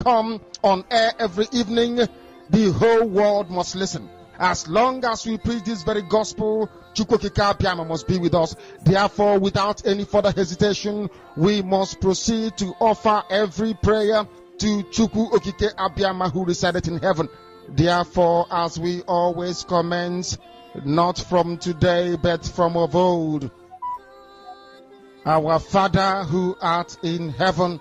come on air every evening, the whole world must listen. As long as we preach this very gospel, Chukwokika Abiyama must be with us. Therefore, without any further hesitation, we must proceed to offer every prayer to Chukwu Okike Abiyama who resided in heaven. Therefore, as we always commence, not from today, but from of old, our Father who art in heaven,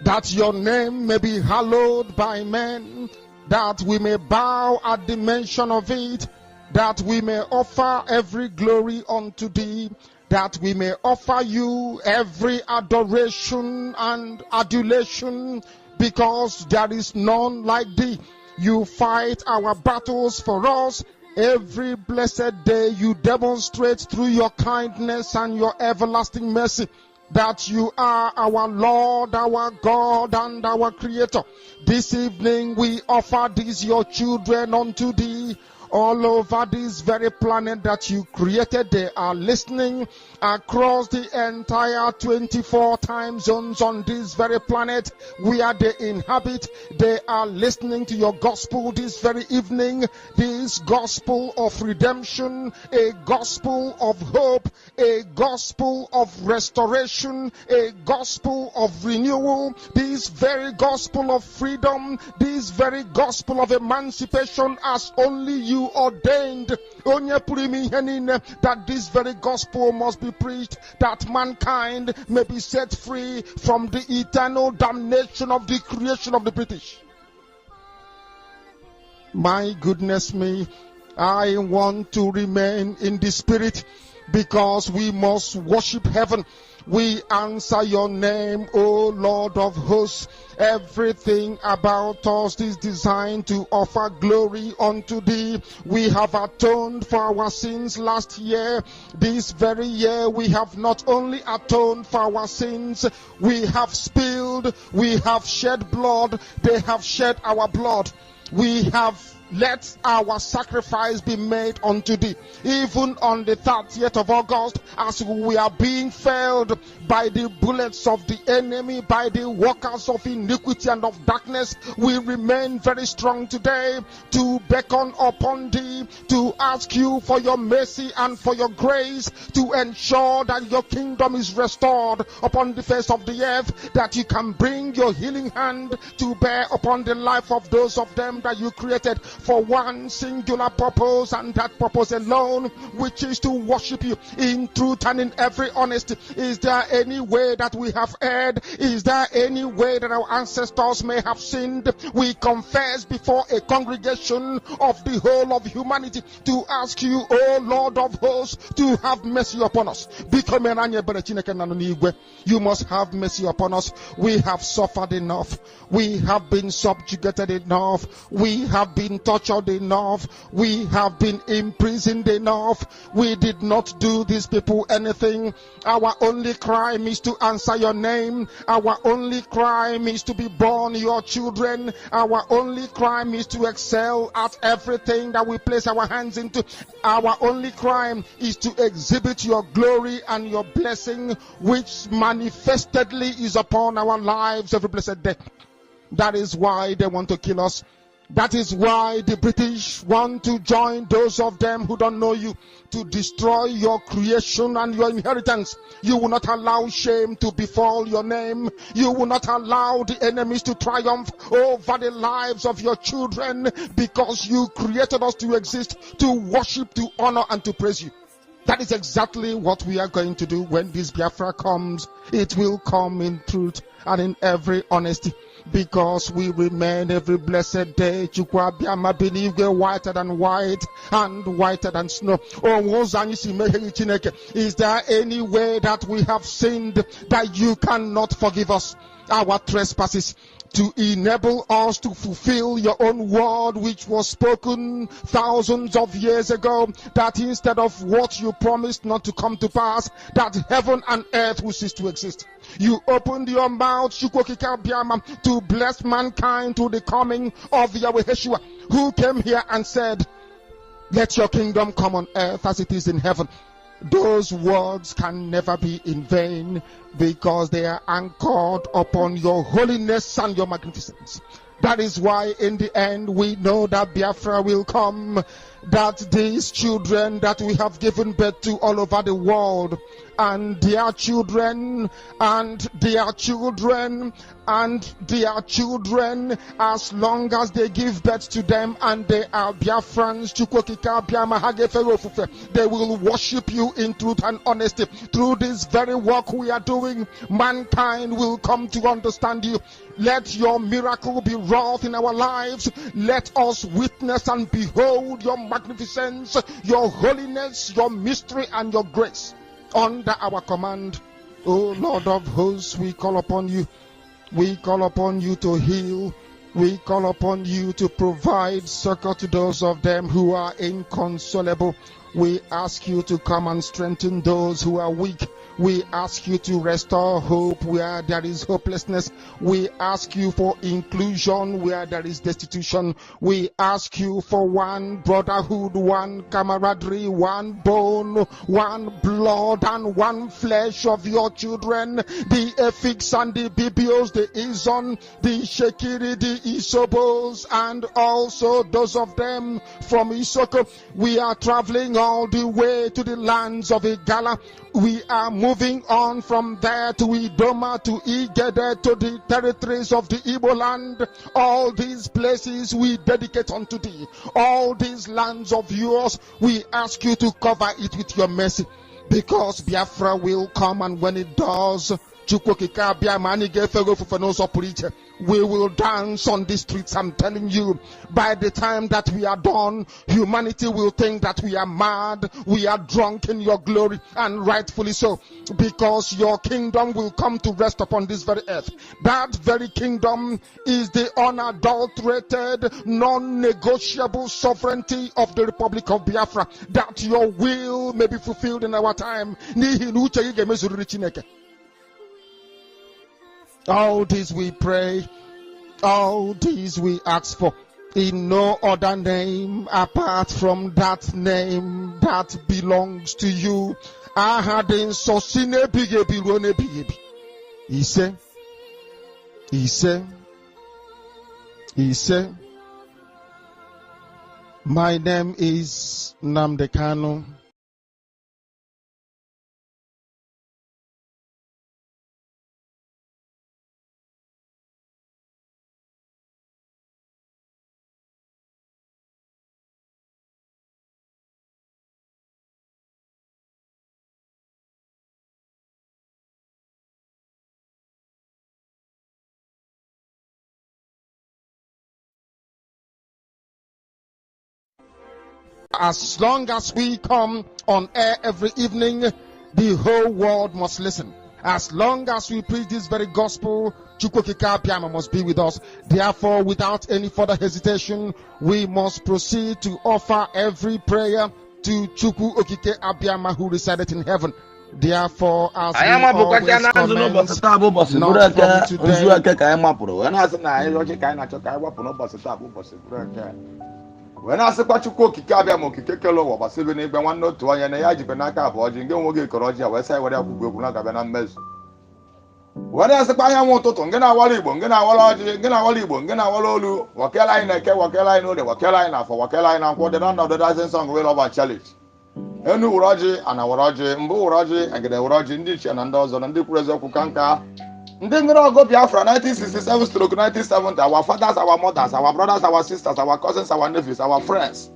that your name may be hallowed by men, that we may bow at the mention of it, that we may offer every glory unto thee, that we may offer you every adoration and adulation, because there is none like thee. You fight our battles for us. Every blessed day you demonstrate through your kindness and your everlasting mercy that you are our Lord, our God, and our Creator. This evening we offer these your children unto thee. All over this very planet that you created, they are listening across the entire 24 time zones on this very planet where they inhabit. They are listening to your gospel this very evening, this gospel of redemption, a gospel of hope, a gospel of restoration, a gospel of renewal, this very gospel of freedom, this very gospel of emancipation as only you ordained, that this very gospel must be preached, that mankind may be set free from the eternal damnation of the creation of the British. My goodness me, I want to remain in the spirit, because we must worship heaven. We answer your name, O Lord of hosts. Everything about us is designed to offer glory unto thee. We have atoned for our sins last year. This very year we have not only atoned for our sins, we have spilled, we have shed blood, they have shed our blood. We have let our sacrifice be made unto thee. Even on the 30th of August, as we are being felled by the bullets of the enemy, by the workers of iniquity and of darkness, we remain very strong today to beckon upon thee, to ask you for your mercy and for your grace, to ensure that your kingdom is restored upon the face of the earth, that you can bring your healing hand to bear upon the life of those of them that you created for one singular purpose, and that purpose alone, which is to worship you in truth and in every honesty. Is there any way that we have erred? Is there any way that our ancestors may have sinned? We confess before a congregation of the whole of humanity to ask you, O Lord of hosts, to have mercy upon us. You must have mercy upon us. We have suffered enough. We have been subjugated enough. We have been tortured enough. We have been imprisoned enough. We did not do these people anything. Our only crime is to answer your name. Our only crime is to be born your children. Our only crime is to excel at everything that we place our hands into. Our only crime is to exhibit your glory and your blessing, which manifestedly is upon our lives every blessed day. That is why they want to kill us. That is why the British want to join those of them who don't know you to destroy your creation and your inheritance. You will not allow shame to befall your name. You will not allow the enemies to triumph over the lives of your children, because you created us to exist, to worship, to honor, and to praise you. That is exactly what we are going to do when this Biafra comes. It will come in truth and in every honesty, because we remain every blessed day Chukwu Abiyama benigwe, whiter than white and whiter than snow. Is there any way that we have sinned that you cannot forgive us our trespasses, to enable us to fulfill your own word, which was spoken thousands of years ago, that instead of what you promised not to come to pass, that heaven and earth will cease to exist? You opened your mouth, to bless mankind through the coming of Yahweh Yeshua, who came here and said, let your kingdom come on earth as it is in heaven. those words can never be in vain, because they are anchored upon your holiness and your magnificence. That is why in the end we know that Biafra will come, that these children that we have given birth to all over the world, and their children, and their children, and their children, as long as they give birth to them and they are Biafrans, they will worship you in truth and honesty. Through this very work we are doing, mankind will come to understand you. Let your miracle be wrought in our lives. Let us witness and behold your magnificence, your holiness, your mystery, and your grace under our command. O Lord of hosts, we call upon you. We call upon you to heal. We call upon you to provide succor to those of them who are inconsolable. We ask you to come and strengthen those who are weak. We ask you to restore hope where there is hopelessness. We ask you for inclusion where there is destitution. We ask you for one brotherhood, one camaraderie, one bone, one blood, and one flesh of your children. The Efiks and the Bibios, the Izon, the Shekiri, the Isobos, and also those of them from Isoko. We are traveling all the way to the lands of Igala. We are moving on from there to Idoma, to Igede, to the territories of the Igbo land. All these places we dedicate unto thee. All these lands of yours, we ask you to cover it with your mercy. Because Biafra will come, and when it does, we will dance on the streets. I'm telling you, by the time that we are done, humanity will think that we are mad, we are drunk in your glory, and rightfully so, because your kingdom will come to rest upon this very earth. That very kingdom is the unadulterated, non-negotiable sovereignty of the Republic of Biafra, that your will may be fulfilled in our time. All this we pray, all this we ask for, in no other name apart from that name that belongs to you. He said, my name is Namdekano. As long as we come on air every evening, the whole world must listen. As long as we preach this very gospel, Chukwokika Abiyama must be with us. Therefore, without any further hesitation, we must proceed to offer every prayer to Chukwu Okike Abiyama who resided in heaven. Therefore, as we always comment, not from today. When I say Pachuko Kikabia Mokikelo or Basibini, but one note to an Yajibanaka, or Jingo Koroja, West Side, whatever Guna Mess. When I say Payamoto, Gena Walibon, Gena Walaji, Gena Walibon, Gena Walolu, Wakela in a Wakela, no, the Wakela for Wakela, what the none of the dozen song will of our challenge. Enu Raji and our Raji, Mbu Raji, and get a Raji Indish and Andoz and the Prezo Kukanka. Then we all go Biafra 1967 to 1970. Our fathers, our mothers, our brothers, our sisters, our cousins, our nephews, our friends.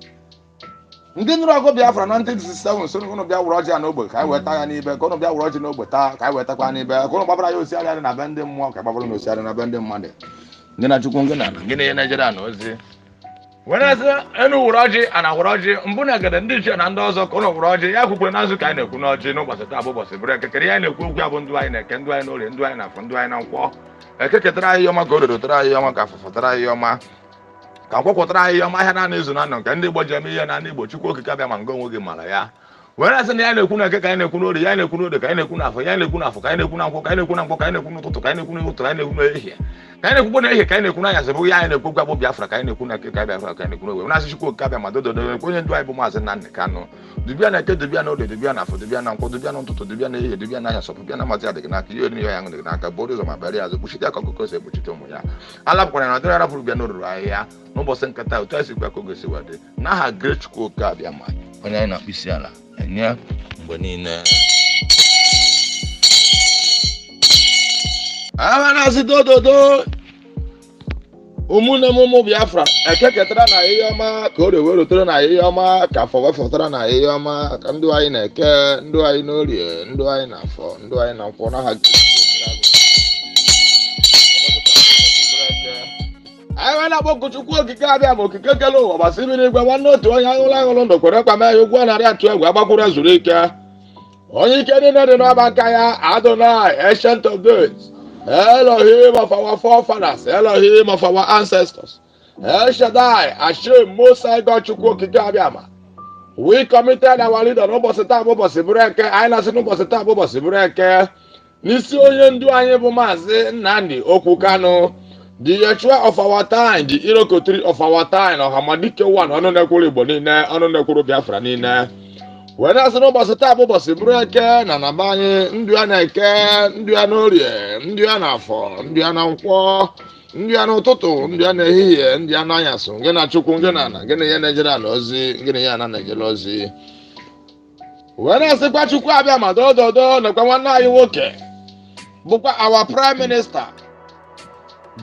Then we all go Biafra 1967. So we're going to be a Roger and Noble. I will tie an eBay. Going to be a Roger Noble. I will take an eBay. Going to Barbara Yosian and abandon one. Kababalo Yosian and abandon Monday. Then I took one. Guinea Nigeria. When I say Enu Roger and our Roger, Mbuna get a dish and Andozo, Kono Roger, Yaku Nazu kind of Kunoji, no, but a table was a break. A Karian, Kuabunduina, Kenduino, Lenduina, Funduina, a Kekatrai Yoma go to try Yoma for try Yoma. Kako try Yoma Hanan is an unknown, Candy Bojami and Andy Bochuko Kabam and go with Malaya. whereas na ya na-ekwu na nke ka anyị na-ekwu n'ode ya na-ekwu n'ode ka anyị na-ekwu n'afọ ya na-ekwu n'afọ ka anyị na-ekwu na nkwọ ka anyị na-ekwu na nkwọ ka anyị na-ekwu n'ụtụtụ ka anyị na-ekwu n'ụtụtụ ka anyị na-ekwu n'ehihie ka anyị na-ekwu n'ehihie ka anyị na-ekwu n'anyasị bụ ya anyị na-ekwu gbagbo Biafra ka anyị na-ekwu na nke ka Biafra ka anyị na-ekwu n'owe na-asị Chukwu Okike abịa ma dododo onye ndu anyị bụ Maazị Nnamdi Kanu dubia na eke dubia na ode dubia na afọ dubia na nkwọ dubia na ụtụtụ dubia na ehihie dubia na anyasị dubia na mazi adịghị n'aka ihe oriri ya ṅụ dịghị n'aka bụrụ ụzọ ma bịara ya azụ kpuchite aka ọkụkọ si ekpuchite ụmụ ya alapụkwara na ọdịrị arapụrụ bịa n'oruru ahịhịa n'ụbọchị nkata otu esi gwa ka oge si wadị n'aha Great Chukwu Okike abịa ma onye anyị na-akpụ isi ala enye mgbe niile na-asị dododo ụmụnne m ụmụ Biafra ekeketara na ihe ọma ka o rewe rutere na ihe ọma ka afọ wefọtara na ihe ọma ka ndụ anyị na-eke ndụ anyị n'orie ndụ anyị na afọ ndụ anyị na nkwọ n'aha anyị na-akpọku Chukwu Okike abịa ma okike kele ụwa gbasiri n'igwe nwanne otu onye aṅụrụ ndụ kwere kwame ya ụgwọ narị atụ egwu agbakwuru zuru ike onye ike niile dị n'ọba nka ya Adonai Ancient of Days Elohim of our forefathers, Elohim of our ancestors, El Shaddai, Hashem, Most High God, Chukwu Okike abịama. We committed our leader n'ụbọchị taa bụ ụbọchị bụrụ eke anyị na-asị n'ụbọchị taa bụ ụbọchị bụrụ eke n'isi onye ndu anyị bụ Maazị Nnamdi Okwu Kanu, the Yeshua of our time, the Irokotri of our time, Ọhamadike one ọnụ na-ekwuru Igbo niile ọnụ na-ekwuru Biafra niile wee na-asị n'ụbọchị taa bụ ụbọchị bụrụ eke na naba anyị ndụ ya na-eke ndụ ya n'orie ndụ ya n'afọ ndụ ya na nkwọ ndụ ya n'ụtụtụ ndụ ya n'ehihie ndụ ya n'anyasị ngị na Chukwu ngị na ana ngị na ihe na-ejere ala ozi ngị na ihe ana na-ejere ozi wee na-asịkwa Chukwu abịa ma dododo nakwa nwanne anyị nwoke bụkwa our prime minister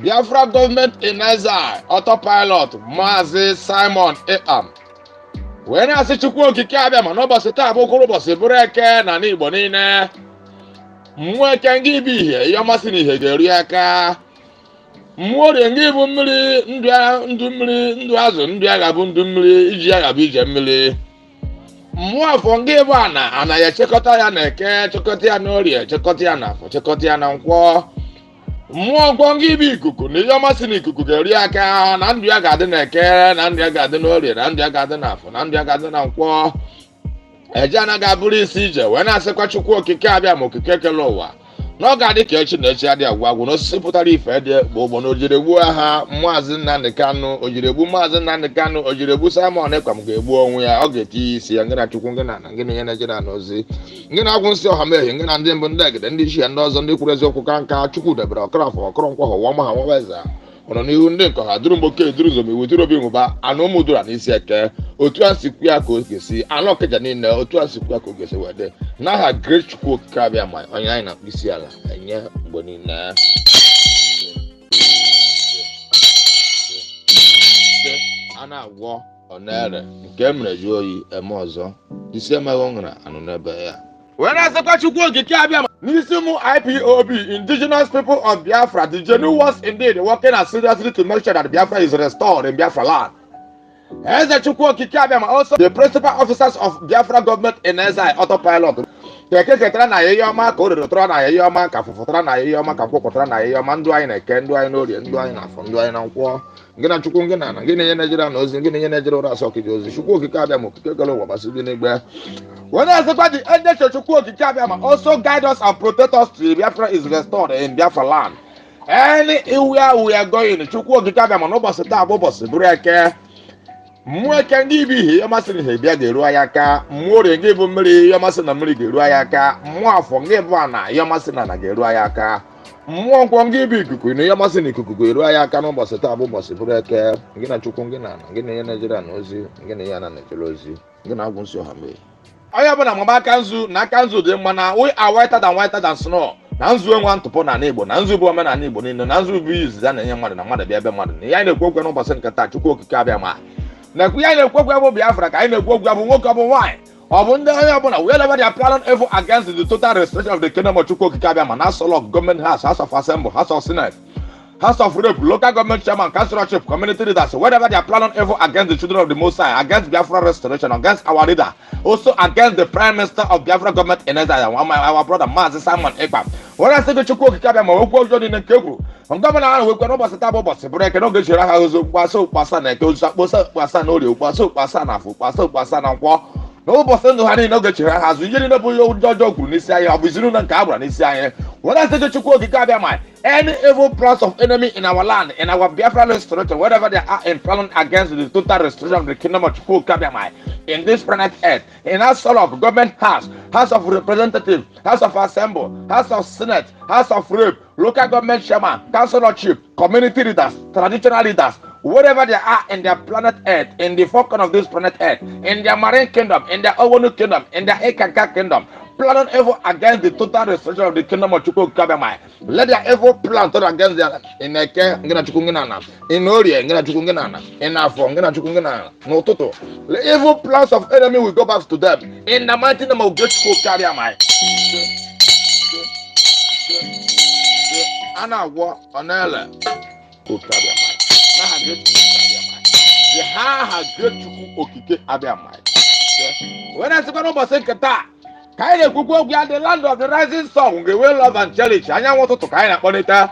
Biafra government in exile autopilot Maazị Simon Ekpam wee na-asị Chukwu Okike abịa ma n'ụbọchị taa bụkwara ụbọchị bụrụ eke na n'Igbo niile mmụọ eke ngị bụ ihe ihe ọmasị na ihe ga-eru aka mmụọ orie ngị bụ mmiri ndụ mmiri ndụ azụ ndụ agha bụ ndụ mmiri iji agha bụ ije mmiri mmụọ afọ ngị bụ ana ya echekọta ya na eke chekọta ya n'orie chekọta ya na afọ chekọta ya na nkwọ mmụọ nkwọ ngị bụ ikuku na ihe ọmasị na ikuku ga-eri aka na ndụ ya ga-adị na eke na ndụ ya ga-adị n'orie na ndụ ya ga-adị n'afọ na ndụ ya ga-adị na nkwọ eje anaghị abụrụ isi ije wee na-asịkwa Chukwu Okike abịa ma okike kele ụwa na ọ ga-adị ka echi na echi adị agwụ agwụ na osisi pụtara ife dị gbogbo na ojiregbu agha Maazị Nnamdi Kanu ojiregbu Maazị Nnamdi Kanu ojiregbu Simon Ekpam ga-egbu onwe ya ọ ga-etinye isi ya ngị na Chukwu ngị na ana ngị na ihe na-ejere ala ozi ngị na-agwụ nsị ọha mehie ngị na ndị mbụ ndị egede ndị isi ya ndị ọzọ ndị kwuru eziokwu ka nka Chukwu debere ọkọrọfọ ọkọrọ nkwọ ha ụwa ma ha nwa eze ọ nọ n'ihu ndị nkọ ha duru mgboke duru zom iwu duru obi nwụba anụ ụmụ dura n'isi eke otu a si kwu ya ka o ga-esi anụ ọkịja niile otu a si kwu ya ka o ga-esi wede n'aha Great Chukwu Okike abịa ma onye anyị na-akpụ isi ala enye mgbe niile a na-agwọ ọ na-ere nke e mere ju oyi eme ọzọ isi emeghị ṅara anụ n'ebe ya wee na-asịkwa Chukwu Okike abịa n'isi ụmụ IPOB indigenous people of Biafra the genuine ones indeed working as seriously to make sure that Biafra is restored in Biafra land. Eze Chukwu Okike abịa also the principal officers of Biafra government in exile autopilot ekeketara na ihe ọma ka o rerotara na ihe ọma ka fụfụtara na ihe ọma ka kwụpụtara na ihe ọma ndụ anyị na-eke ndụ anyị n'orie ndụ anyị n'afọ ndụ anyị na nkwọ ngị na Chukwu ngị na ana ngị na ihe na-ejere na ozi ngị na ihe na-ejere ụra asọ ọkịja ozi Chukwu Okike abịa ma okike kele ụwa gbasiri n'igwe when I say the angel Chukwu Okike abịa also guide us and protect us till Biafra is restored in Biafra land. Anywhere we are going Chukwu Okike abịa ma n'ụbọchị taa bụ ụbọchị bụrụ eke mmụọ eke ngị bụ ihe ọmasị na ihe bịa ga-eru anyị aka mmụọ orie ngị bụ mmiri ihe ọmasị na mmiri ga-eru anyị aka mmụọ afọ ngị bụ ana ihe ọmasị na ana ga-eru anyị aka mmụọ nkwọ ngị bụ ikuku na ihe ọmasị na ikuku ga-eru anyị aka n'ụbọchị taa bụ ụbọchị bụrụ eke ngị na Chukwu ngị na ana ngị na ihe na-ejere na ozi ngị na ihe ana na-ejere ozi ngị na agwụ nsị ọha mee onye ọbụla mama aka nzu na aka nzu dị mma na we are whiter than snow na nzu enwe ntụpụ na Igbo na nzu bụ omenala Igbo niile na nzu bụ izizi a na-enye mmadụ na mmadụ bịa ebe mmadụ na ihe anyị na-ekwu okwu n'ụbọchị nke taa Chukwu Okike abịa ma na-ekwu ihe anyị na-ekwu okwu bụ Biafra ka anyị na-ekwu okwu bụ nwoke ọ bụ nwaanyị ọ bụ ndị onye ọbụla wherever they are planning evil against the total restoration of the kingdom of Chukwu Okike abịa ma na House of Government House of Assembly House of Senate House of Rep, local government chairman, councilorship, community leaders, whatever they are planning evil against the children of the Most High, against Biafra restoration, against our leader, also against the Prime Minister of Biafra government in exile, our brother Maazị Simon Ekpam. When I say the Chukwu Okike abịa ma okwu ọjọọ niile nke egwu ngọvanọ ahụ wekwe n'ụbọchị taa bụ ụbọchị bụrụ eke n'oge jiri aha ozo kpasa ụkpasa na eke ozu akpọsa ụkpasa na orie ụkpasa ụkpasa na afọ ụkpasa ụkpasa na nkwọ no person no hani no get chira hazu yiri no bo yo jojo kuru n'isi anya abuzinu na nka abura n'isi anya when I say chukwu okike abia mai any evil plans of enemy in our land in our Biafra restoration whatever they are in plan against the total restoration of the kingdom of chukwu okike abia mai in this planet earth in our soul of government house of representative house of assembly house of senate house of rep local government chairman council chief community leaders traditional leaders whatever they are in their planet earth, in the four corners of this planet earth, in their marine kingdom, in their Owonu kingdom, in their Ekaka kingdom, planning evil against the total restoration of the kingdom of Chukwu Kabamai. Let their evil plan turn against their in Eke, Ngina Chukunginana, in Oria, Ngina Chukunginana, in Afo, Ngina Chukunginana, no Toto. The evil plans of enemy will go back to them. In the mighty name of Chukwu Kabamai. Ana wa onele Kabamai. When I say no say kata kai kuku gya the land of the rising sun we will love and challenge anya want to kai na konita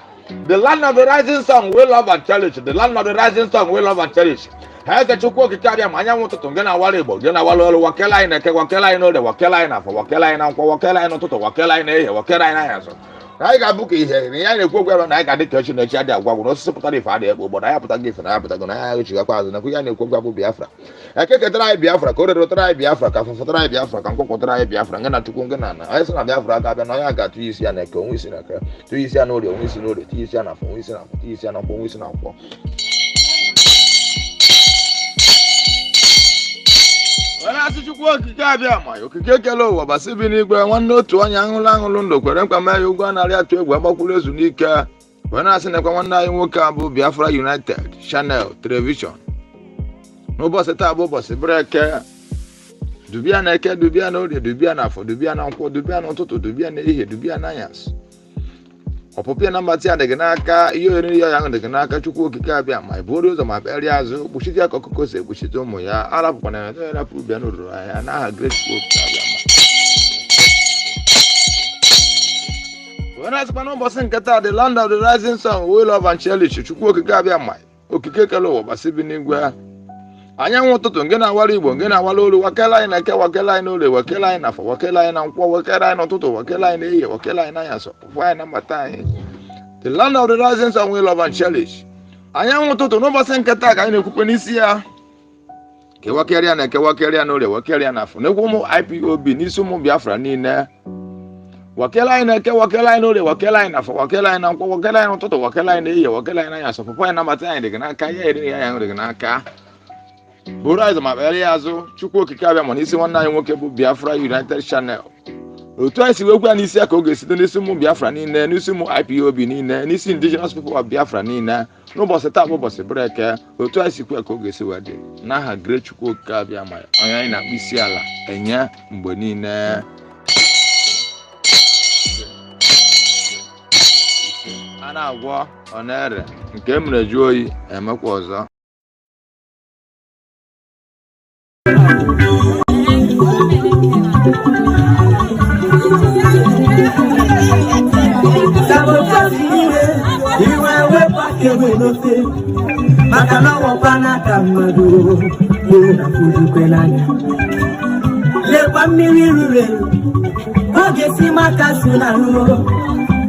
the land of the rising sun we love and challenge the land of the rising sun we love and challenge ha ga chukwu okike abia anya want to ngena wala igbo ngena wala olu wakela ina ke wakela ina de wakela ina for wakela ina kwa wakela ina to wakela ina ehe wakela ina yaso I got book here. I go and I got the question that you had that one. No support if I did, but I have to give an appetite. I wish you a thousand. I could Biafra. I can't try Biafra, go to try Biafra, come for try Biafra, come for try Biafra, and not to Kungana. I saw Biafra, I got 2 years and I go with a 2 years and no, we see no, the teacher and a phone, we see no, teacher and a phone, we see no. When I see you work, you can't be a my. Okay, hello, but Sibini, one note to one young Langundo, Querempa, you go and I to Wabakulas Unica. When I send a one night walk up, Biafra United, Channel, television. No boss at Abo, boss, a breaker. Dubiana, Dubiano, Dubiana for Dubiana, Dubiano, Toto, Dubiana, Dubiana, yes. Opopia number tia de Ganaka, you and young the Ganaka Chuku Kikabia, my borders of my areas, Bushia Kokose, Bushito Moya, Arab Panana, Pubiano, and I had great school. When I spun over Sankata, the land of the rising sun, we love and cherish Chuku Kikabia, my Okikalo, Basibinigua. I want to get a waribo, get a wallo, Wakela in a Kawakela, no, the Wakela enough, Wakela and Wakela and Toto, Wakela in the Wakela in Ayaso. Why number time? The land of the rising sun will love and cherish. I want to know Sankata, I know Kupanisia. Kawakarian and Kawakarian, no, the Wakarian, no more IPOB, Nisumu Biafra, Nina. Wakela in a Kawakela, no, the Wakela enough, Wakela and Wakela and Toto, Wakela in the Wakela in Ayaso. Why number time? The Ganaka, the Ganaka. Bora is my areas, Chukwu Kikabia Monisi one night walkable Biafra United Channel. Twice you work when you see a Kogas, the Nisumu Biafra Nina, Nisumu IPOB Nina, Nisi indigenous people of Biafra Nina, no boss a table boss a breaker, or twice you quit Kogas were day. Now her great Chukwu Kikabia, my Ayana Bisiala, and ya, Bonina. Anna war on air, came the joy and Makosa. Sabotage, you were back away, no thing. Makano, Panaka, Madu, you have to Penana. Let one million, Ogesi Makasuna,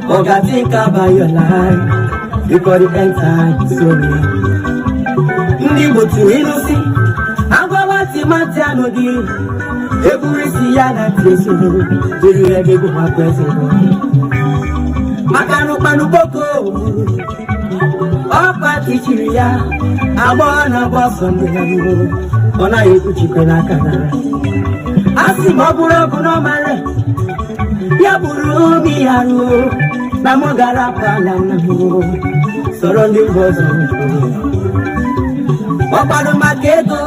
Ogatika by your life, because the entire story. Nibo to innocent, Agawati Matanodi. Every Siana Tisu, do you ever go my president? Makano Panuboko, Opa Tichiria, I wanna boss on the Namu, on I put you Penakana. Asimabura Bonomare, Yaburu Miaru, Namogara Palanamu, surrounding was on Opa Maketo.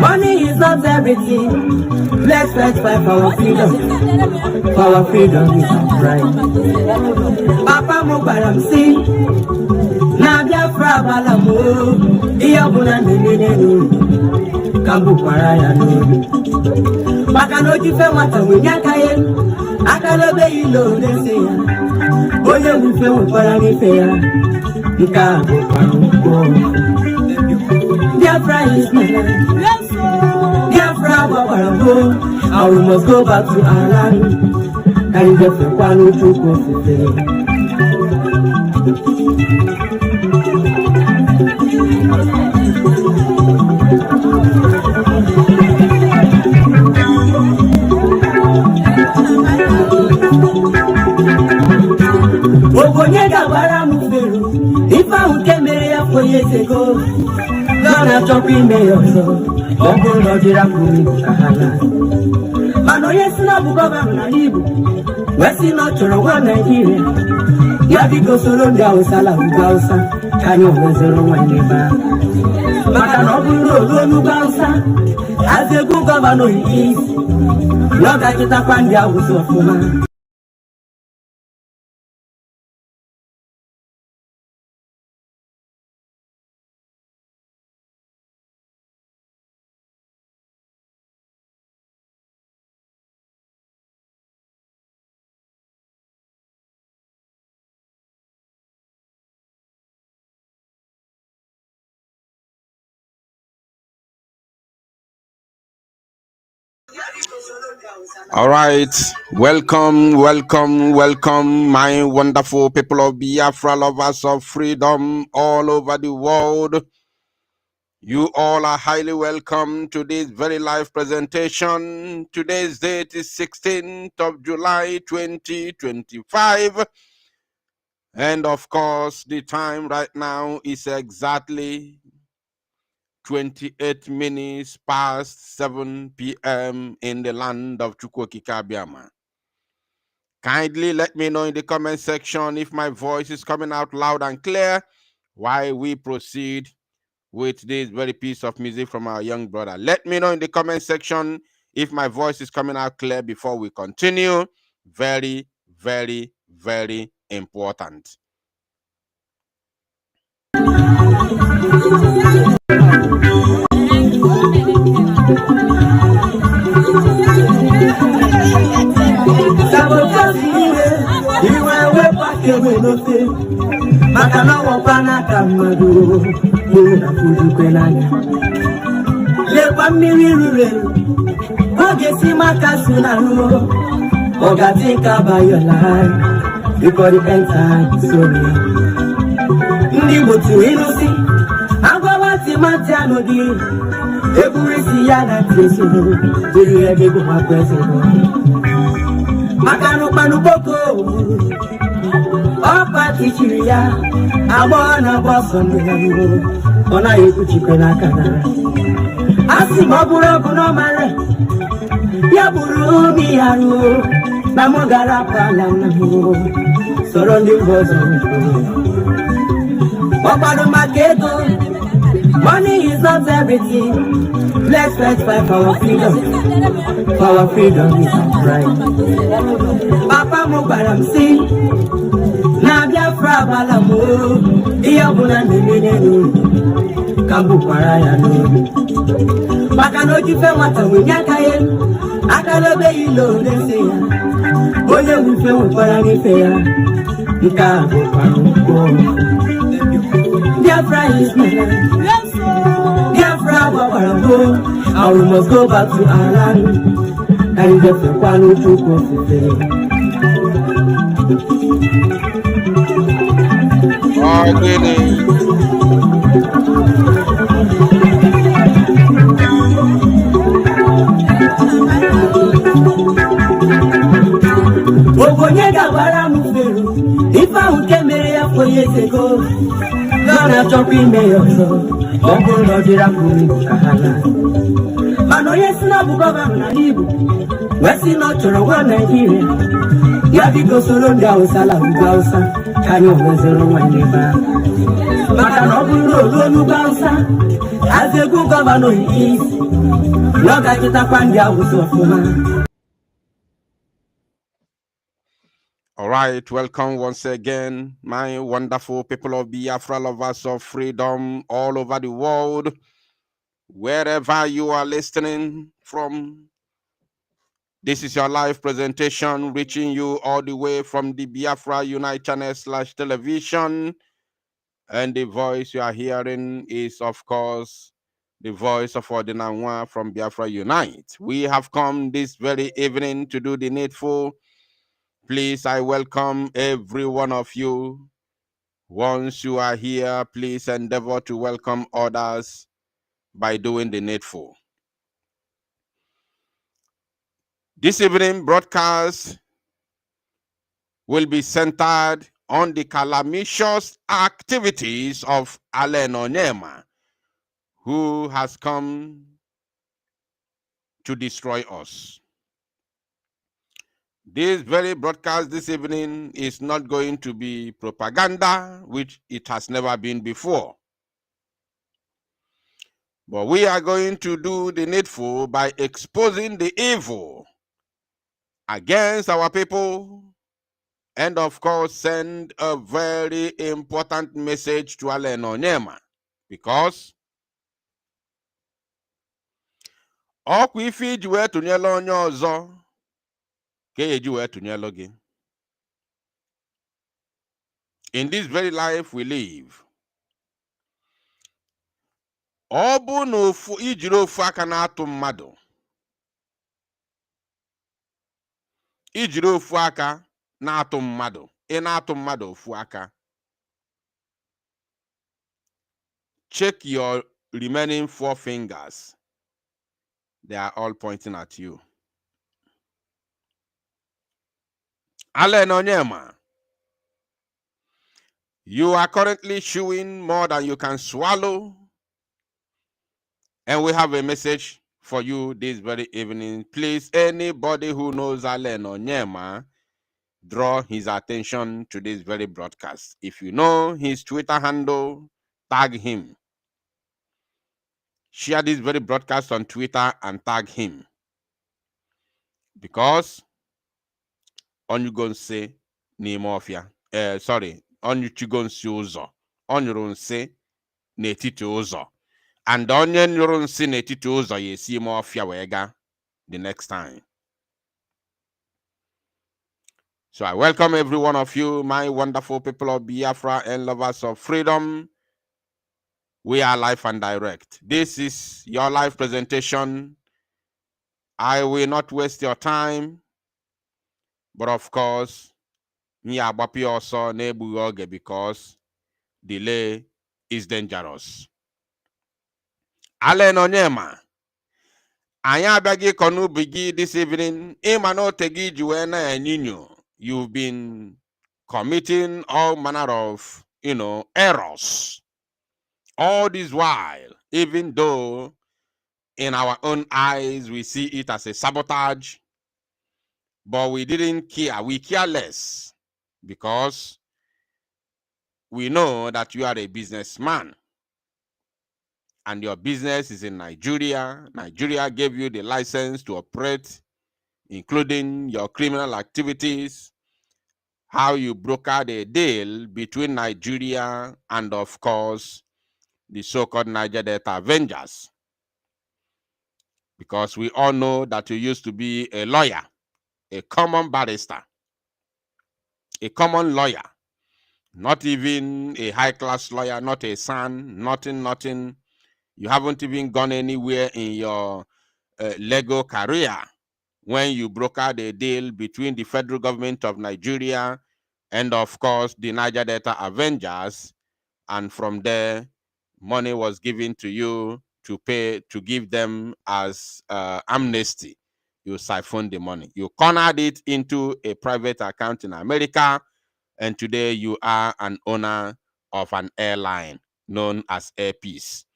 Money is not everything. Let's fight for our freedom. For our freedom is our right. Papa Mubaram see. Nadia Frabalamu. Iabuna Nenu. Kambu Paraya no. Makanoji Femata Winyakaye. Akalobe Ilo Nesia. Oye Wufemu Paranifea. Nkabu Paraniko. Biafra is my life. Biafra and we must go back to our land. And the Fekwana took off if I would come here 4 years ago, gonna talk in mayor, but go not get up with me. But yes, no, government, West in Notre Nigeria. Yabigo solo down Salagausa, can you was a Roman neighbor? But an open Gausa, as a good governor is, not that it happened, I was of woman. All right, welcome, my wonderful people of Biafra, lovers of freedom all over the world. You all are highly welcome to this very live presentation. Today's date is 16th of July 2025. And of course, the time right now is exactly 28 minutes past 7 p.m. in the land of Chukwokikabiama. Kindly let me know in the comment section if my voice is coming out loud and clear while we proceed with this very piece of music from our young brother. Let me know in the comment section if my voice is coming out clear before we continue. Very, very, very important. Makana wapana kamadu, muna fudu kwenanya. Lepa mirirure, ogesi makasuna no. Ogatika by your life, before the end time sorry. Ndibo tu inusi, agwawati matiano di. Eburisi yana tresunu, diri egego makweseno. Makano panu boko. Opa tichiria, abona boson de ona ekuchikena kana. Asi maburo kuno mare, ya buru mi haru, na mogara pala namu, surrounding boson. Opa no maketo, money is not everything. Let's fight for our freedom. For our freedom is our right. Papa Mubaram sing. Nabia Frabala Mo, Diabuna Nemenu, Kambu Paraya no. Makano Jifemata Winyakaye, Akalobe Ilo, they say, Oye, we feel Paranifea, Nkabu Paruko. Biafra is my land. Biafra, Wabarabo, and we must go back to our land. And the Fekwana took off the if I would come here 4 years ago, gonna talk in mayor, Bongo Lodira Kahana. Mano, yes, no, government, West in Notre Nigeria. Yabigo solo down Salagausa, can you was a Roman neighbor? But an open Gausa, as a good governor is, not that it happened, I was of woman. All right, welcome once again, my wonderful people of Biafra, lovers of freedom all over the world, wherever you are listening from. This is your live presentation reaching you all the way from the Biafra Unite channel / television. And the voice you are hearing is, of course, the voice of Ordinanwa from Biafra Unite. We have come this very evening to do the needful. Please, I welcome every one of you. Once you are here, please endeavor to welcome others by doing the needful. This evening broadcast will be centered on the calamitous activities of Allen Onyema, who has come to destroy us. This very broadcast this evening is not going to be propaganda, which it has never been before. But we are going to do the needful by exposing the evil against our people, and of course send a very important message to Allen Onyema, because ọkwa ife iji wee tụnyela onye ọzọ ka eji wee tụnyela gị. In this very life we live, ọ bụ na ijiri ofu aka na-atụ mmadụ, ijiri ofu aka na-atụ mmadụ, ị na-atụ mmadụ ofu aka, check your remaining 4 fingers. They are all pointing at you. Allen Onyema, you are currently chewing more than you can swallow. And we have a message for you this very evening. Please, anybody who knows Allen Onyema, draw his attention to this very broadcast. If you know his Twitter handle, tag him. Share this very broadcast on Twitter and tag him. Because on you go say Nimofia. Sorry, on you go see Uzo. On you say Netiti Uzo. And onye nyụrụ nsị n'etiti ụzọ ya esi ime ọfịa wee gaa the next time. So I welcome every one of you, my wonderful people of Biafra and lovers of freedom. We are live and direct. This is your live presentation. I will not waste your time. But of course, me agbapi also n'egbughị oge, because delay is dangerous. Allen Onyema, anyị abịaghị ịkọ n'ubi gị this evening. Ịma na ote gị ji wee na-enyinyo. You've been committing all manner of, errors. All this while, even though in our own eyes we see it as a sabotage, but we didn't care. We care less, because we know that you are a businessman and your business is in Nigeria. Nigeria gave you the license to operate, including your criminal activities, how you brokered a deal between Nigeria and, of course, the so-called Niger Delta Avengers. Because we all know that you used to be a lawyer, a common barrister, a common lawyer, not even a high-class lawyer, not a son, nothing. You haven't even gone anywhere in your legal career when you brokered a deal between the federal government of Nigeria and, of course, the Niger Delta Avengers. And from there, money was given to you to give them as amnesty. You siphoned the money. You cornered it into a private account in America. And today you are an owner of an airline known as Air Peace.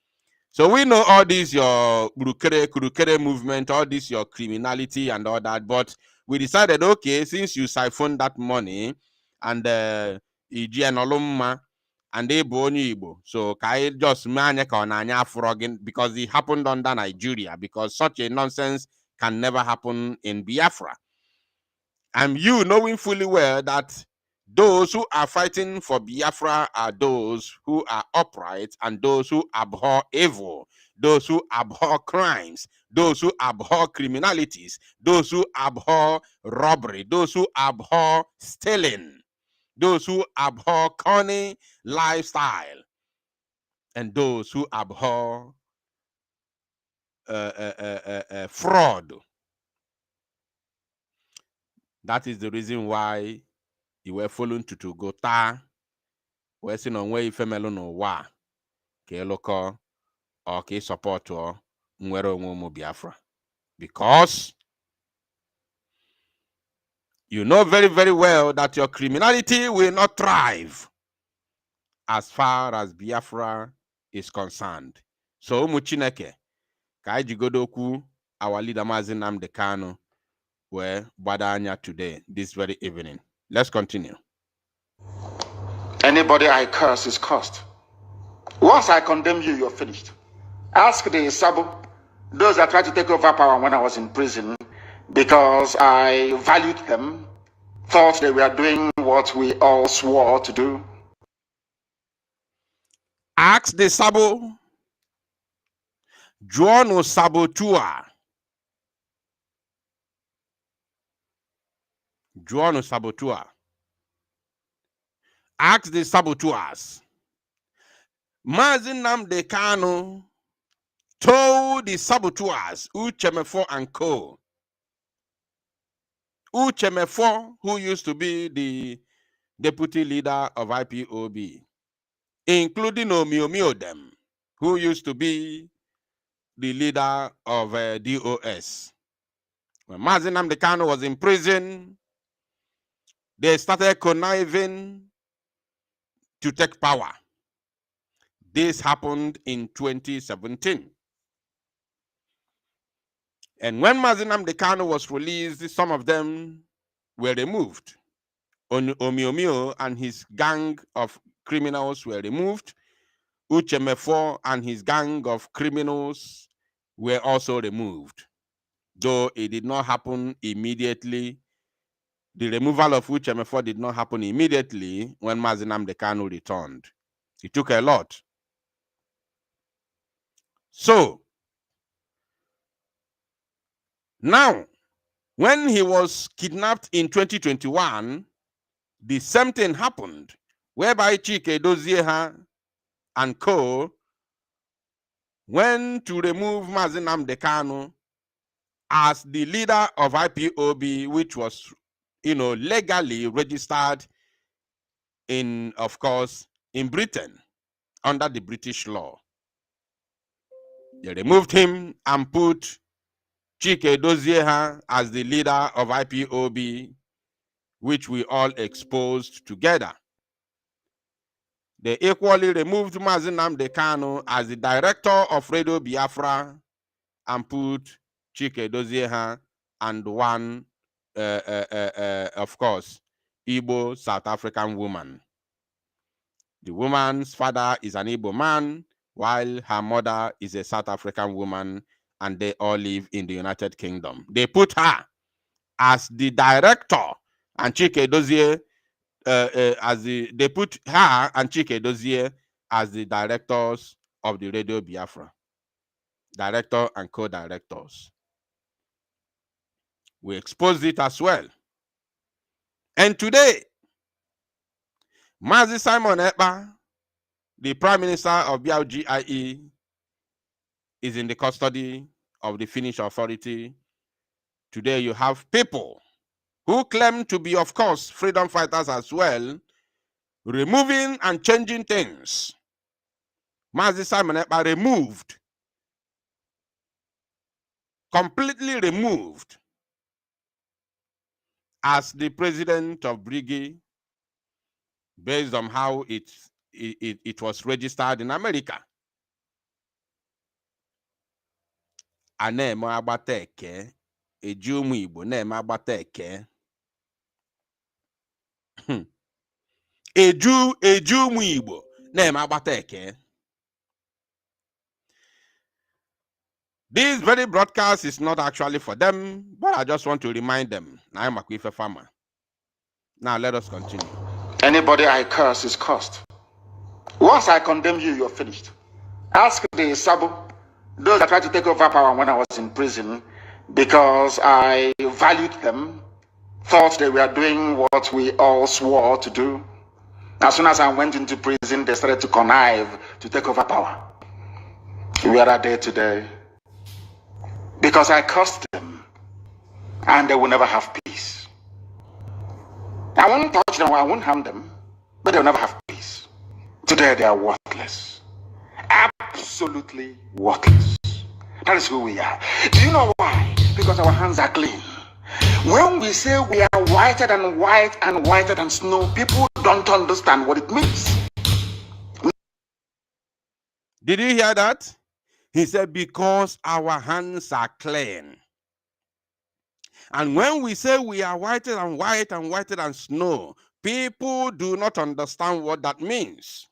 So we know all this, your Kurukere movement, all this, your criminality and all that. But we decided, okay, since you siphoned that money and El1min and Igbo, so I just because it happened under Nigeria, because such a nonsense can never happen in Biafra. And you knowing fully well that those who are fighting for Biafra are those who are upright and those who abhor evil, those who abhor crimes, those who abhor criminalities, those who abhor robbery, those who abhor stealing, those who abhor corny lifestyle, and those who abhor fraud. That is the reason why you were following to go ta. We're seeing on where female no wa ke local or ke support or nwere Biafra. Because you know very, very well that your criminality will not thrive as far as Biafra is concerned. So Umuchineke, ka jigodoku our leader Mazi Nnamdi Kanu were Badanya today, this very evening. Let's continue. Anybody I curse is cursed. Once I condemn you, you're finished. Ask the Sabo, those that tried to take over power when I was in prison, because I valued them, thought they were doing what we all swore to do. Ask the Sabo, Juano Sabotua. Juano Sabotua. Ask the saboteurs. Mazi Nnamdi Kanu told the saboteurs, Uchemefo and Co. Uchemefo, who used to be the deputy leader of IPOB, including Omiomio, who used to be the leader of DOS. When Mazi Nnamdi Kanu was in prison, they started conniving to take power. This happened in 2017. And when Mazi Nnamdi Kanu was released, some of them were removed. Omiomio and his gang of criminals were removed. Uchemefo and his gang of criminals were also removed. Though it did not happen immediately, the removal of Uchemefo did not happen immediately when Mazi Nnamdi Kanu returned. It took a lot. So, now, when he was kidnapped in 2021, the same thing happened, whereby Chike Dozieha and Co. went to remove Mazi Nnamdi Kanu as the leader of IPOB, which was, legally registered in, of course, in Britain under the British law. They removed him and put Chike Dozieha as the leader of IPOB, which we all exposed together. They equally removed Mazi Nnamdi Kanu as the director of Radio Biafra and put Chike Dozieha and one, of course, Igbo South African woman. The woman's father is an Igbo man, while her mother is a South African woman, and they all live in the United Kingdom. They put her as the director, and Chike Dozie they put her and Chike Dozie as the directors of the Radio Biafra, director and co-directors. We exposed it as well. And today, Mazi Simon Ekpa, the Prime Minister of BLGIE, is in the custody of the Finnish authority. Today, you have people who claim to be, of course, freedom fighters as well, removing and changing things. Mazi Simon Ekpa removed, completely removed, as the president of Briggy, based on how it was registered in America. Anemo agbateke, ejumu Igbo nemo agbateke. Ejumu Igbo nemo agbateke. This very broadcast is not actually for them, but I just want to remind them. I'm a Kwife farmer. Now let us continue. Anybody I curse is cursed. Once I condemn you, you're finished. Ask the Sabo, those that tried to take over power when I was in prison, because I valued them, thought they were doing what we all swore to do. As soon as I went into prison, they started to connive to take over power. Where are they today? because I cursed them and they will never have peace. I won't touch them, I won't harm them, but they'll never have peace. Today they are worthless. Absolutely worthless. That is who we are. Do you know why? Because our hands are clean. When we say we are whiter than white and whiter than snow, people don't understand what it means. Did you hear that? He said, because our hands are clean. And when we say we are whiter than white and whiter than snow, people do not understand what that means.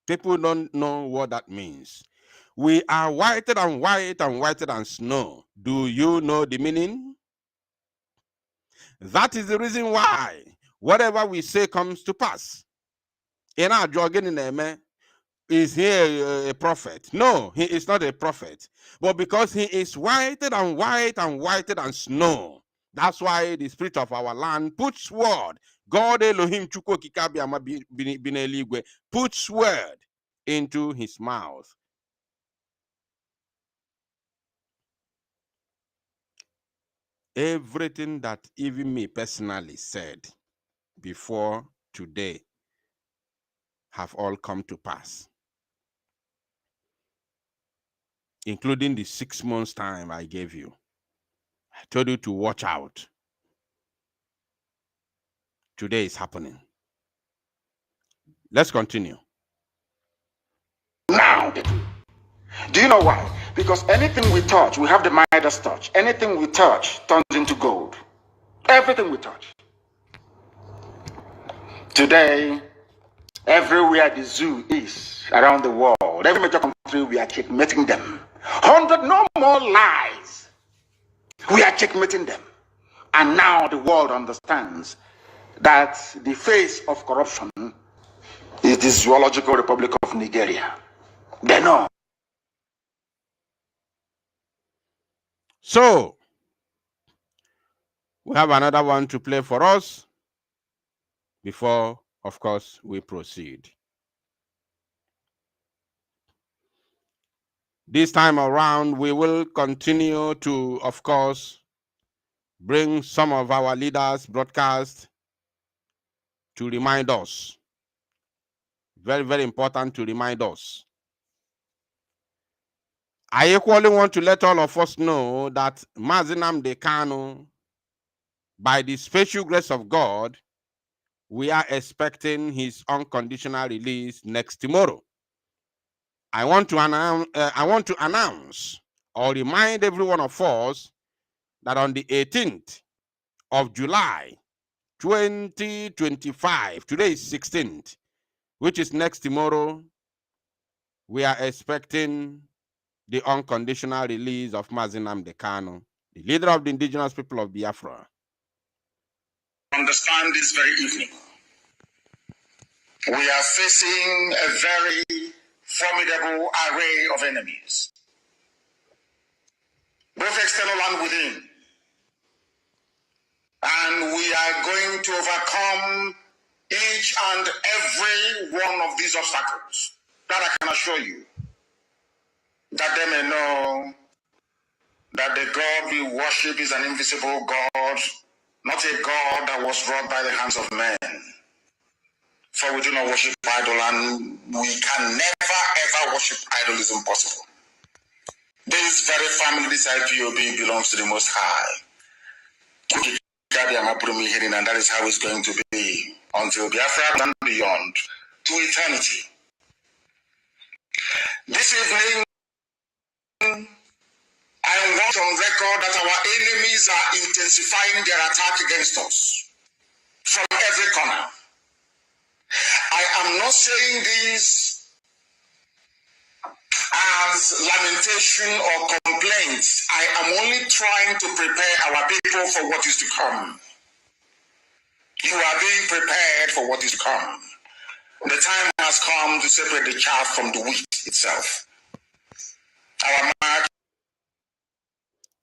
People don't know what that means. We are whiter than white and whiter than snow. Do you know the meaning? That is the reason why whatever we say comes to pass. In our jogging in the is he a prophet? No, he is not a prophet. But because he is whiter than white and whiter than snow, that's why the spirit of our land puts word. God Elohim Chukwu Kikabiama Bineligwe puts word into his mouth. Everything that even me personally said before today have all come to pass, including the 6 months time I gave you. I told you to watch out. Today is happening. Let's continue. Now they do. Do you know why? Because anything we touch, we have the Midas touch. Anything we touch turns into gold. Everything we touch. Today, everywhere the zoo is around the world, every major country, we are checkmating them. 100, no more lies. We are checkmating them. And now the world understands that the face of corruption is the Zoological Republic of Nigeria. They know. So, we have another one to play for us before, of course, we proceed. This time around, we will continue to, of course, bring some of our leaders' broadcast to remind us. Very, very important to remind us. I equally want to let all of us know that Mazi Nnamdi Kanu, by the special grace of God, we are expecting his unconditional release next tomorrow. I want to announce or remind every one of us that on the 18th of July, 2025, today is 16th, which is next tomorrow, we are expecting the unconditional release of Mazi Nnamdi Kanu, the leader of the indigenous people of Biafra. Understand this very evening. We are facing a very formidable array of enemies, both external and within. And we are going to overcome each and every one of these obstacles. That I can assure you. That they may know that the God we worship is an invisible God, not a God that was wrought by the hands of men. For we do not worship idol, and we can never ever worship idol. Is impossible. This very family, this IPOB, belongs to the Most High. And that is how it's going to be until Biafra and beyond, to eternity. This evening, I want on record that our enemies are intensifying their attack against us from every corner. I am not saying this as lamentation or complaint. I am only trying to prepare our people for what is to come. You are being prepared for what is to come. The time has come to separate the chaff from the wheat itself. Our march.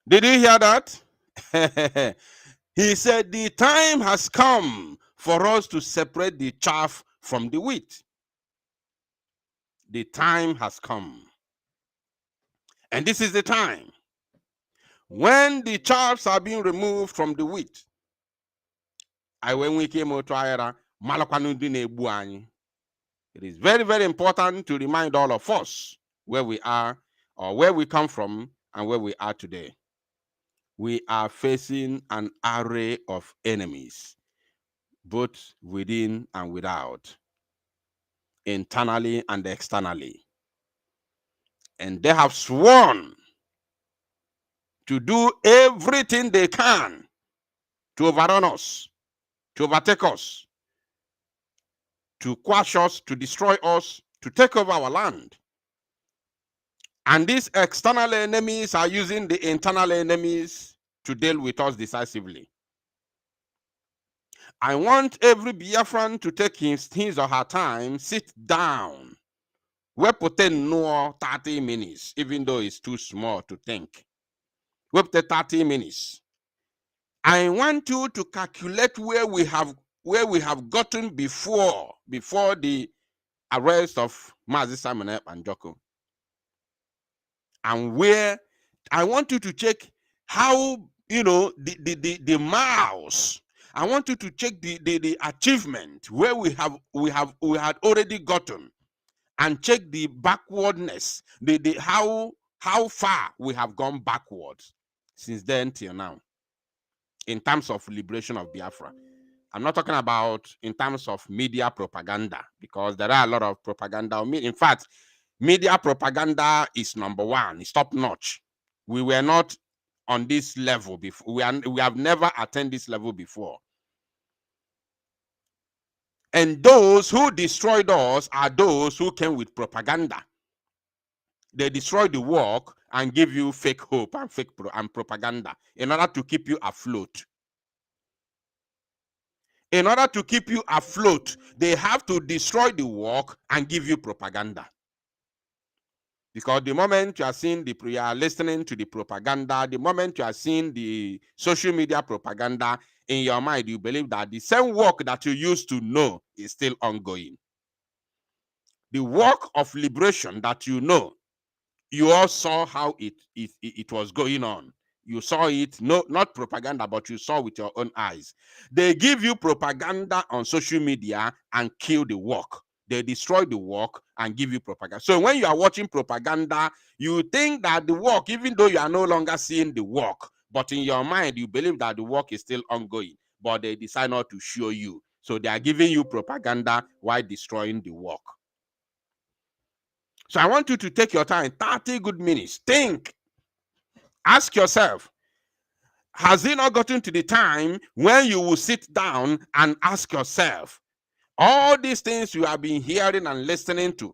Did you hear that? He said the time has come for us to separate the chaff from the wheat. The time has come. And this is the time When the chaffs are being removed from the wheat, it is very, very important to remind all of us where we are, or where we come from, and where we are today. We are facing an array of enemies, both within and without, internally and externally. And they have sworn to do everything they can to overrun us, to overtake us, to quash us, to destroy us, to take over our land. And these external enemies are using the internal enemies to deal with us decisively. I want every Biafran to take his or her time, sit down. We put no 30 minutes, even though it's too small to think. We put 30 minutes. I want you to calculate where we have gotten before the arrest of Mazi Simon and Joko. And where I want you to check how, the miles. I want you to check the achievement where we had already gotten, and check the backwardness, how far we have gone backwards since then till now in terms of liberation of Biafra. I'm not talking about in terms of media propaganda, because there are a lot of propaganda. In fact, media propaganda is number one. It's top notch. We were not on this level before. We have never attained this level before. And those who destroyed us are those who came with propaganda. They destroy the work and give you fake hope and fake propaganda in order to keep you afloat. In order to keep you afloat, they have to destroy the work and give you propaganda. Because the moment you are listening to the propaganda, the moment you are seeing the social media propaganda, in your mind, you believe that the same work that you used to know is still ongoing. The work of liberation that you know, you all saw how it was going on. You saw it, not propaganda, but you saw with your own eyes. They give you propaganda on social media and kill the work. They destroy the work and give you propaganda. So when you are watching propaganda, you think that the work, even though you are no longer seeing the work, but in your mind, you believe that the work is still ongoing, but they decide not to show you. So they are giving you propaganda while destroying the work. So I want you to take your time, 30 good minutes. Think. Ask yourself, has it not gotten to the time when you will sit down and ask yourself, all these things you have been hearing and listening to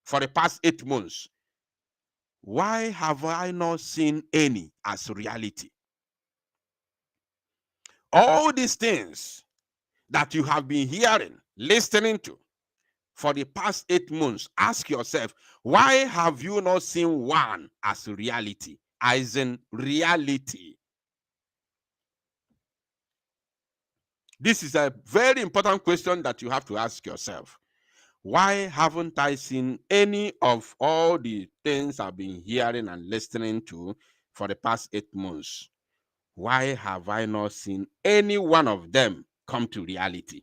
for the past 8 months, why have I not seen any as reality? All these things that you have been hearing, listening to for the past 8 months, ask yourself, why have you not seen one as reality? As in reality. This is a very important question that you have to ask yourself. Why haven't I seen any of all the things I've been hearing and listening to for the past 8 months? Why have I not seen any one of them come to reality?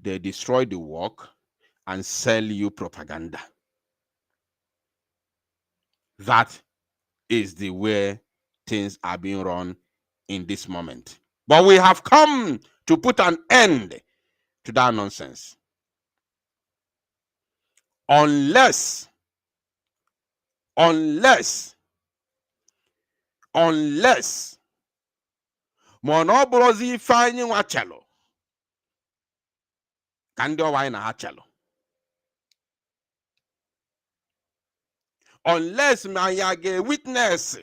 They destroy the work and sell you propaganda. That is the way things are being run in this moment. But we have come to put an end to that nonsense. Unless monobrozi ifanyi nwa chelo kandi owai na ha chelo. Unless ma ya ga witness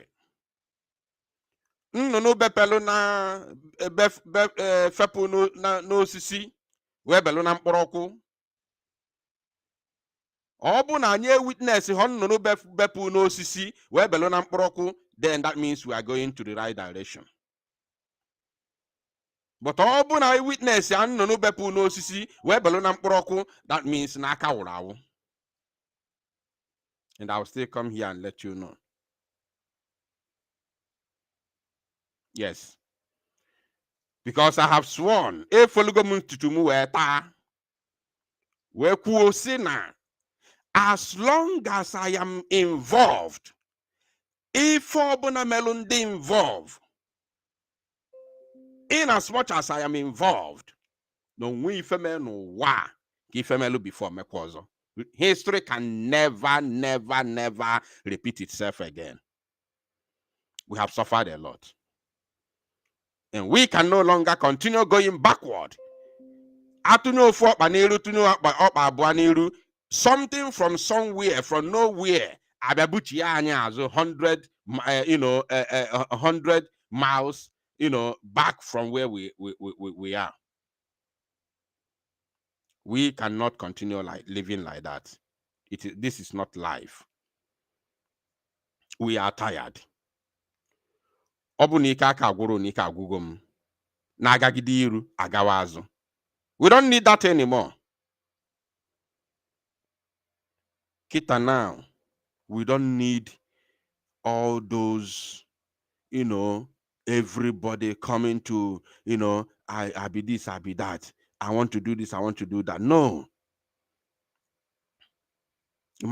nnụnụ bepelu na fepụ n'osisi wee belu na mkpọrọkwụ. Ọ bụ na anyị witness họ nnụnụ bepụ n'osisi wee belu na mkpọrọkwụ, then that means we are going to the right direction. But ọ bụ na witness ya nnụnụ bepụ n'osisi wee belu na mkpọrọkwụ, that means na aka wụrụ awụ. And I will still come here and let you know. Yes. Because I have sworn, if Folugomun tutumu weta, we kuosina, as long as I am involved, if Obuna Melundi involved, in as much as I am involved, no we female no wa, give female before me kwazo. History can never repeat itself again. We have suffered a lot. And we can no longer continue going backward. Something from somewhere, from nowhere, 100, 100 miles, back from where we are. We cannot continue living like that. This is not life. We are tired. We don't need that anymore. Kita now, we don't need all those, everybody coming to, I be this, I be that. I want to do this, I want to do that. No. We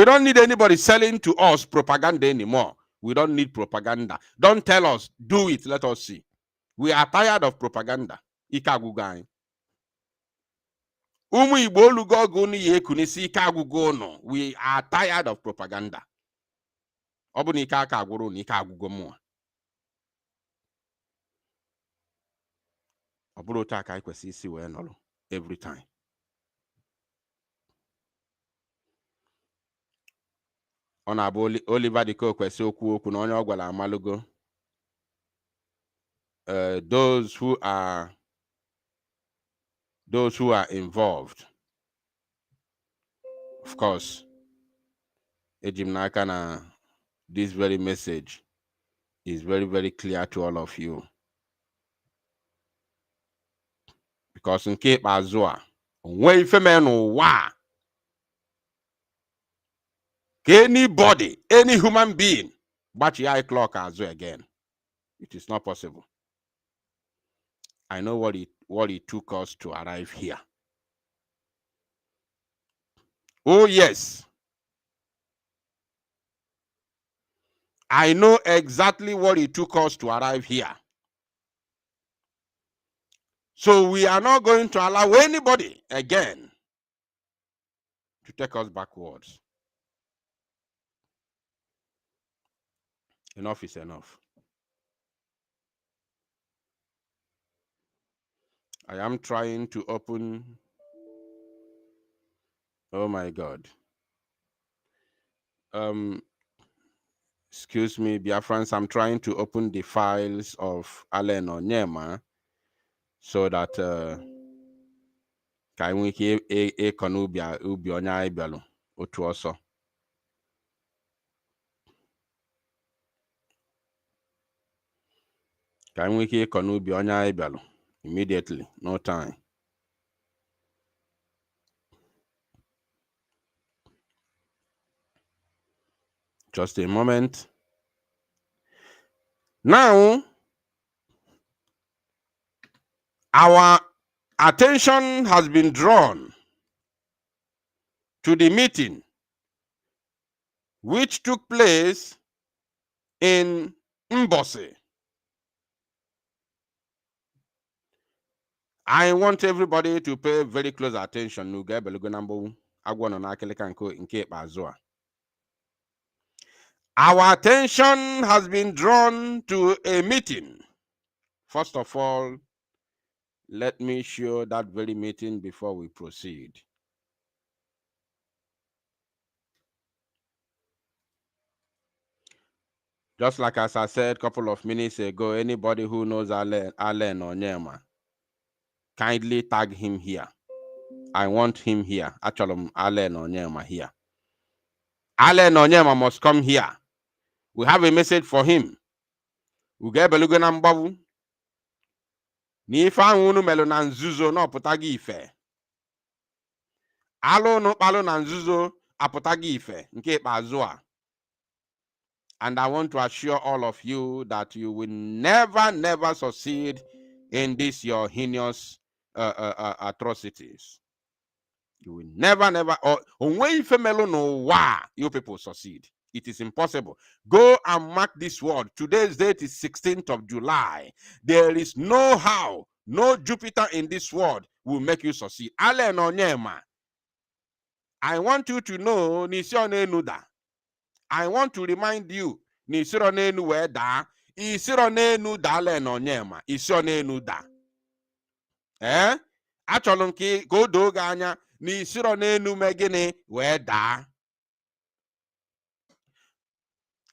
don't need anybody selling to us propaganda anymore. We don't need propaganda. Don't tell us, do it, let us see. We are tired of propaganda. We are tired of propaganda. Every time. Oliver the kwesị okwu na onye ọ gwara amalugo. Those who are involved, of course, ejimnaka na this very message is very clear to all of you, because in Cape Azua, when wa anybody, any human being, but your clock Azua again, it is not possible. I know what it took us to arrive here. Oh yes, I know exactly what it took us to arrive here. So we are not going to allow anybody again to take us backwards. Enough is enough. I am trying to open. Oh my God. Excuse me, Biafrans, I'm trying to open the files of Allen Onyema so that can we hear a conubia ubionya ibelu otu also. Can we hear conubionya ibelu immediately? No time. Just a moment. Now, our attention has been drawn to the meeting which took place in Mbosi. I want everybody to pay very close attention. Our attention has been drawn to a meeting. First of all, let me show that very meeting before we proceed. Just like as I said a couple of minutes ago, anybody who knows Allen Onyema, kindly tag him here. I want him here. Actually, Allen Onyema here. Allen Onyema must come here. We have a message for him. We get belugo na mbavu. Ni ife ahụ unu melu na nzuzo na ọpụta gị ife. Alụ unu kpalụ na nzuzo apụtaghị ife nke ikpeazụ a. And I want to assure all of you that you will never succeed in this your heinous atrocities. You will never, or when you people succeed. It is impossible. Go and mark this word. Today's date is 16th of July. There is no how, no Jupiter in this world will make you succeed. Allen Onyema, I want you to know, Nisione Nuda. I want to remind you, Nisirone Nueda, Isirone Nuda Allen Onyema, Isirone Nuda. Achọrọ m ka o doo gị anya na isiro n'enu me gịnị wee daa.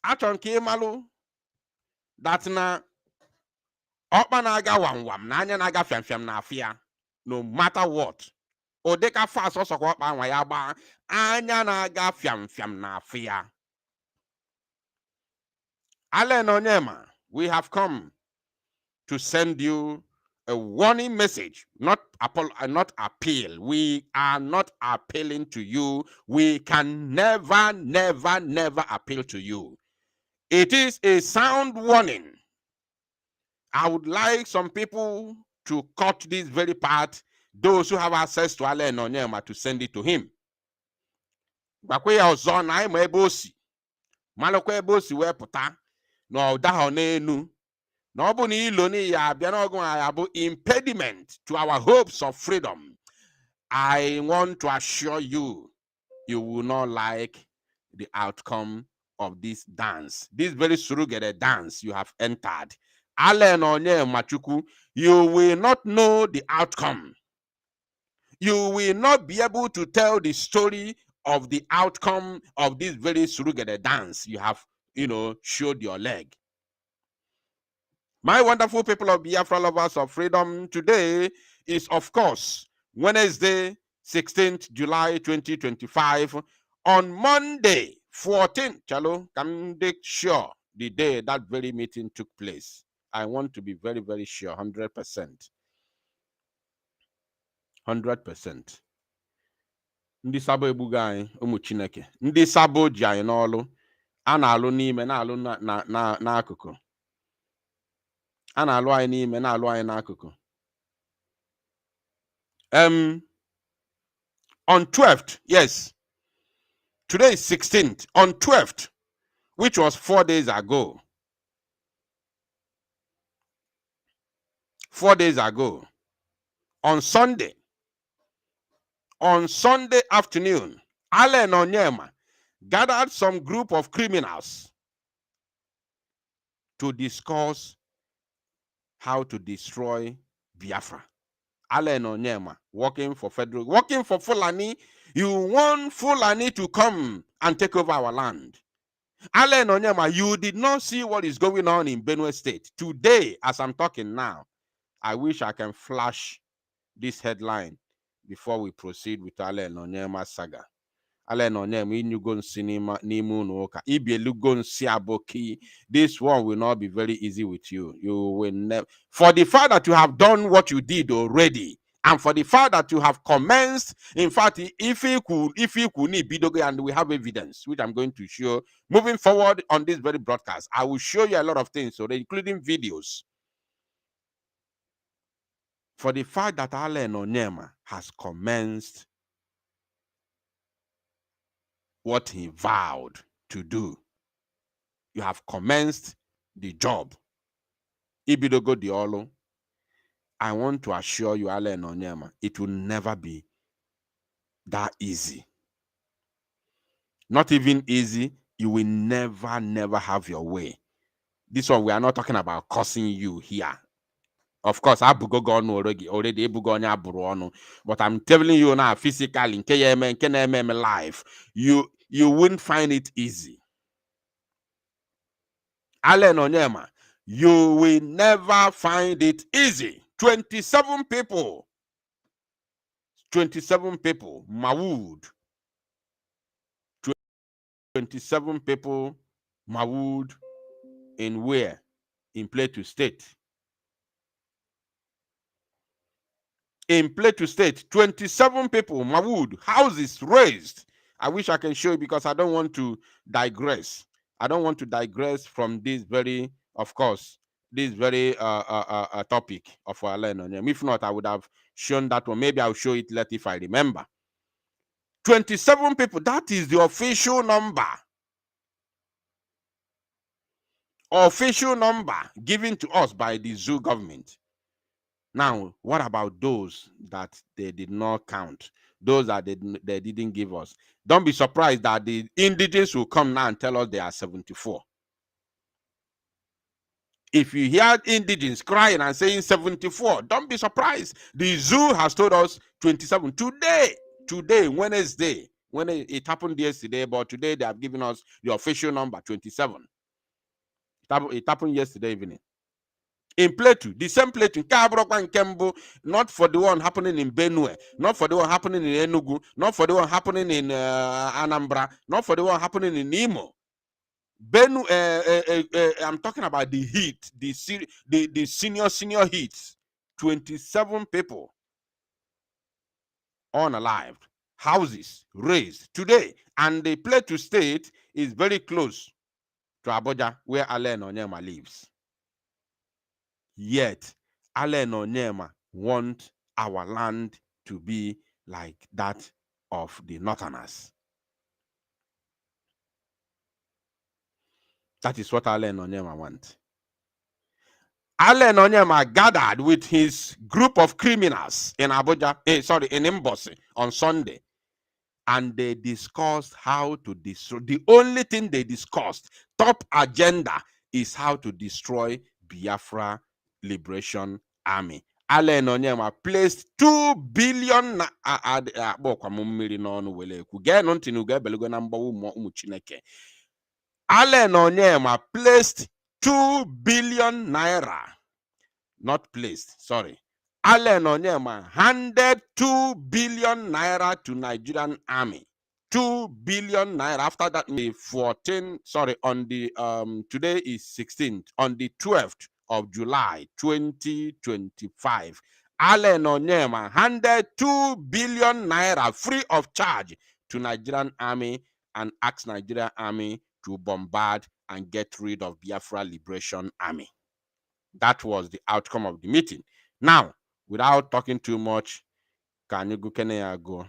Achọrọ m ka ịmalụ that na ọkpa na-aga wam na anya na-aga fiam na afịa, no matter what. O dịka fast ọsọkwa ọkpa anwa ya gbaa, anya na-aga fiam na afịa. Allen Onyema, we have come to send you a warning message, not appeal. We are not appealing to you. We can never appeal to you. It is a sound warning. I would like some people to cut this very part, those who have access to Allen Onyema, to send it to him. Bakwe ya ọzọ na ịma ebe o si, malụkwa ebe o si wee pụta na ọdahọ n'enu. No impediment to our hopes of freedom. I want to assure you, you will not like the outcome of this dance. This very surugere dance you have entered. Allen Onyema Chukwu, you will not know the outcome. You will not be able to tell the story of the outcome of this very surugere dance you have, showed your leg. My wonderful people of Biafra, lovers of freedom, today is, of course, Wednesday, 16th July 2025. On Monday, 14th, Chalo, can make sure the day that very meeting took place. I want to be very sure, 100%. 100%. Ndị sabo ebuga anyị ụmụ Chineke. Ndị sabo ji anyị n'ọlụ. A na-alụ n'ime na-alụ n'akụkụ. On 12th, yes, today is 16th. On 12th, which was 4 days ago. 4 days ago. On Sunday afternoon, Allen Onyema gathered some group of criminals to discuss how to destroy Biafra. Allen Onyema, working for Fulani. You want Fulani to come and take over our land. Allen Onyema, you did not see what is going on in Benue State. Today, as I'm talking now, I wish I can flash this headline before we proceed with Allen Onyema saga. Allen Onyema, inyugon cinema nimu noka. Ibielugon siaboki. This one will not be very easy with you. You will never. For the fact that you have done what you did already, and for the fact that you have commenced, in fact, if you could need bidogo, and we have evidence, which I'm going to show moving forward on this very broadcast. I will show you a lot of things already, including videos. For the fact that Allen Onyema has commenced what he vowed to do. You have commenced the job. Ibidogo Diolo, I want to assure you, Allen Onyema, it will never be that easy. Not even easy, you will never have your way. This one, we are not talking about cursing you here. Of course, already, but I'm telling you now, physically, in KMM life, you wouldn't find it easy. Allen Onyema, you will never find it easy. 27 people, Mawood. 27 people, Mawood, in where? In Plateau State. In Plateau State, 27 people, Mawood, houses raised I wish I can show you because I don't want to digress. I don't want to digress from this very, of course, this very topic of Allen Onyema. If not, I would have shown that one. Maybe I'll show it later if I remember. 27 people, that is the official number. Official number given to us by the zoo government. Now, what about those that they did not count? Those that they didn't give us? Don't be surprised that the indigenous will come now and tell us they are 74. If you hear indigenous crying and saying 74, don't be surprised. The zoo has told us 27. Today, Wednesday, when it happened yesterday, but today they have given us the official number, 27. It happened yesterday evening. In Plateau, the same Plateau, not for the one happening in Benue, not for the one happening in Enugu, not for the one happening in Anambra, not for the one happening in Imo. I'm talking about the heat, the senior heat. 27 people unalived, houses razed today, and the Plateau state is very close to Abuja, where Allen Onyema lives. Yet, Allen Onyema wants our land to be like that of the Northerners. That is what Allen Onyema wants. Allen Onyema gathered with his group of criminals in Abuja, in Mbosi on Sunday, and they discussed how to destroy. The only thing they discussed, top agenda, is how to destroy Biafra Liberation Army. Allen Onyema placed 2 billion. Allen Onyema placed 2 billion naira. Not placed, sorry. Allen Onyema handed 2 billion naira to Nigerian army. 2 billion naira. After that, on the today is 16th. On the 12th of July 2025, Allen Onyema handed 2 billion naira free of charge to Nigerian army and asked Nigerian army to bombard and get rid of Biafra Liberation Army. That was the outcome of the meeting. Now, without talking too much, can you go?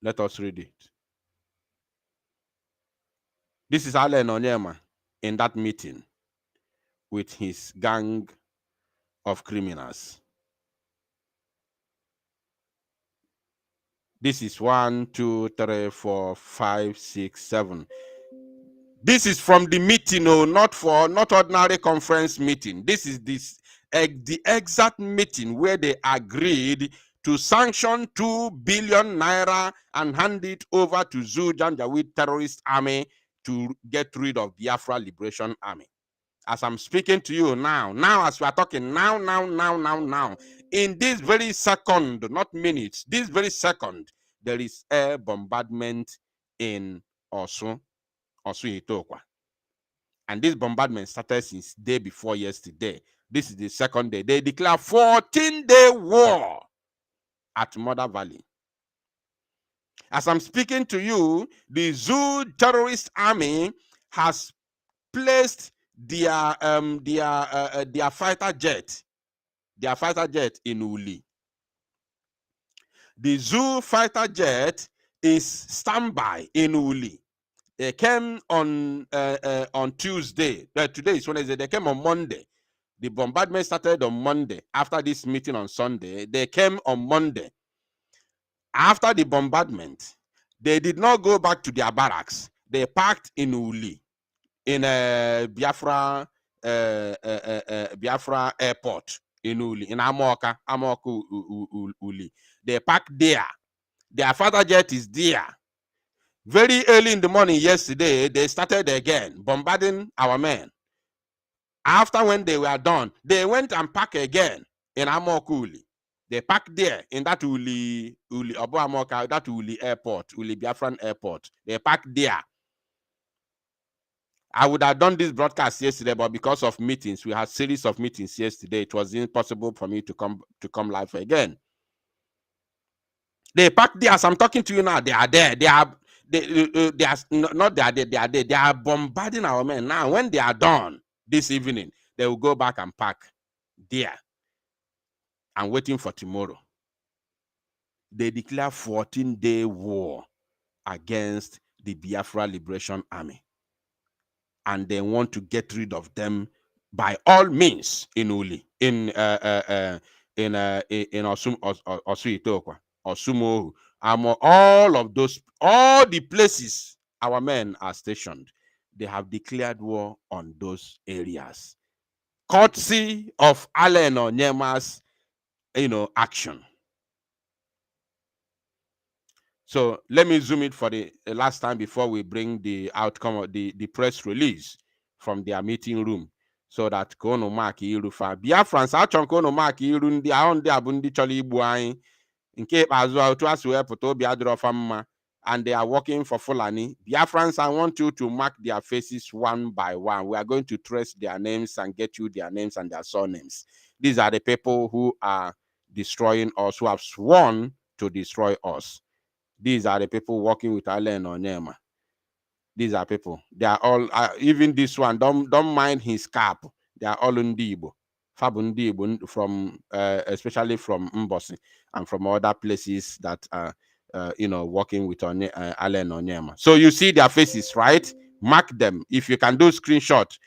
Let us read it. This is Allen Onyema in that meeting with his gang of criminals. This is 1, 2, 3, 4, 5, 6, 7. This is from the meeting, not ordinary conference meeting. This is the exact meeting where they agreed to sanction 2 billion naira and hand it over to Zoo Janjaweed terrorist army to get rid of Biafra Liberation Army. As I'm speaking to you now as we are talking now, in this very second, not minutes, this very second, there is air bombardment in Osun Itokwa. And this bombardment started since day before yesterday. This is the second day. They declare 14-day war at Mother Valley. As I'm speaking to you, the Zoo terrorist army has placed their fighter jet in Uli. The Zoo fighter jet is standby in Uli. They came on Tuesday. Today is Wednesday. They came on Monday. The bombardment started on Monday. After this meeting on Sunday, they came on Monday. After the bombardment, they did not go back to their barracks. They parked in Uli, in Biafra airport in Uli, in Amoka Uli. They parked there. Their fighter jet is there. Very early in the morning yesterday, they started again bombarding our men. After when they were done, they went and parked again in Amokuli. They parked there in that Uli Amoka, that Uli airport, Uli Biafran airport. They parked there. I would have done this broadcast yesterday, but because of meetings, we had a series of meetings yesterday. It was impossible for me to come live again. They pack there. As I'm talking to you now, they are there. They are not they are there. They are there. They are bombarding our men now. When they are done this evening, they will go back and pack there and waiting for tomorrow. They declare 14-day war against the Biafra Liberation Army, and they want to get rid of them by all means in Uli, in Osumo, all the places our men are stationed. They have declared war on those areas, courtesy of Allen Onyema's, action. So let me zoom it for the last time before we bring the outcome of the press release from their meeting room, so that kono mark irufa Biafrans achon kono mark iru ndị ahụ ndị abụ ndị chọrọ igbu anyị nke ikpeazụ otu a si wee pụta obi adịrọfa mma, and they are working for Fulani. Biafrans, I want you to mark their faces one by one. We are going to trace their names and get you their names and their surnames. These are the people who are destroying us, who have sworn to destroy us. These are the people working with Allen Onyema. These are people. They are all, even this one, don't mind his cap. They are all Ndibo. Fabundibo, from, especially from Mbosi and from other places that are, working with Allen Onyema. So you see their faces, right? Mark them. If you can do screenshot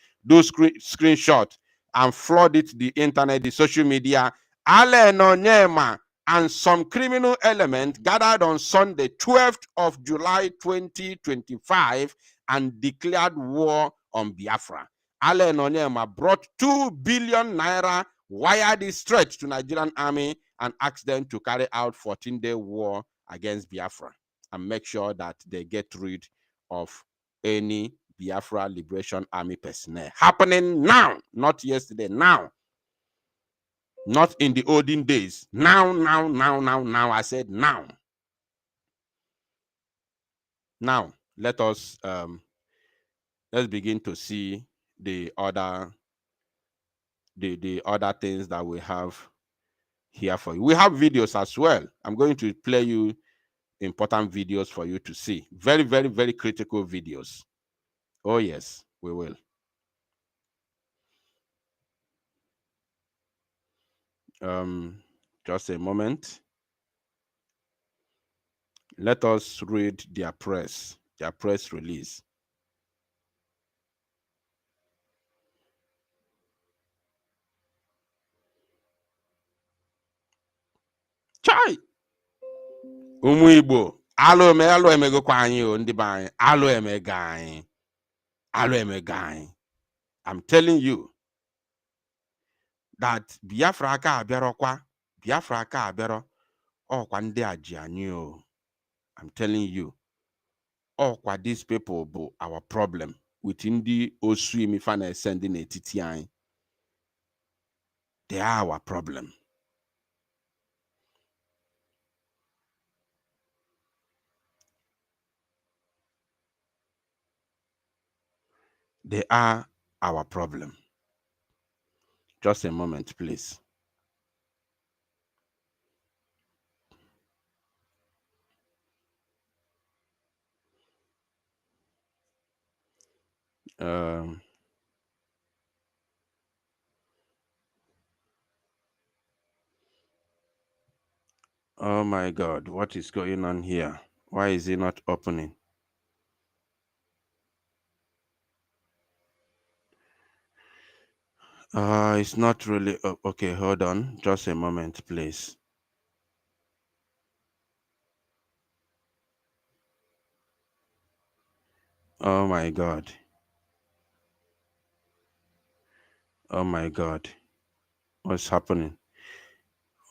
and flood it the internet, the social media. Allen Onyema and some criminal element gathered on Sunday, 12th of July 2025, and declared war on Biafra. Allen Onyema brought 2 billion naira, wired it straight to Nigerian army, and asked them to carry out 14-day war against Biafra and make sure that they get rid of any Biafra Liberation Army personnel. Happening now, not yesterday, now. Not in the olden days. Now. I said now. Now, let's begin to see the other things that we have here for you. We have videos as well. I'm going to play you important videos for you to see. Very, very, very critical videos. Oh yes, we will. Just a moment. Let us read their press release. Chai! Ụmụ Igbo, alụ emegokwa anyị o, ndị be anyị, alụ emega anyị. I'm telling you that Biafra aka abịarọkwa, Biafra aka abịarọ, ọkwa ndị a ji anyị o. I'm telling you, ọkwa these people bụ our problem with ndị osu imifa na-ese ndị n'etiti anyị. They are our problem. They are our problem. Just a moment, please. Oh my God, what is going on here? Why is it not opening? It's not really okay. Hold on, just a moment, please. Oh my God. Oh my God. What's happening?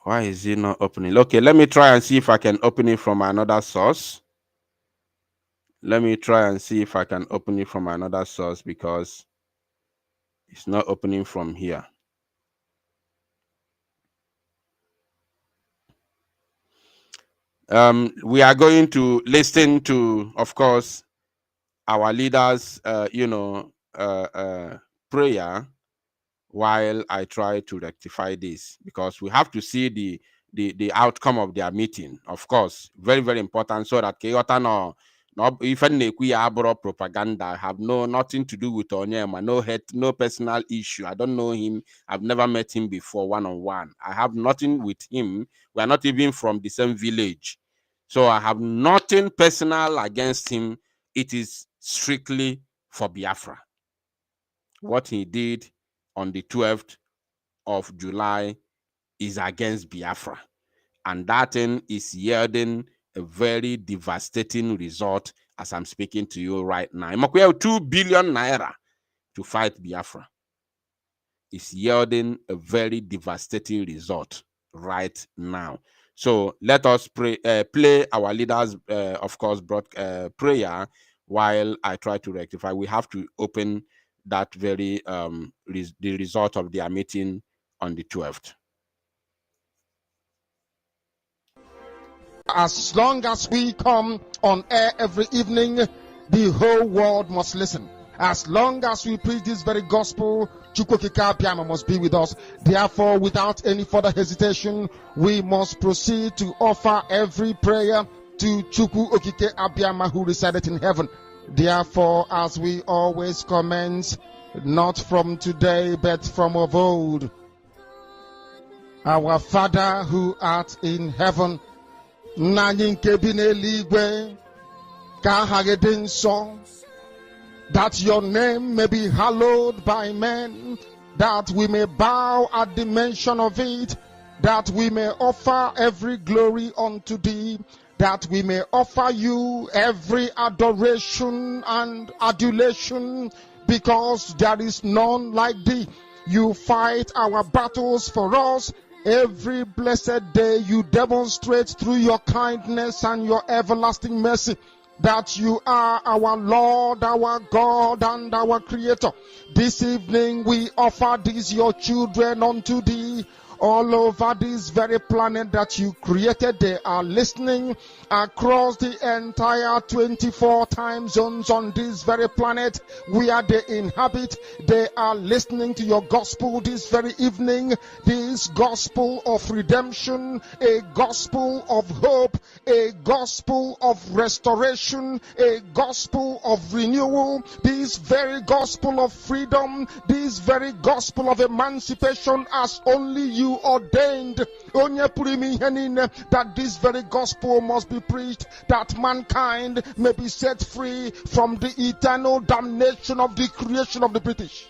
Why is it not opening? Okay, let me try and see if I can open it from another source. Let me try and see if I can open it from another source, because it's not opening from here. We are going to listen to, of course, our leaders, prayer while I try to rectify this, because we have to see the outcome of their meeting. Of course, very, very important, so that no even propaganda, have nothing to do with Onyema, no hate, no personal issue. I don't know him. I've never met him before one-on-one. I have nothing with him. We are not even from the same village. So I have nothing personal against him. It is strictly for Biafra. What he did on the 12th of July is against Biafra. And that thing is yielding a very devastating result as I'm speaking to you right now. We have 2 billion naira to fight Biafra. It's yielding a very devastating result right now. So let us play our leaders, of course, prayer while I try to rectify. We have to open that very the result of their meeting on the 12th. As long as we come on air every evening, the whole world must listen. As long as we preach this very gospel, Chukwu Okike Abiama must be with us. Therefore, without any further hesitation, we must proceed to offer every prayer to Chukwu Okike Abiama, who resided in heaven. Therefore, as we always commence, not from today, but from of old, our Father who art in heaven, that your name may be hallowed by men, that we may bow at the mention of it, that we may offer every glory unto thee, that we may offer you every adoration and adulation, because there is none like thee. You fight our battles for us. Every blessed day you demonstrate through your kindness and your everlasting mercy that you are our Lord, our God, and our Creator. This evening we offer these your children unto thee. All over this very planet that you created, they are listening across the entire 24 time zones on this very planet where they inhabit. They are listening to your gospel this very evening, this gospel of redemption, a gospel of hope, a gospel of restoration, a gospel of renewal, this very gospel of freedom, this very gospel of emancipation, as only you ordained, that this very gospel must be preached, that mankind may be set free from the eternal damnation of the creation of the British.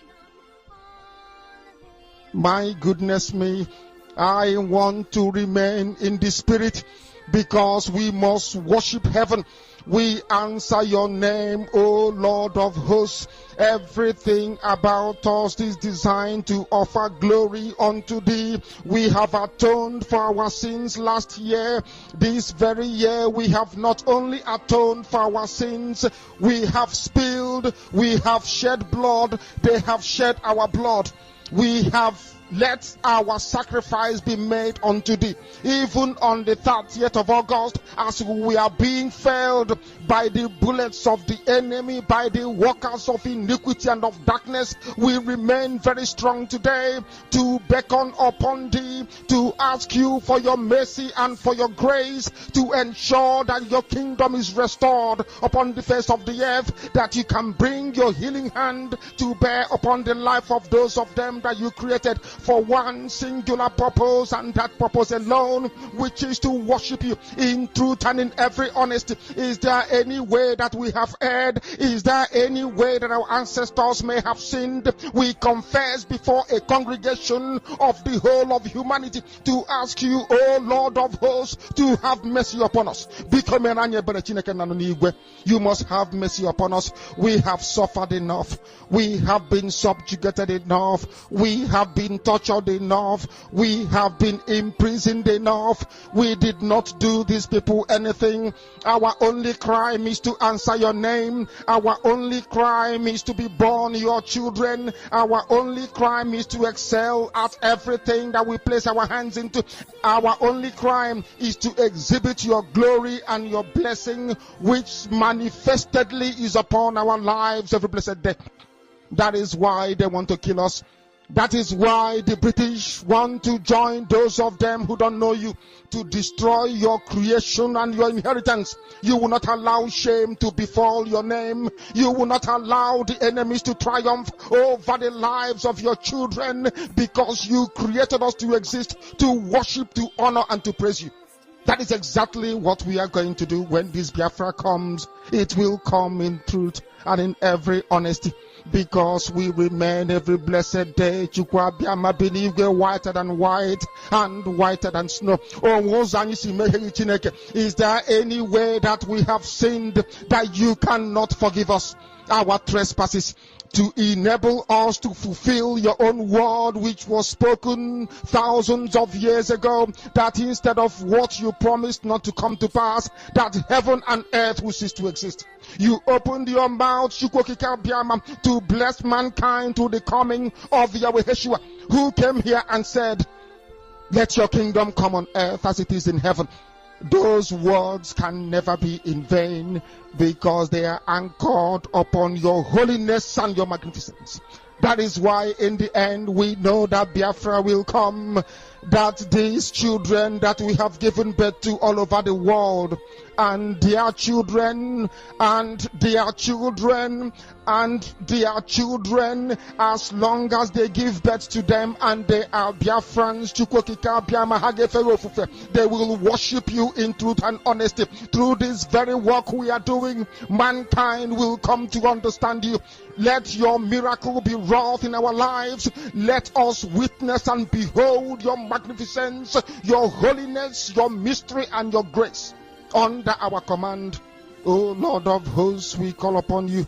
My goodness me, I want to remain in the spirit, because we must worship heaven. We answer your name, O Lord of hosts. Everything about us is designed to offer glory unto thee. We have atoned for our sins last year. This very year we have not only atoned for our sins, we have spilled, we have shed blood, they have shed our blood. We have let our sacrifice be made unto thee. Even on the 30th of August, as we are being felled by the bullets of the enemy, by the workers of iniquity and of darkness, we remain very strong today to beckon upon thee, to ask you for your mercy and for your grace, to ensure that your kingdom is restored upon the face of the earth, that you can bring your healing hand to bear upon the life of those of them that you created for one singular purpose, and that purpose alone, which is to worship you in truth and in every honesty. Is there any way that we have erred? Is there any way that our ancestors may have sinned? We confess before a congregation of the whole of humanity to ask you, O Lord of hosts, to have mercy upon us. You must have mercy upon us. We have suffered enough. We have been subjugated enough. We have been tortured enough. We have been imprisoned enough. We did not do these people anything. Our only crime is to answer your name. Our only crime is to be born your children. Our only crime is to excel at everything that we place our hands into. Our only crime is to exhibit your glory and your blessing, which manifestedly is upon our lives every blessed day. That is why they want to kill us. That is why the British want to join those of them who don't know you to destroy your creation and your inheritance. You will not allow shame to befall your name. You will not allow the enemies to triumph over the lives of your children, because you created us to exist, to worship, to honor, and to praise you. That is exactly what we are going to do when this Biafra comes. It will come in truth and in every honesty, because we remain every blessed day. Chukwabiama binigwe whiter than white and whiter than snow. Is there any way that we have sinned that you cannot forgive us our trespasses, to enable us to fulfill your own word, which was spoken thousands of years ago, that instead of what you promised not to come to pass, that heaven and earth will cease to exist? You opened your mouth to bless mankind to the coming of Yahweh Yeshua, who came here and said, let your kingdom come on earth as it is in heaven. Those words can never be in vain, because they are anchored upon your holiness and your magnificence. That is why in the end we know that Biafra will come, that these children that we have given birth to all over the world, and their children, and their children, and their children, as long as they give birth to them and they are Biafrans, they will worship you in truth and honesty. Through this very work we are doing, mankind will come to understand you. Let your miracle be wrought in our lives. Let us witness and behold your magnificence, your holiness, your mystery, and your grace under our command. O Lord of hosts, we call upon you.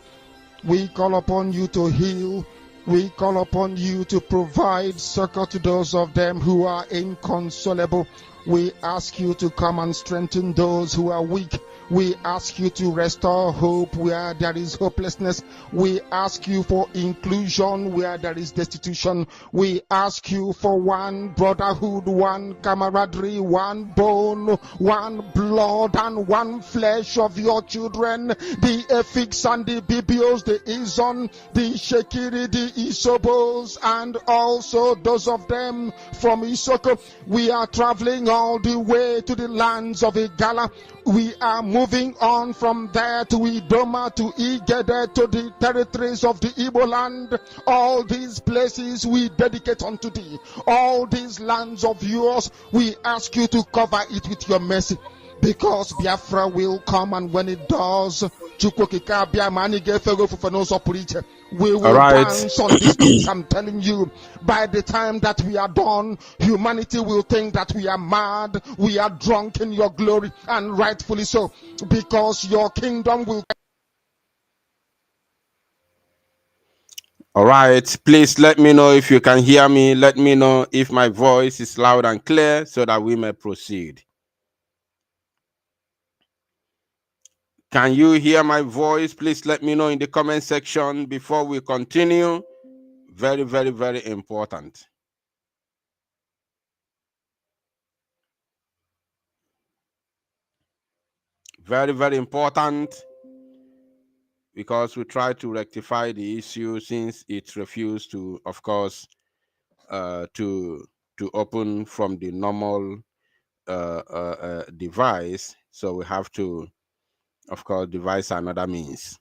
We call upon you to heal. We call upon you to provide succor to those of them who are inconsolable. We ask you to come and strengthen those who are weak. We ask you to restore hope where there is hopelessness. We ask you for inclusion where there is destitution. We ask you for one brotherhood, one camaraderie, one bone, one blood, and one flesh of your children. The Efiks and the Bibios, the Izon, the Shekiri, the Isobos, and also those of them from Isoko. We are traveling all the way to the lands of Igala. We are moving on from there to Idoma, to Igede, to the territories of the Igbo land. All these places we dedicate unto thee. All these lands of yours, we ask you to cover it with your mercy, because Biafra will come, and when it does, we will dance on these streets. I'm telling you, by the time that we are done, humanity will think that we are mad, we are drunk in your glory, and rightfully so, because your kingdom will. All right, please let me know if you can hear me. Let me know if my voice is loud and clear so that we may proceed. Can you hear my voice? Please let me know in the comment section before we continue. Very, very, very important. Very, very important, because we try to rectify the issue since it refused to, of course, to open from the normal device. So we have to, of course, devise another means.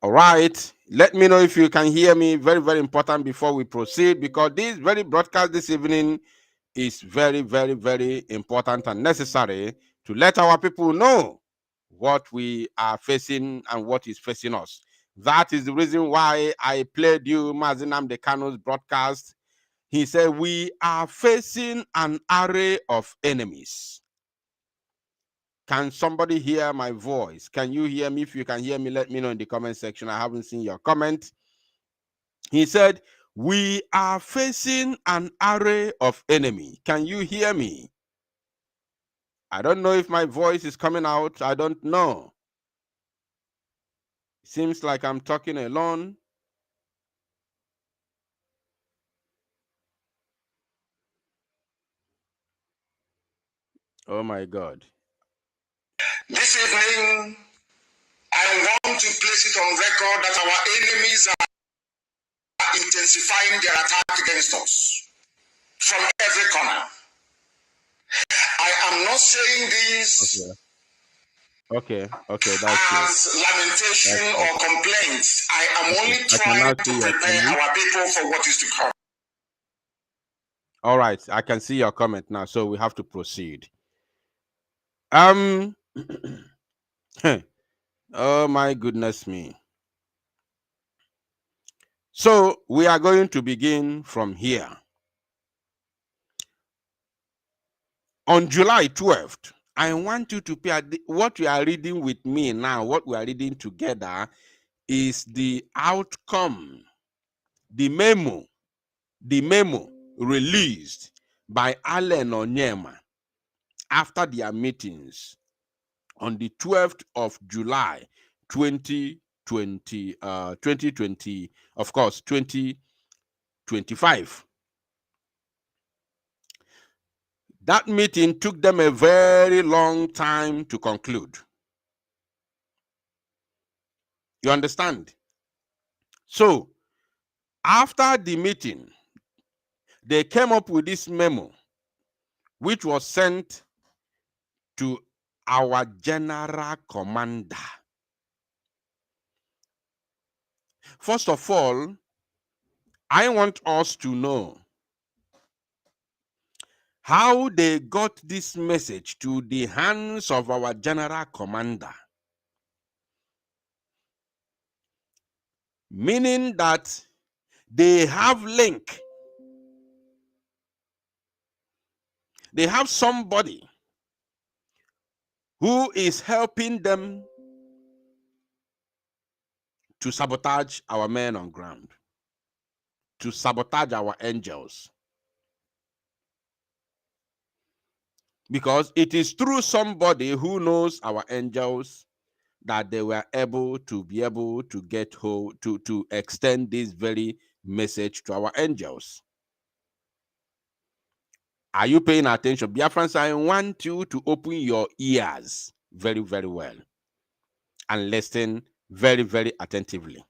All right, let me know if you can hear me. Very, very important before we proceed, because this very broadcast this evening is very, very, very important and necessary to let our people know what we are facing and what is facing us. That is the reason why I played you Mazinam Dekano's broadcast. He said, we are facing an array of enemies. Can somebody hear my voice? Can you hear me? If you can hear me, let me know in the comment section. I haven't seen your comment. He said, we are facing an array of enemy. Can you hear me? I don't know if my voice is coming out. I don't know. Seems like I'm talking alone. Oh my God. This evening, I want to place it on record that our enemies are intensifying their attack against us from every corner. I am not saying this Okay, that's good. as lamentation or complaints. I am only trying to prepare our people for what is to come. All right, I can see your comment now, so we have to proceed. Oh my goodness me. So we are going to begin from here. On July 12th, I want you to pay what we are reading with me now, what we are reading together is the outcome, the memo released by Allen Onyema after their meetings on the 12th of July 2020, of course, 2025. That meeting took them a very long time to conclude. You understand? So, after the meeting, they came up with this memo, which was sent to our general commander. First of all, I want us to know how they got this message to the hands of our general commander. Meaning that they have link. They have somebody who is helping them to sabotage our men on ground, to sabotage our angels. Because it is through somebody who knows our angels that they were able to get hold, to extend this very message to our angels. Are you paying attention? Biafrans, I want you to open your ears very, very well and listen very, very attentively.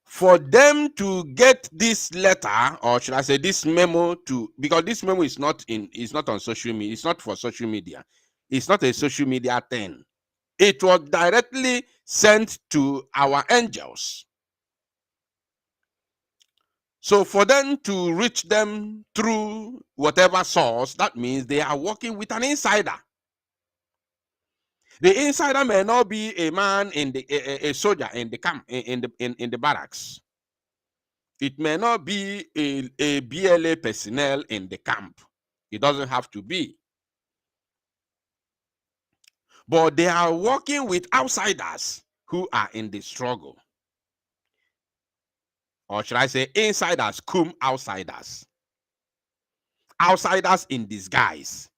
For them to get this letter, or should I say this memo, because this memo is not on social media, it's not for social media, it's not a social media thing. It was directly sent to our angels. So for them to reach them through whatever source, that means they are working with an insider. The insider may not be a man in the a soldier in the camp, in the barracks. It may not be a BLA personnel in the camp. It doesn't have to be. But they are working with outsiders who are in the struggle. Or should I say insiders cum outsiders. Outsiders in disguise.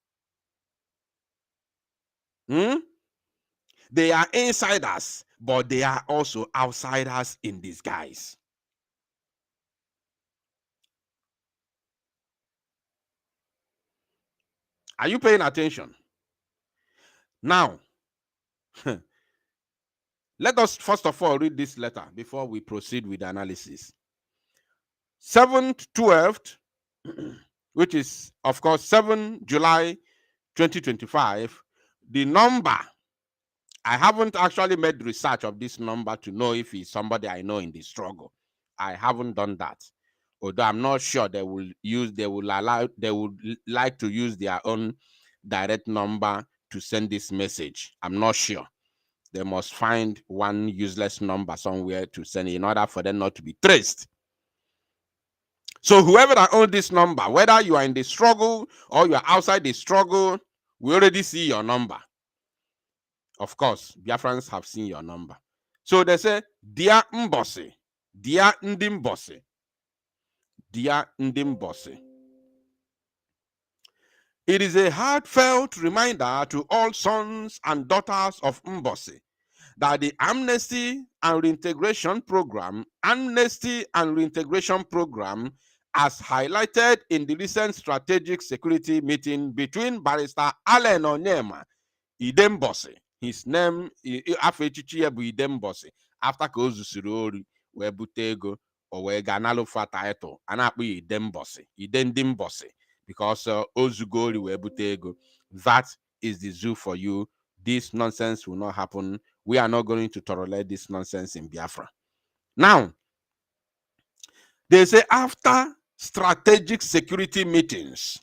They are insiders, but they are also outsiders in disguise. Are you paying attention? Now, let us first of all read this letter before we proceed with the analysis. 7th, 12th, which is, of course, 7 July 2025, the number, I haven't actually made research of this number to know if it's somebody I know in the struggle. I haven't done that. Although I'm not sure they would like to use their own direct number to send this message. I'm not sure. They must find one useless number somewhere to send in order for them not to be traced. So whoever that owns this number, whether you are in the struggle or you are outside the struggle, we already see your number. Of course, Biafrans have seen your number. So they say, Dear Mbosi, Dear Ndimbosi, Dear Ndimbosi. It is a heartfelt reminder to all sons and daughters of Mbosi that the Amnesty and Reintegration Program, as highlighted in the recent strategic security meeting between Barrister Allen Onyema, Idembosi, his name afọ echichi ya bụ Idembosi after ka o zusuru ori wee bute ego o wee ga n'alụfa title a na-akpọ ya Idembosi because o zugo ori wee bute ego. That is the zoo for you. This nonsense will not happen. We are not going to tolerate this nonsense in Biafra. Now, they say after strategic security meetings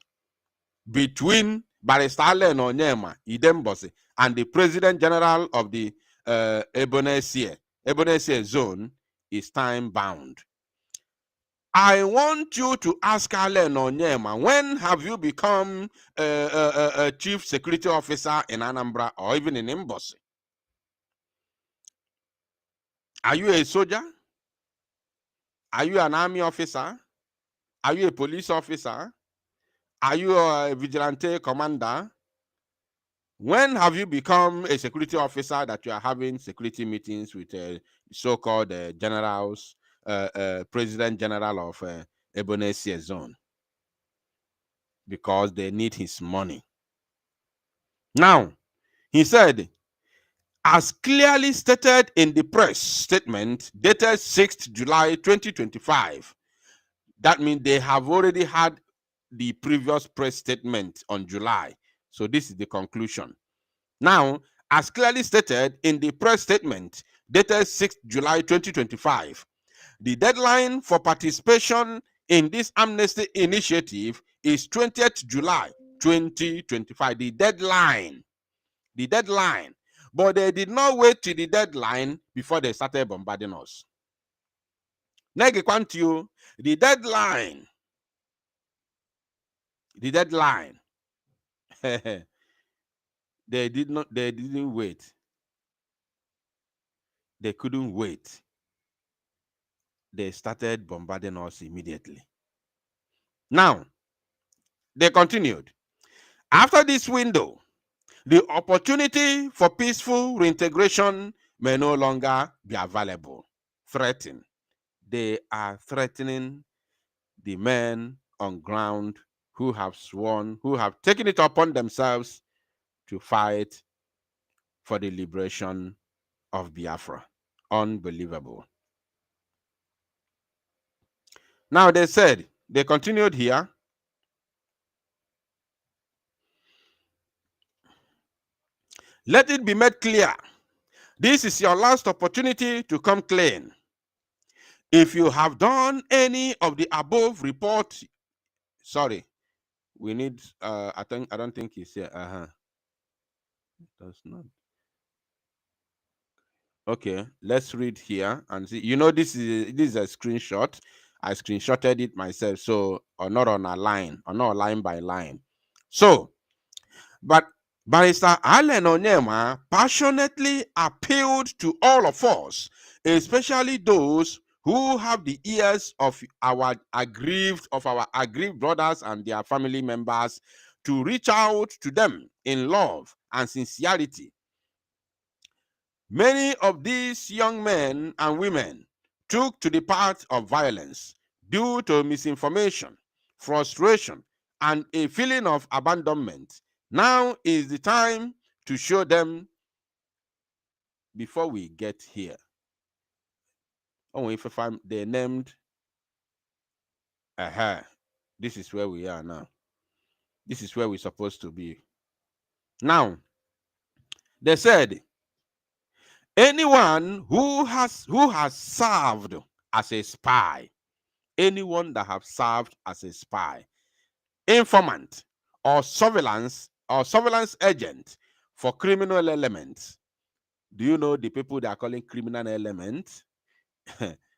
between Barrister Allen Onyema, Idembosi, and the President General of the Ebonese zone is time bound. I want you to ask Allen Onyema, when have you become a chief security officer in Anambra or even in Mbosi? Are you a soldier? Are you an army officer? Are you a police officer? Are you a vigilante commander? When have you become a security officer that you are having security meetings with so-called generals, President General of Ebonese Zone? Because they need his money. Now, he said, as clearly stated in the press statement dated 6th July 2025, that means they have already had the previous press statement on July. So this is the conclusion. Now, as clearly stated in the press statement dated 6th July 2025, the deadline for participation in this amnesty initiative is 20th July 2025. The deadline. But they did not wait till the deadline before they started bombarding us. The deadline. They didn't wait. They couldn't wait. They started bombarding us immediately. Now, they continued. After this window, the opportunity for peaceful reintegration may no longer be available. Threatened. They are threatening the men on ground who have sworn, who have taken it upon themselves to fight for the liberation of Biafra. Unbelievable. Now they continued here. Let it be made clear, this is your last opportunity to come clean. If you have done any of the above report, sorry, we need, I don't think he's here. That's not. Okay, let's read here and see. You know, this is a screenshot. I screenshotted it myself, so or not on a line, or not line by line. So, but Barrister Allen Onyema passionately appealed to all of us, especially those who have the ears of our aggrieved brothers and their family members, to reach out to them in love and sincerity. Many of these young men and women took to the path of violence due to misinformation, frustration, and a feeling of abandonment. Now is the time to show them before we get here. Oh, if they named, this is where we are now. This is where we're supposed to be. Now, they said, anyone who has served as a spy, anyone that have served as a spy, informant, or surveillance agent for criminal elements. Do you know the people they are calling criminal elements?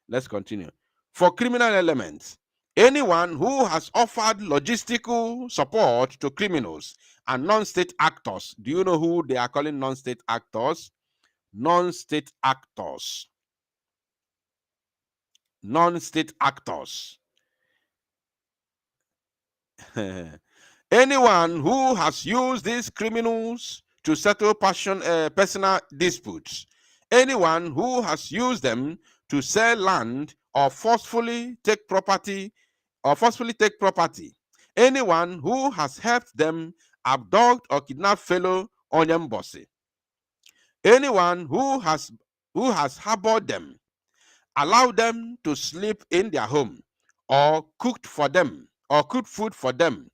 Let's continue. For criminal elements, anyone who has offered logistical support to criminals and non-state actors. Do you know who they are calling non-state actors? Non-state actors. Non-state actors. Anyone who has used these criminals to settle personal disputes. Anyone who has used them to sell land or forcefully take property. Anyone who has helped them abduct or kidnap fellow Onyembosi. Anyone who has harbored them, allowed them to sleep in their home, or cooked for them, or cooked food for them.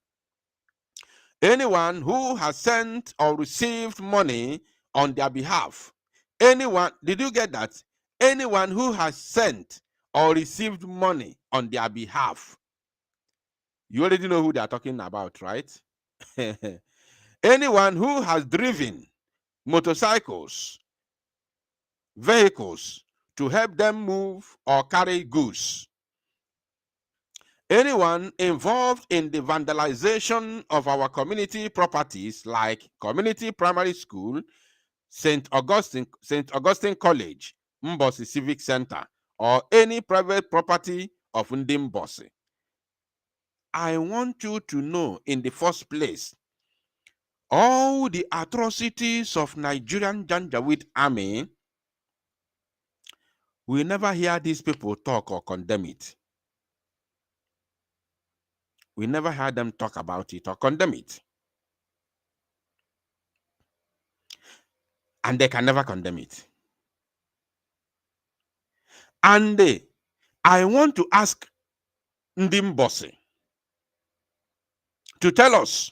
Anyone who has sent or received money on their behalf. Anyone, did you get that? Anyone who has sent or received money on their behalf. You already know who they are talking about, right? Anyone who has driven motorcycles, vehicles to help them move or carry goods. Anyone involved in the vandalization of our community properties like Community Primary School, St. Augustine College, Mbosi Civic Center, or any private property of Ndi Mbosi. I want you to know in the first place, all the atrocities of Nigerian Janjaweed army, we never hear these people talk or condemn it. We never heard them talk about it or condemn it. And they can never condemn it. And I want to ask Ndi Mbosi to tell us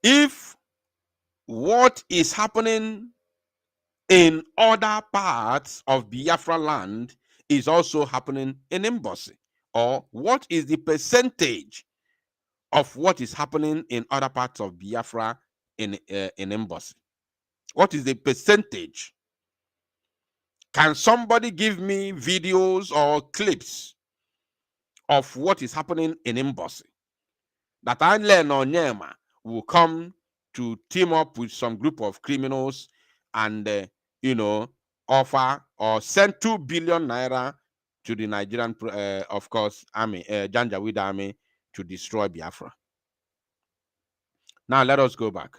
if what is happening in other parts of Biafra land is also happening in Mbosi, or what is the percentage of what is happening in other parts of Biafra in Mbosi? What is the percentage? Can somebody give me videos or clips of what is happening in Mbosi? That Allen Onyema will come to team up with some group of criminals and, offer or send 2 billion naira to the Nigerian, of course, army, Janjaweed army, to destroy Biafra. Now let us go back.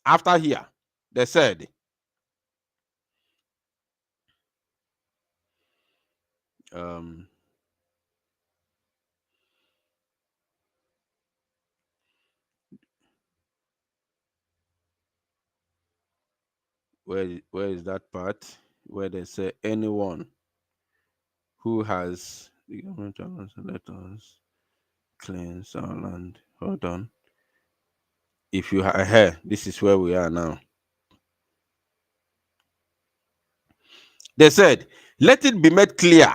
After here, they said, where is that part where they say anyone who has the government let us cleanse our land. Hold on. If you are here, this is where we are now. They said, let it be made clear,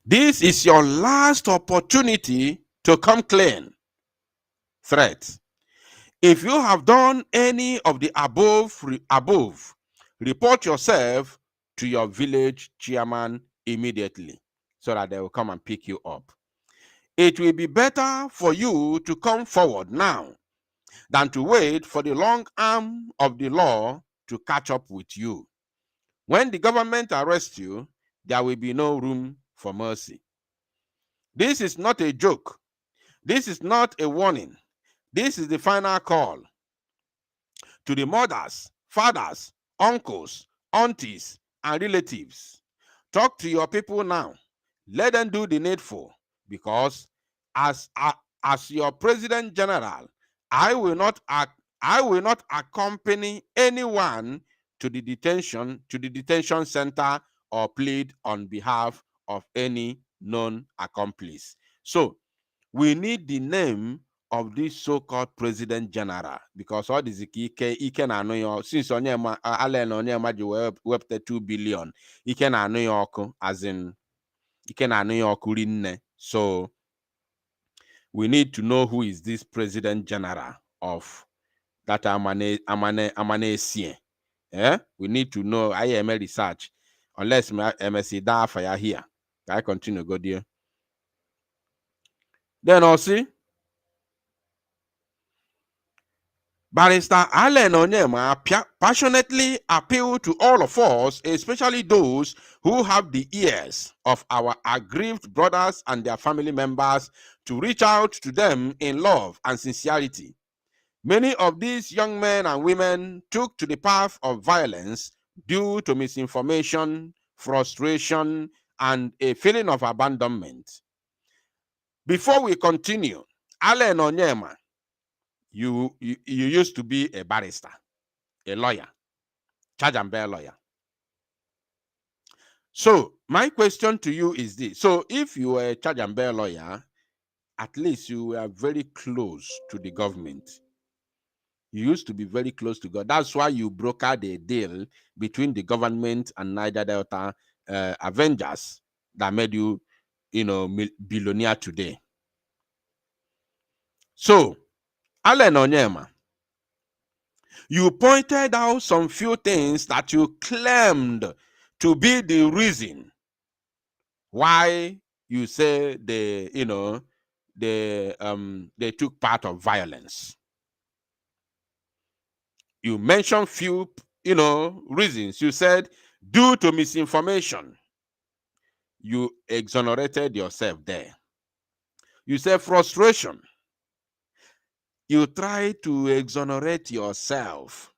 this is your last opportunity to come clean. Threat. If you have done any of the above, report yourself to your village chairman immediately so that they will come and pick you up. It will be better for you to come forward now than to wait for the long arm of the law to catch up with you. When the government arrests you, there will be no room for mercy. This is not a joke. This is not a warning. This is the final call to the mothers, fathers, uncles, aunties, and relatives. Talk to your people now. Let them do the needful, because as your President General, I will not accompany anyone to the detention center or plead on behalf of any known accomplice. So we need the name of this so-called President General, because all this ike na anụ ya, since Onyema Allen Onyema ji wepụta 2 billion, ike na anụ ya ọkụ, as in ike na anụ ya ọkụ rinne. So we need to know who is this President General of that Amane. We need to know. I am a research, unless MSC da fire here. I continue go there. Then also, Barrister Allen Onyema passionately appealed to all of us, especially those who have the ears of our aggrieved brothers and their family members, to reach out to them in love and sincerity. Many of these young men and women took to the path of violence due to misinformation, frustration, and a feeling of abandonment. Before we continue, Allen Onyema, you used to be a barrister. a lawyer, charge and bear lawyer. So my question to you is this. So if you were a charge and bear lawyer, at least you were very close to the government. You used to be very close to God. That's why you brokered a deal between the government and Niger Delta Avengers that made you, billionaire today. So, Allen Onyema, you pointed out some few things that you claimed to be the reason why you say they took part of violence. You mentioned few, reasons. You said due to misinformation, you exonerated yourself there. You said frustration. You tried to exonerate yourself.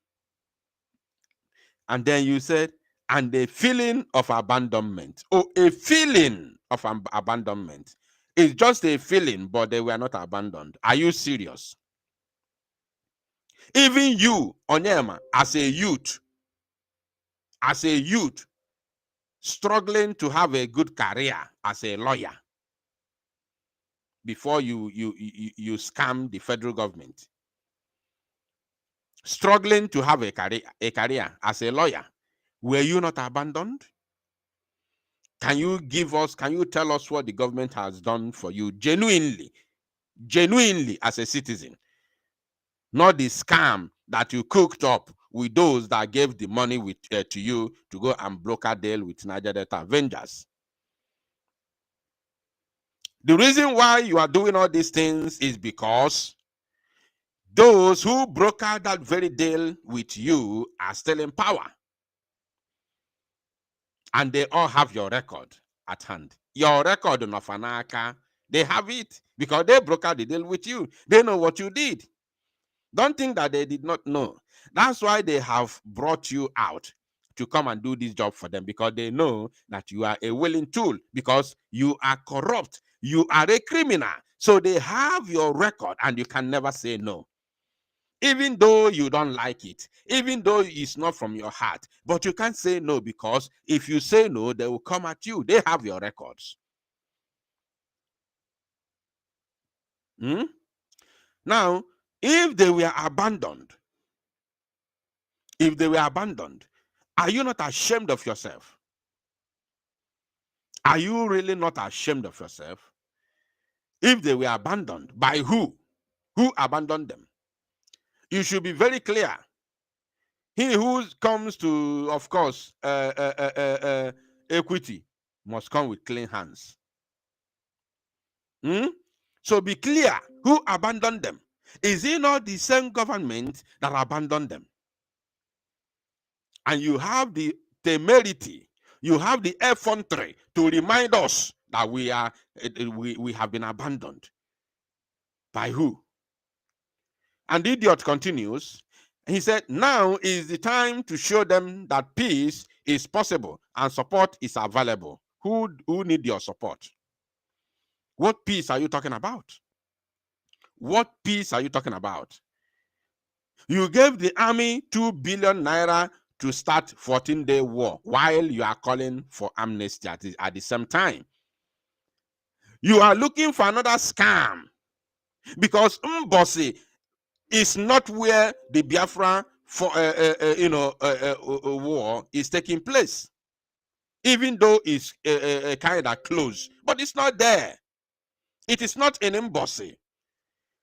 And then you said, and a feeling of abandonment. Oh, a feeling of abandonment. It's just a feeling, but they were not abandoned. Are you serious? Even you, Onyema, as a youth, struggling to have a good career as a lawyer before you scam the federal government, struggling to have a career as a lawyer, were you not abandoned? Can you tell us what the government has done for you genuinely as a citizen? Not the scam that you cooked up with those that gave the money to you to go and broker deal with Niger Delta Avengers. The reason why you are doing all these things is because those who brokered that very deal with you are still in power. And they all have your record at hand. Your record on Afanaka, they have it because they brokered the deal with you. They know what you did. Don't think that they did not know. That's why they have brought you out to come and do this job for them, because they know that you are a willing tool, because you are corrupt. You are a criminal. So they have your record and you can never say no. Even though you don't like it, even though it's not from your heart, but you can't say no, because if you say no, they will come at you. They have your records. Now, if they were abandoned, are you not ashamed of yourself? Are you really not ashamed of yourself? If they were abandoned, by who? Who abandoned them? You should be very clear. He who comes to, of course, equity must come with clean hands. So be clear, who abandoned them? Is it not the same government that abandoned them? And you have the temerity, you have the effrontery to remind us that we have been abandoned. By who? And the idiot continues. He said, now is the time to show them that peace is possible and support is available. Who need your support? What peace are you talking about? What peace are you talking about? You gave the army 2 billion naira to start 14-day war while you are calling for amnesty at the same time. You are looking for another scam, because Mbosi is not where the Biafra war is taking place, even though it's kind of close, but it's not there. It is not in Mbosi.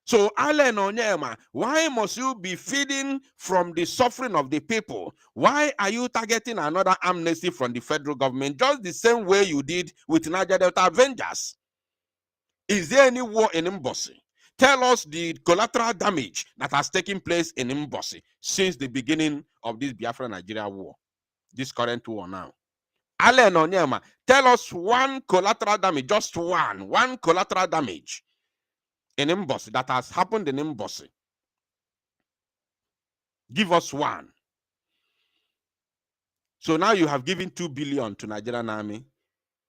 So, Allen Onyema, why must you be feeding from the suffering of the people? Why are you targeting another amnesty from the federal government, just the same way you did with Niger Delta Avengers? Is there any war in Mbosi? Tell us the collateral damage that has taken place in Mbosi since the beginning of this Biafra-Nigeria war, this current war now. Allen Onyema, tell us one collateral damage, just one collateral damage in Mbosi that has happened in Mbosi. Give us one. So now you have given 2 billion to Nigerian army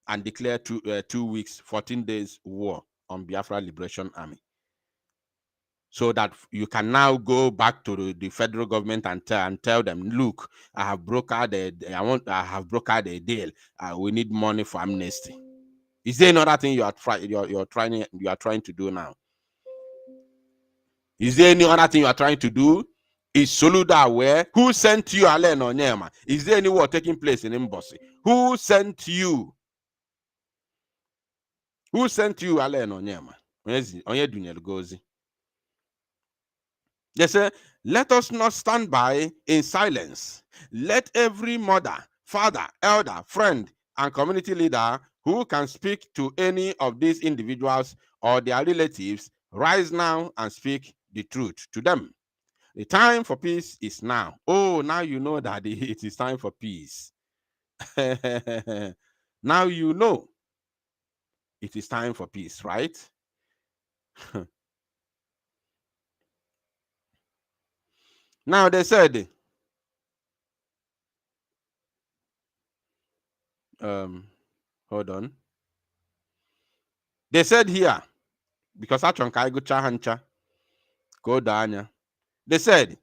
and declared 2 weeks, 14 days war on Biafra Liberation Army. so that you can now go back to the federal government and tell them, look, I have brokered a deal. We need money for amnesty. Is there another thing you are trying to do now? Is there any other thing you are trying to do? Is Soludo aware? Who sent you Allen Onyema? Is there any war taking place in Embassy? Who sent you? Who sent you Allen Onyema? They say, let us not stand by in silence. Let every mother, father, elder, friend, and community leader who can speak to any of these individuals or their relatives rise now and speak the truth to them. The time for peace is now. Oh, now you know that it is time for peace. Now you know it is time for peace, right? Now they said, hold on. They said here, because I go chahancha, go danya. They said,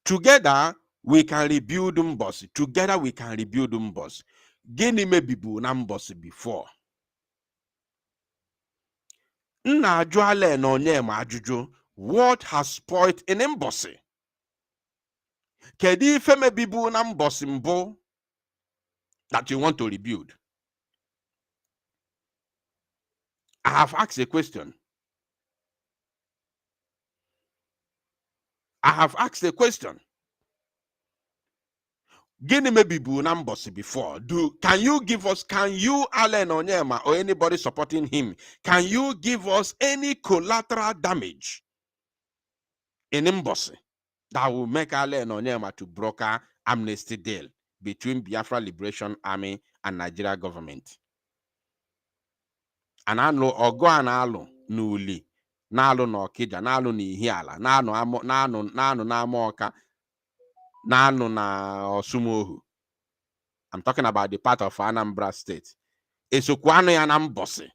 together we can rebuild Mbosi. Together we can rebuild Mbosi. Gini mebibu na Mbosi before. Nna ajụala na Onyema ajụjụ, what has spoiled in Mbosi? Kedu ife mebibu na Mbosi mbụ that you want to rebuild? I have asked a question. I have asked a question. Gini mebibu na Mbosi before. Can you, Allen Onyema, or anybody supporting him, can you give us any collateral damage in Mbosi that will make Allen Onyema to broker amnesty deal between Biafra Liberation Army and Nigeria government? And I know Ogo and Alo Nuli, Nalo no Kija, Nalo ni Hiala, Nano na Moka, Nano na Osumohu. I'm talking about the part of Anambra State. Esokwano ya na Mbosi.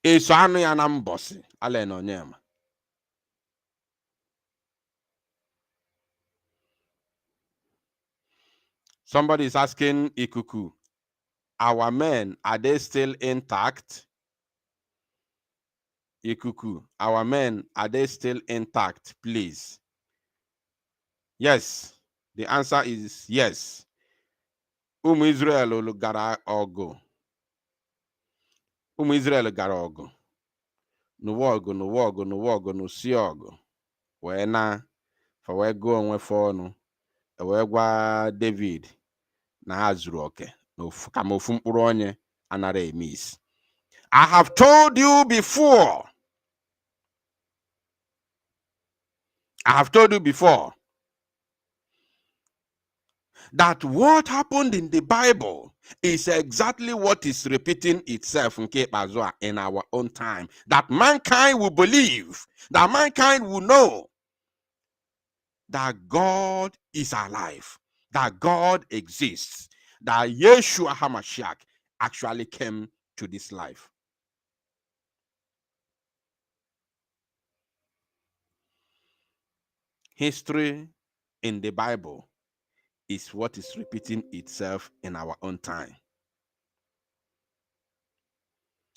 Esoano ya na Mbosi. Allen Onyema. Somebody is asking Ikuku, our men, are they still intact? Ikuku, our men, are they still intact, please? Yes. The answer is yes. Israel gara ogo. Israel gara ogo. Nuwogo, nusiogo. Wena, for we go onwe fonu. We gwa David na ha zuru oke. Kama ofu mkpụrụ onye anara emis. I have told you before. That what happened in the Bible is exactly what is repeating itself in our own time. That mankind will believe, that mankind will know that God is alive, that God exists, that Yeshua HaMashiach actually came to this life. History in the Bible is what is repeating itself in our own time.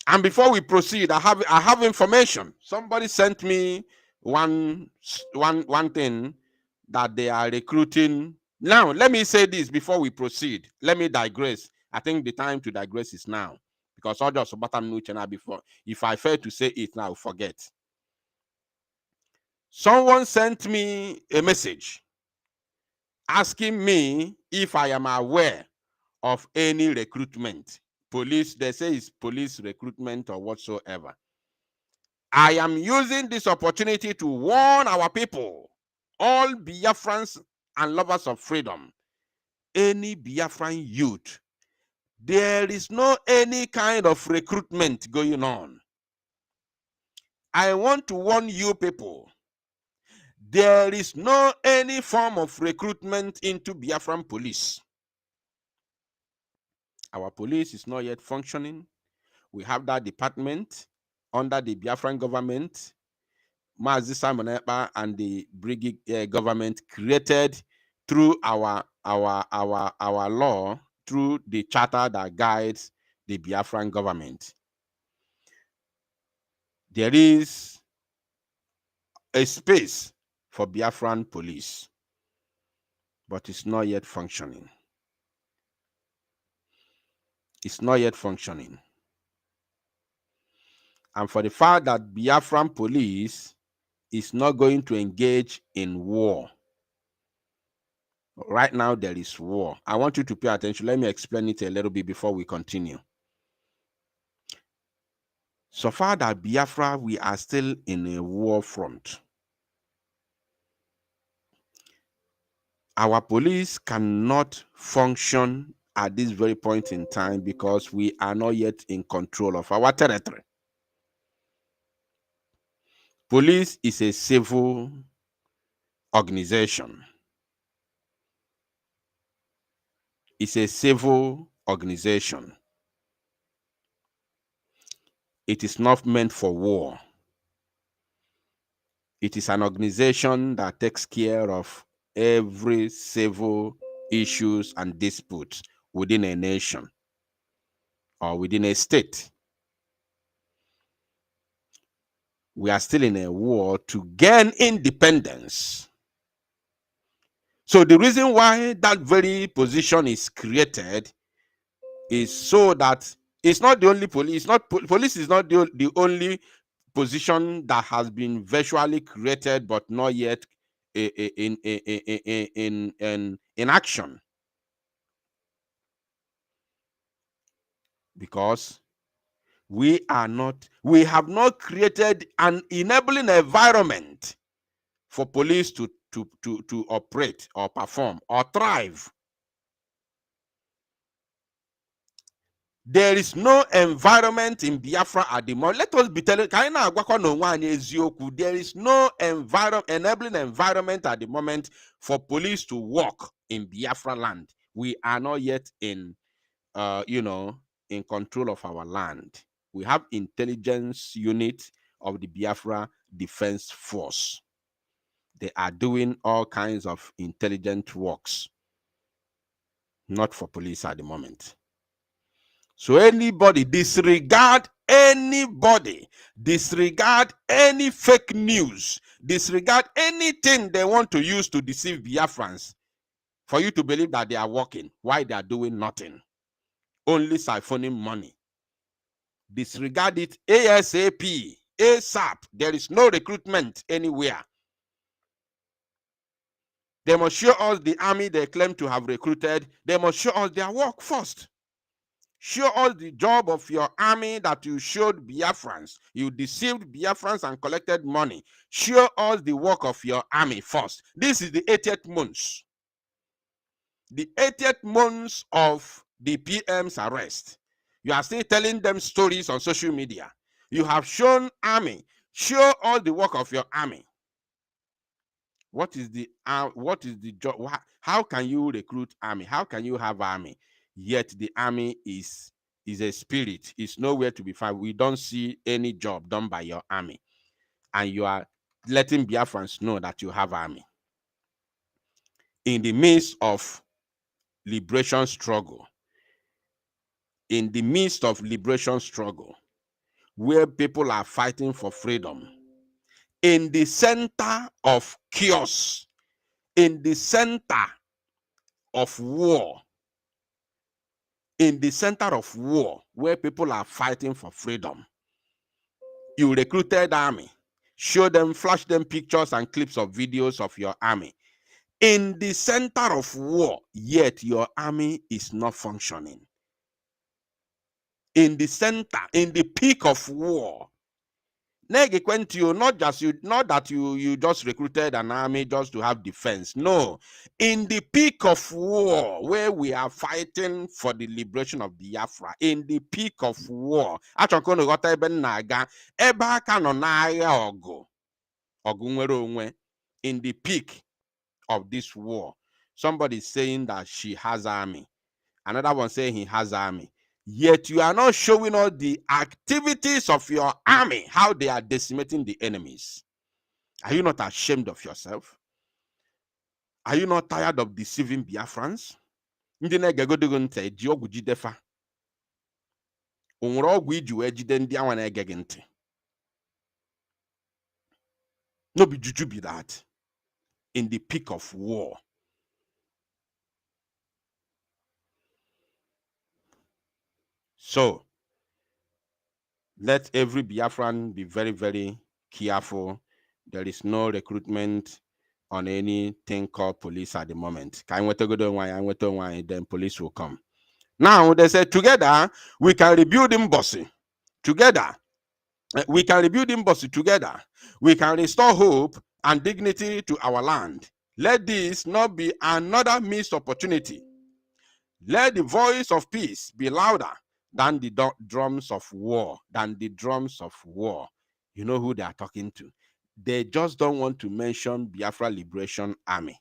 And before we proceed, I have information. Somebody sent me one thing that they are recruiting. Now, let me say this before we proceed. Let me digress. I think the time to digress is now. Because I just before. If I fail to say it now, I'll forget. Someone sent me a message asking me if I am aware of any recruitment. Police, they say it's police recruitment or whatsoever. I am using this opportunity to warn our people, all Biafrans and lovers of freedom, any Biafran youth, there is no any kind of recruitment going on. I want to warn you people, there is no any form of recruitment into Biafran police. Our police is not yet functioning. We have that department under the Biafran government. Mazi Simon Ekpa and the Brigade government created through our law, through the charter that guides the Biafran government. There is a space for Biafran police, but it's not yet functioning. It's not yet functioning. And for the fact that Biafran police is not going to engage in war. Right now, there is war. I want you to pay attention. Let me explain it a little bit before we continue. So far that Biafra, we are still in a war front. Our police cannot function at this very point in time because we are not yet in control of our territory. Police is a civil organization. It's a civil organization. It is not meant for war. It is an organization that takes care of every civil issues and disputes within a nation or within a state. We are still in a war to gain independence. So the reason why that very position is created is so that it's not the only police. Police is not the only position that has been virtually created but not yet in action. Because we have not created an enabling environment for police to operate or perform or thrive. There is no environment in Biafra at the moment. Let us be telling there is no enabling environment at the moment for police to work in Biafra land. We are not yet in control of our land. We have intelligence unit of the Biafra Defense Force. They are doing all kinds of intelligent works, not for police at the moment. So anybody, disregard any fake news, disregard anything they want to use to deceive Biafrans for you to believe that they are working while they are doing nothing, only siphoning money. Disregard it ASAP, ASAP. There is no recruitment anywhere. They must show us the army they claim to have recruited. They must show us their work first. Show us the job of your army that you showed Biafrans. You deceived Biafrans and collected money. Show us the work of your army first. This is the 80th month. The 80th month of the PM's arrest. You are still telling them stories on social media. You have shown army. Show all the work of your army. What is the job? How can you recruit army? How can you have army? Yet the army is a spirit. It's nowhere to be found. We don't see any job done by your army. And you are letting Biafrans know that you have army. In the midst of liberation struggle, where people are fighting for freedom, in the center of chaos, in the center of war, where people are fighting for freedom, you recruited army, show them, flash them pictures and clips of videos of your army. In the center of war, yet your army is not functioning. In the center, in the peak of war, not that you just recruited an army just to have defense. No, in the peak of war, where we are fighting for the liberation of Biafra, in the peak of war, in the peak of this war, somebody is saying that she has army, another one saying he has army. Yet you are not showing us the activities of your army, how they are decimating the enemies. Are you not ashamed of yourself? Are you not tired of deceiving Biafrans? Ndị na-egegodogo ntị eji ọgwụ jidefa. O nwere ọgwụ iji wee jide ndị anwa na-ege gị ntị. No be juju be that. In the peak of war. So, let every Biafran be very, very careful. There is no recruitment on anything called police at the moment. Then police will come. Now, they say, together, we can rebuild Mbosi. Together, we can rebuild Mbosi together. We can restore hope and dignity to our land. Let this not be another missed opportunity. Let the voice of peace be louder than the drums of war, You know who they are talking to. They just don't want to mention Biafra Liberation Army.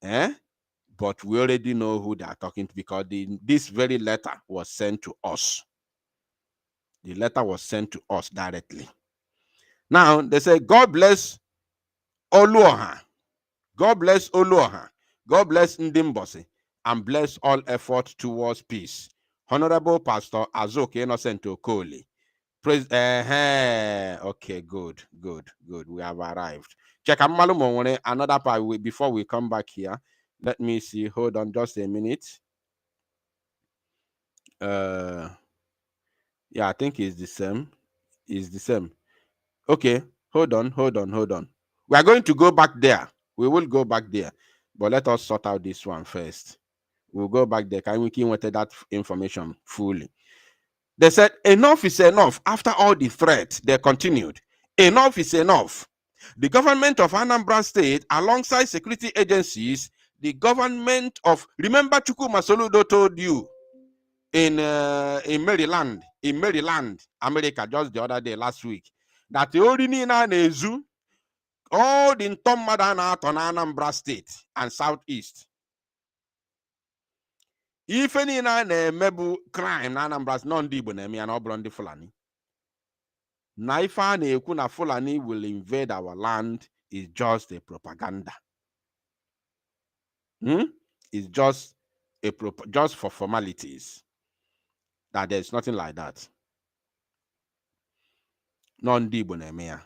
But we already know who they are talking to because this very letter was sent to us. The letter was sent to us directly. Now, they say, God bless Oluoha. God bless Oluoha. God bless Ndimbosi. And bless all effort towards peace. Honorable Pastor Azoke Innocent Okoli. Praise. Okay, good. We have arrived. Check another part before we come back here. Let me see. Hold on just a minute. Yeah, I think it's the same. Okay, hold on. We are going to go back there. We will go back there. But let us sort out this one first. We'll go back there. Can we keep that information fully? They said, enough is enough. After all the threat, they continued. Enough is enough. The government of Anambra State, alongside security agencies, the government of, remember Chukuma Soludo told you in Maryland, America, just the other day, last week, that the Orinina Nezu, all the Ntomadana on Anambra State and Southeast. If any na-emebu crime na Anambra non Igbo na-eme ya na ọ bụrụ ndị Fulani. Na ife a na-ekwu na Fulani will invade our land is just a propaganda. It's just for formalities. That there's nothing like that. Non Igbo na-eme ya.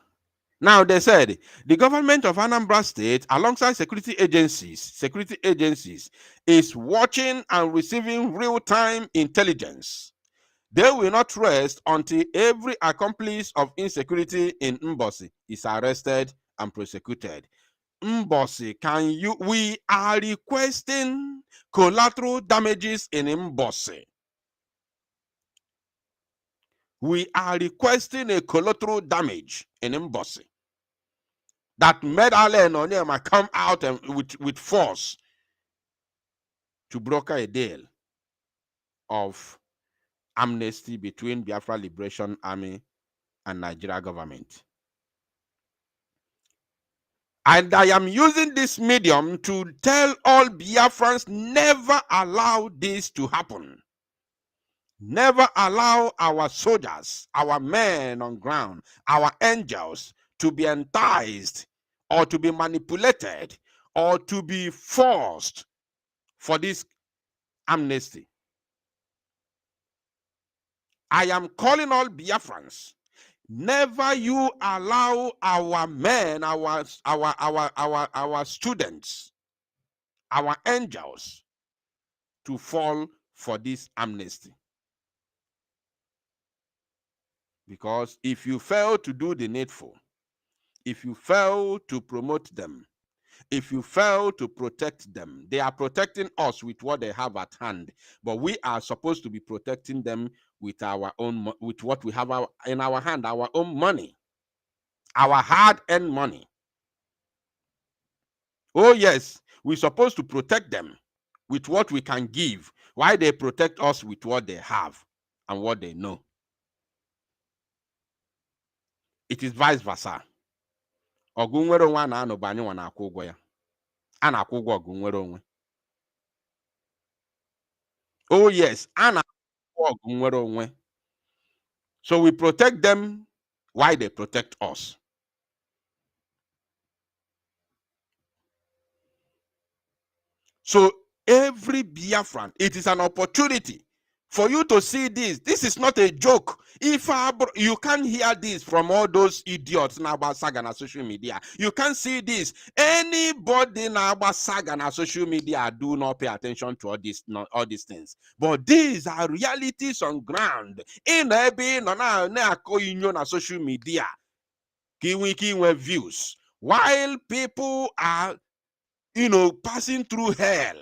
Now they said the government of Anambra State, alongside security agencies, is watching and receiving real-time intelligence. They will not rest until every accomplice of insecurity in Mbosi is arrested and prosecuted. Mbosi, we are requesting collateral damages in Mbosi. We are requesting a collateral damage in Mbosi. That made Allen Onyema come out and with force to broker a deal of amnesty between Biafra Liberation Army and Nigeria government. And I am using this medium to tell all Biafrans, never allow this to happen. Never allow our soldiers, our men on ground, our angels to be enticed or to be manipulated or to be forced for this amnesty. I am calling all Biafrans, never you allow our men, our students, our angels to fall for this amnesty. Because if you fail to do the needful, if you fail to promote them, if you fail to protect them, they are protecting us with what they have at hand, but we are supposed to be protecting them with our own, with what we have in our hand, our own money, our hard-earned money. Oh yes, we're supposed to protect them with what we can give, while they protect us with what they have and what they know. It is vice versa. Ọgụ nwere onwe a na-anọ bụ anyị nwa na-akwụ ụgwọ ya. A na-akwụ ụgwọ ọgụ nwere onwe. Oh yes, a na-akwụ So we protect them while they protect us. So every Biafran, it is an opportunity for you to see this. This is not a joke. If you can't hear this from all those idiots now about saga on social media, you can't see this. Anybody now about saga on social media do not pay attention to all these things. But these are realities on ground. In on social media, views, while people are, passing through hell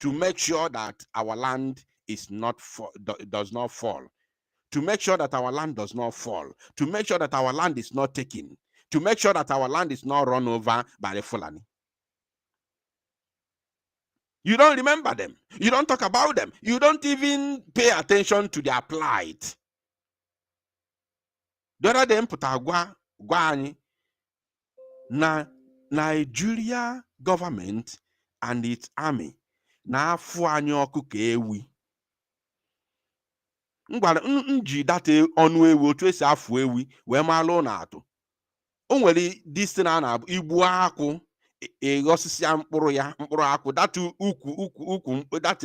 to make sure that our land does not fall, to make sure that our land does not fall, to make sure that our land is not taken, to make sure that our land is not run over by the Fulani. You don't remember them. You don't talk about them. You don't even pay attention to their plight. The other day, Gwani, na Nigeria government and its army na-afụ anyị ọkụ ka ewi. Nji data ọnụ ewi otu esi afụ ewi wee malụ na atụ. O nwere distin a na-abụ igbu akwụ osisi mkpụrụ ya, mkpụrụ akwụ, that ukwu that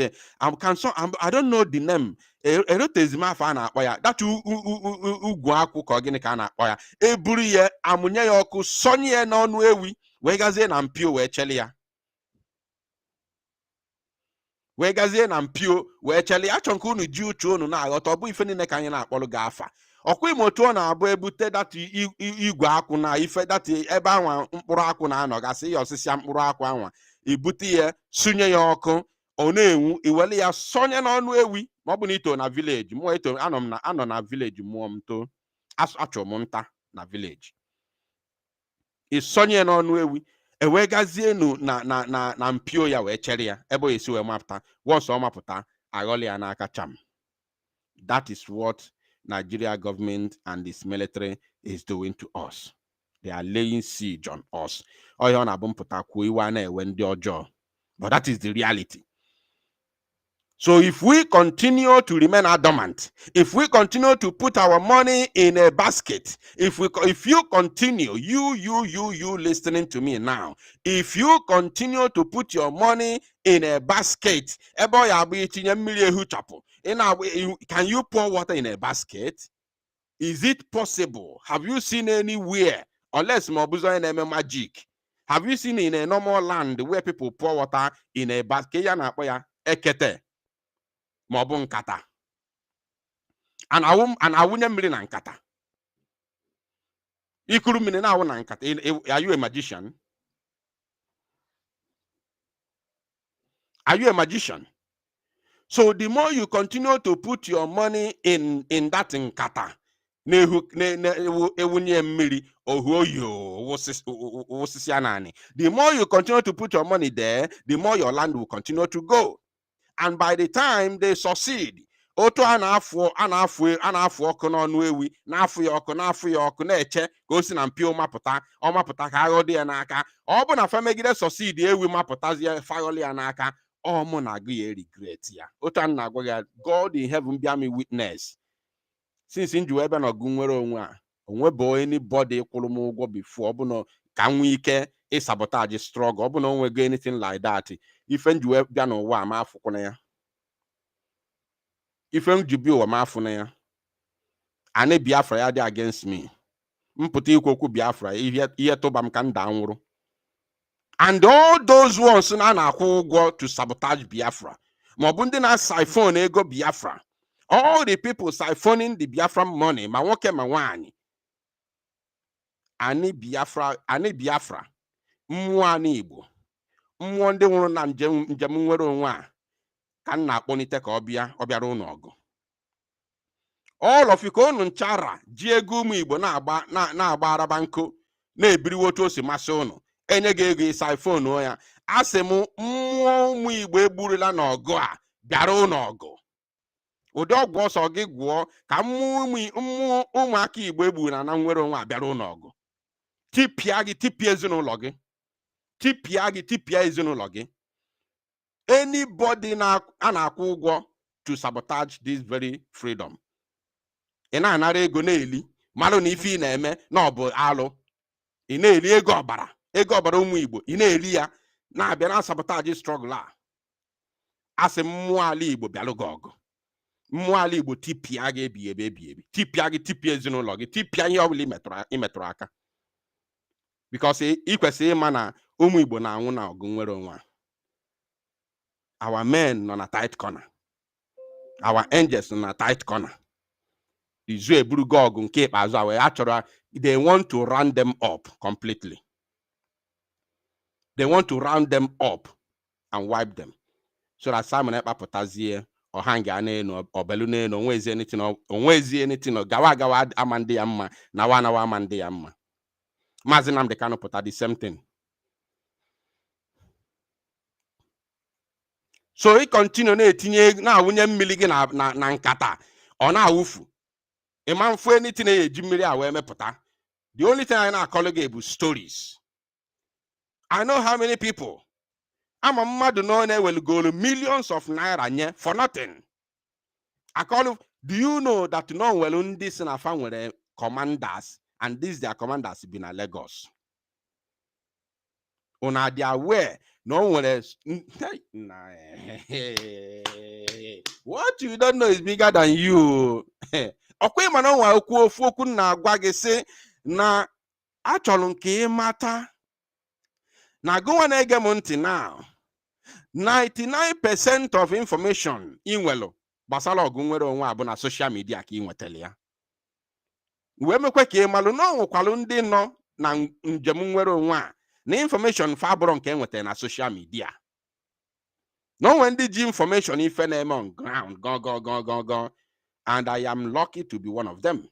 I don't know the name. Erotezim afọ a na-akpọ ya, that ugwu akwụ ka gịnị ka a na-akpọ ya. Eburu ya amụnye ya ọkụ, sonye ya n'ọnụ ewi wee gazie na mpio wee cheli ya. Achọ nke unu ji uche unu na-aghọta, ọ bụ ife niile ka anyị na-akpọrọ gị afa. Ọkwa ime otu ọ na-abụ ebute data igwe akwụ na ife data ebe anwa mkpụrụ akwụ na-anọ gasị ya osisi mkpụrụ akwụ anwa, ibute ya sunye ya ọkụ, ọ na-enwu, iwele ya sonye n'ọnụ ewi. Ma ọ bụ na ito na village, mụọ ito anọ na village mụọ m too, achọ m nta na village, isonye n'ọnụ ewi ewe gazie na mpio ya wee chere ya ebe esi wee mapụta. Once ọ mapụta, aghọli ya n'aka cham. That is what Nigeria government and its military is doing to us. They are laying siege on us. But that is the reality. So if we continue to remain adamant, if we continue to put our money in a basket, if you continue, you listening to me now, if you continue to put your money in a basket, can you pour water in a basket? Is it possible? Have you seen anywhere, unless Mobuzo and magic, have you seen in a normal land where people pour water in a basket? Ekete. Maọbụ nkata. And awụnye mmiri na nkata. Ikuru mmiri na awụ na nkata. Are you a magician? Are you a magician? So the more you continue to put your money in that nkata, ewunye mmiri osisi anani, the more you continue to put your money there, the more your land will continue to go. And by the time they succeed, otu anafu ọkụ n'ọnụ ewi, na-afụ ya ọkụ na-eche ka o si na mpio mapụta, ọ mapụta ka aghọdị ya n'aka. Ọ bụ na famegide succeed, ewi mapụtazie faghọli ya n'aka, ọ mụ na agụ ya regret ya. Otu a na-agwa ya, God in heaven bịa me witness. Since nju ebe na ọgụ nwere onwe a, onwe bụ anybody kwụrụ m ụgwọ before, ọ bụ na ka nwee ike sabotage struggle, ọ bụ na onwego anything like that. Ife nju bịa n'ụwa ma afụkwụna ya. Ife nju bi ụwa ma afụna ya. Ani Biafra ya dị against me. Mpụta ikwu okwu Biafra, ihe tụba m ka nda nwụrụ. And all those ones na-akwụ ụgwọ to sabotage Biafra, ma ọ bụ ndị na-siphon ego Biafra, all the people siphoning the Biafran money, ma nwoke ma nwaanyị. Ani Biafra, mmụọ anyị Igbo, mmụọ ndị nwụrụ na njem nwere onwe a, ka m na-akpọnite ka ọ bịara ụnụ ọgụ. All of you ka unu nchara ji ego ụmụ Igbo na-agba araba nkụ, na-ebiriwe otu o si masị ụnụ, enye gị ego siphon ya. Asị m mmụọ ụmụ Igbo egburula n'ọgụ a bịara ụnụ ọgụ. Ụdị ọgwụ ọsọ gị gwụọ ka ụmụaka Igbo egburu na nwere onwe a bịara ụnụ ọgụ. Tipịa gị, tipịa ezinụlọ gị. Tipịa ezinụlọ gị. Anybody a na-akwụ ụgwọ to sabotage this very freedom. Ina anara ego na-eli mmadụ na ife ị na-eme na ọ bụ alụ. Ị na-eli ego ọbara ụmụ Igbo, ị na-eli ya na-abịa na sabotage struggle a. Asị mmụọ ala Igbo bịalụ gị ọgụ. Mmụọ ala Igbo tipịa gị ebi. Tipịa gị, tipịa ezinụlọ gị, tipịa ihe ọbụla imetụrụ aka. Because ị kwesịrị ịma na ụmụ Igbo na-anwụ na ọgụ nwere onwe. Our men nọ na tight corner. Our angels nọ na tight corner. Izu eburugo ọgụ nke ikpeazụ a wee achọrọ, they want to round them up completely. They want to round them up and wipe them. So that Simon ekpapụtazie ọhanga n'enu obelu n'enu onwezi anything gawa amande ya mma na wa amande ya mma. Maazị Nnamdi Kanu pụta the same thing. So he continue na-etinye na-awụnye mmiri gị na nkata ọ na-awụfu. Ịma mfu anything na-eji mmiri a wee mepụta. The only thing I na-akọlụ gị bụ stories. I know how many people. I'm a mmadụ no na-ewelugolu millions of naira nye for nothing. I call you, do you know that no well ndị si na fa nwere commanders and these their commanders be na Lagos? Una they aware no nwere what you don't know is bigger than you. Okwe mana nwa okwu na agwa gị sị na achọrọ nke ịmata na go na ege m ntị now. 99% of information inwelo gbasara ọgụ nwere onwe abụ na social media ka ị nwetara ya. Wee mekwe ka ịmalụ na ọnwụkwalụ ndị nọ na njem nwere onwe a na information fabụrụ nke enwetara na social media. Na onwe ndị ji information ife na-eme on ground go and I am lucky to be one of them.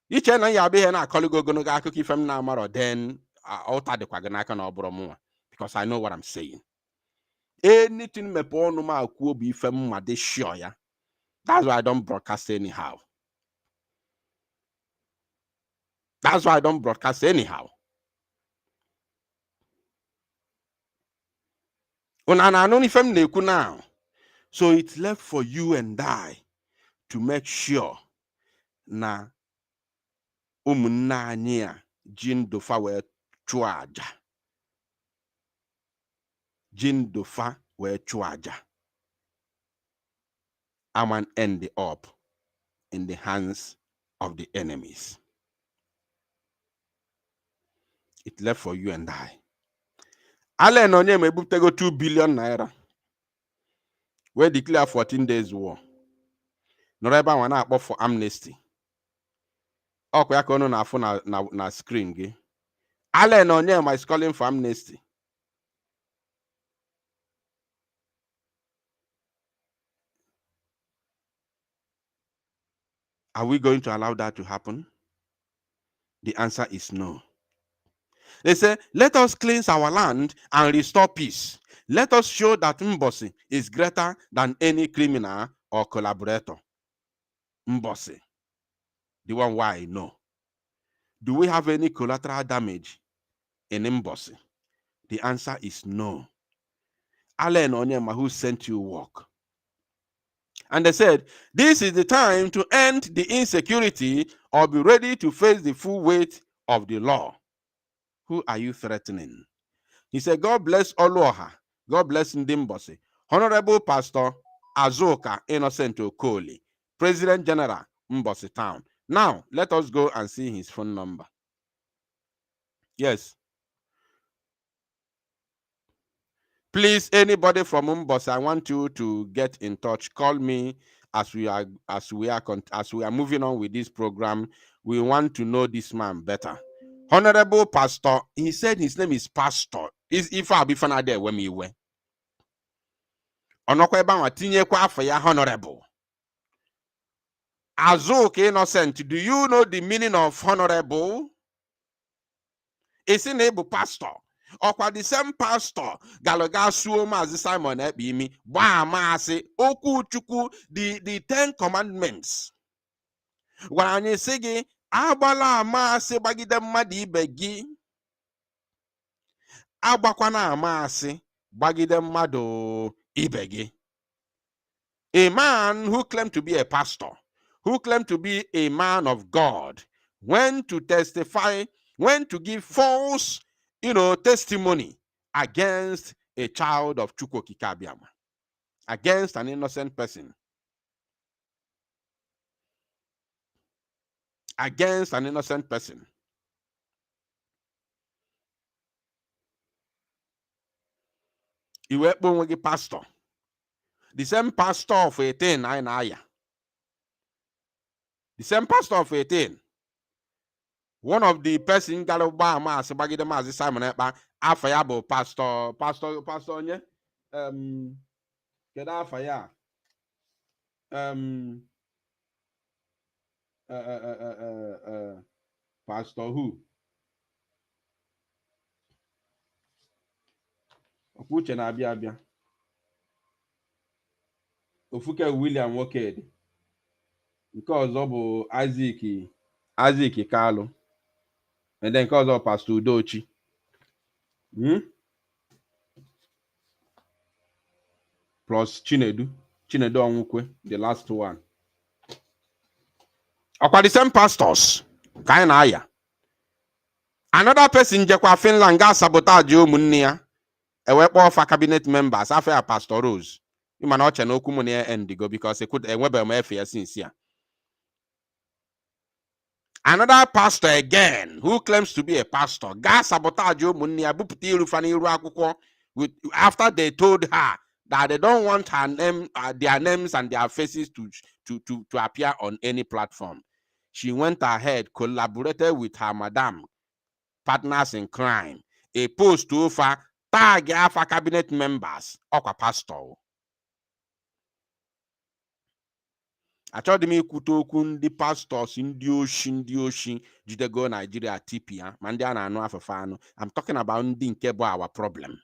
Iche na ya abịa na-akọlụ ogologo akụkọ ife m na-amarọ then ọta dịkwa gị n'aka na ọ bụrụ mụnwa. Because I know what I'm saying. Anything mepe ọnụ ma akwu obi ife mma dị sure ya. That's why I don't broadcast anyhow. That's why I don't broadcast anyhow. Una na anụ ife m na-ekwu now. So it's left for you and I to make sure na ụmụnne anyị a ji ndụfa wee chụọ aja. Jindofa were chuaja. I want to end up in the hands of the enemies. It left for you and I. Allen Onyema ebutego 2 billion naira. We declare 14 days war. Noreba wana akpọ for amnesty. Ọkwa ya ka ọnụ na-afụ na screen gị. Allen Onyema is calling for amnesty. Are we going to allow that to happen? The answer is no. They say, let us cleanse our land and restore peace. Let us show that Mbosi is greater than any criminal or collaborator. Mbosi, the one why I know. Do we have any collateral damage in Mbosi? The answer is no. Allen Onyema, who sent you work. And they said, this is the time to end the insecurity or be ready to face the full weight of the law. Who are you threatening? He said, God bless Oluoha. God bless Ndimbosi. Honorable Pastor Azuka Innocent Okoli, President General, Mbosi Town. Now, let us go and see his phone number. Yes. Please, anybody from Mbosi, I want you to get in touch. Call me as we are moving on with this program. We want to know this man better. Honorable Pastor, he said his name is Pastor. If I'll be found there when we were. Honorable. Azuka Innocent, do you know the meaning of honorable? It's in able pastor. Or the same pastor, Galoga Suoma Simon Ebimi, Bamasi, Oku Chuku, the 10 Commandments. When you say, Abala Masi Bagida Madi Begi, Abakwana Masi, Bagida Mado Ibegi. A man who claimed to be a pastor, who claimed to be a man of God, went to testify, went to give false, testimony against a child of Chukwu Kikabiama, against an innocent person. Against an innocent person. Iwe pastor. The same pastor of 18, the same pastor of 18. One of the person Galoba Mas Bagida Mazi Simon Epa Afayabo Pastor Onye Keda Afaya Pastor who? Okuche na abia. Ofuke William Woked. Because of Isaac Carlo. And then because of Pastor Udochi. Plus Chinedu Onwukwe, the last one. Akwa the same pastors. Kainaya. Another person Jekwa Finland got sabotage El1min. A weapon of cabinet members after Pastor Rose. You man not no kumune endigo because they could a webber mafia sincere. Another pastor again who claims to be a pastor. Gas sabotage El1min abuputi rufani ruakuko after they told her that they don't want her name, their names and their faces to appear on any platform. She went ahead, collaborated with her madam, partners in crime, a post to offer tag Alpha cabinet members, okwa pastor. Achọrọ m ikwute okwu ndị pastors ndị oshi jidego Nigeria TP ma ndị a na-anụ afefe anụ. I'm talking about ndị nke bụ our problem.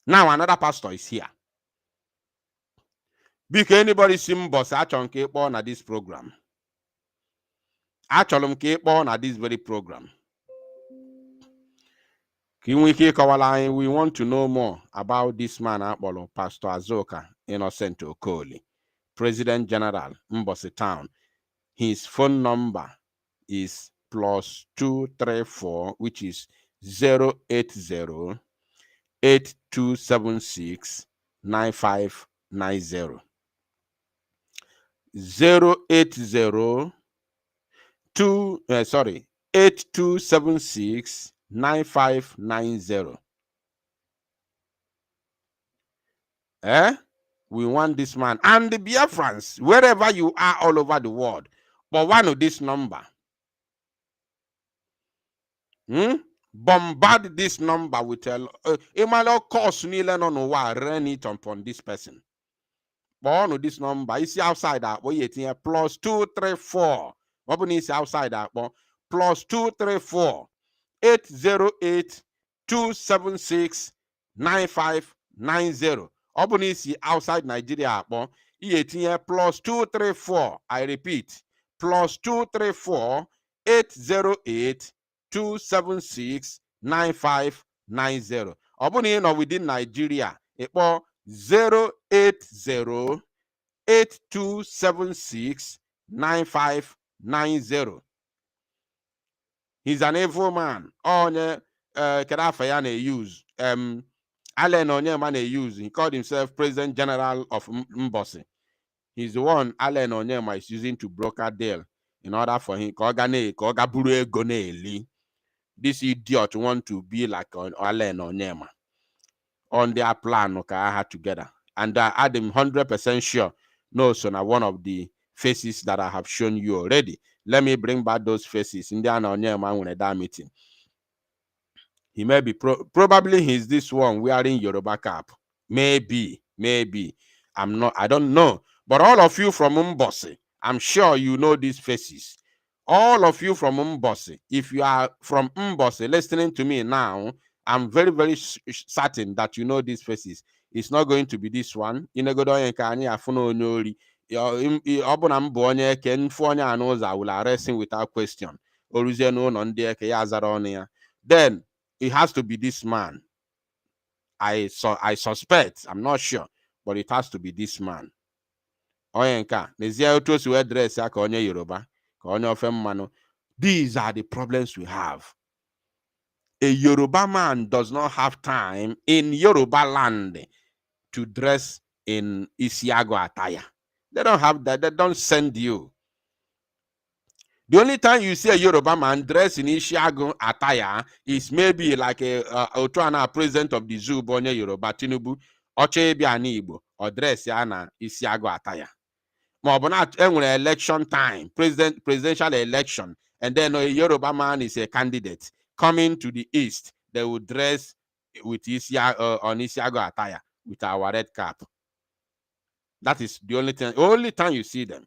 Now another pastor is here. Biko anybody see boss achọrọ m ka ịkpọ na this program. Achọrọ m ka ịkpọ na this very program. We want to know more about this man, Pastor Azoka Innocent Okoli, President General, Mbosi Town. His phone number is +234, which is 080-8276-9590. 8276-9590. We want this man and the Biafrans, wherever you are all over the world, but one of this number. Bombard this number with a course run it upon this person. But one of this number, you see outside that what you think +234. What is outside that one? +234 808-276-9590. Obunisi outside Nigeria, +234. I repeat, +234 808-276-9590. Obuni within Nigeria, 080-8276-9590. He's an evil man. Kedafayane use. Allen Onyema use. He called himself President General of Mbosi. He's the one Allen Onyema is using to broker deal in order for him. This idiot want to be like Allen Onyema. On their plan, together. And I am 100% sure. No, so now one of the faces that I have shown you already. Let me bring back those faces in the meeting. He may be probably he's this one wearing Yoruba cap. Maybe. I don't know. But all of you from Mbosi, I'm sure you know these faces. All of you from Mbosi, if you are from Mbosi listening to me now, I'm very, very certain that you know these faces. It's not going to be this one. I will arrest him without question. Then it has to be this man. I suspect, I'm not sure, but it has to be this man. Oyenka, nezie otu si we dress ya ka onye Yoruba, ka onye ofe mmanu. These are the problems we have. A Yoruba man does not have time in Yoruba land to dress in Isiago attire. They don't have that. They don't send you. The only time you see a Yoruba man dressed in Isiago attire is maybe like a Otuana president of the zoo, Bonye Yoruba, Tinubu, Oche Biani Igbo, or dress ya na Isiago attire. Election time, presidential election, and then a Yoruba man is a candidate coming to the east. They will dress with on Isiago attire with our red cap. That is the only time you see them.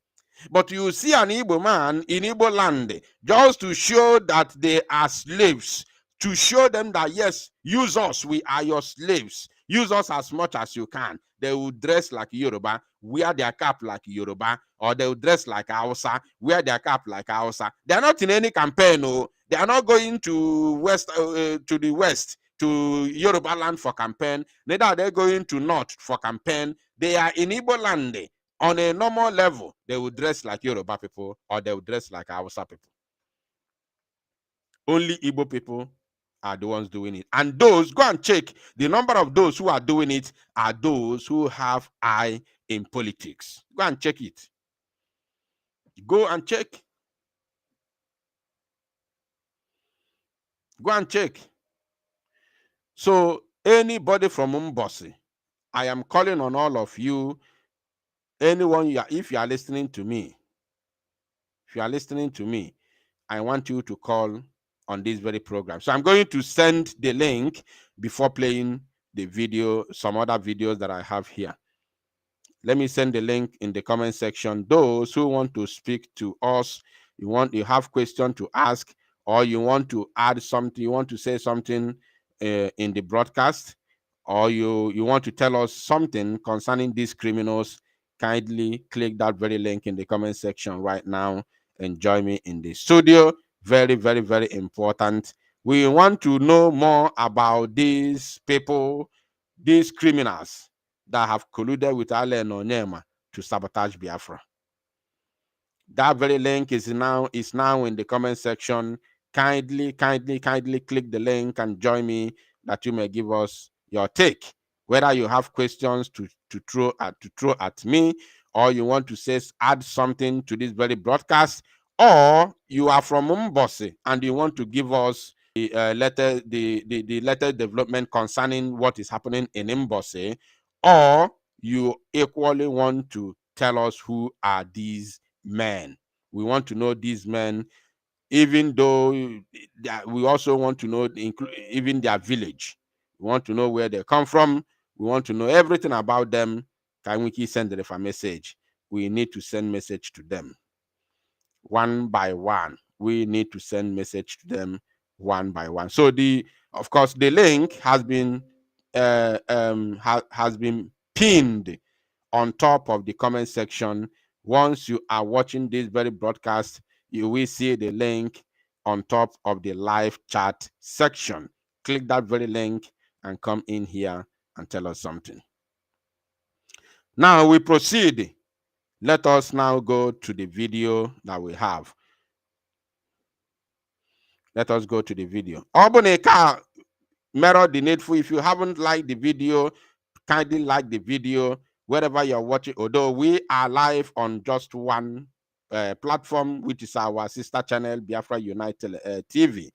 But you see an Igbo man in Igbo land just to show that they are slaves, to show them that yes, use us, we are your slaves. Use us as much as you can. They will dress like Yoruba, wear their cap like Yoruba, or they will dress like Hausa, wear their cap like Hausa. They are not in any campaign. No, they are not going to the west, to Yoruba land for campaign. Neither are they going to north for campaign. They are in Igbo land. On a normal level, they will dress like Yoruba people, or they will dress like Hausa people. Only Igbo people are the ones doing it. And those, go and check, the number of those who are doing it are those who have eye in politics. Go and check it. Go and check. Go and check. So anybody from Mbosi, I am calling on all of you, anyone, if you are listening to me, I want you to call on this very program. So I'm going to send the link before playing the video, some other videos that I have here. Let me send the link in the comment section. Those who want to speak to us, you have question to ask, or you want to add something, you want to say something in the broadcast, or you want to tell us something concerning these criminals, kindly click that very link in the comment section right now and join me in the studio. Very, very, very important. We want to know more about these people, these criminals that have colluded with Allen Onyema to sabotage Biafra. That very link is now in the comment section. Kindly click the link and join me, that you may give us your take. Whether you have questions to throw at me, or you want to add something to this very broadcast, or you are from Mbosi and you want to give us the latest development concerning what is happening in Mbosi, or you equally want to tell us who are these men. We want to know these men, even though we also want to know even their village. We want to know where they come from. We want to know everything about them. Can we send them a message? We need to send message to them one by one. We need to send message to them one by one. So of course the link has been has been pinned on top of the comment section. Once you are watching this very broadcast, you will see the link on top of the live chat section. Click that very link and come in here and tell us something. Now we proceed. Let us now go to the video that we have. Let us go to the video. Oboneka mirror the needful. If you haven't liked the video, kindly like the video wherever you're watching. Although we are live on just one platform, which is our sister channel, Biafra United TV.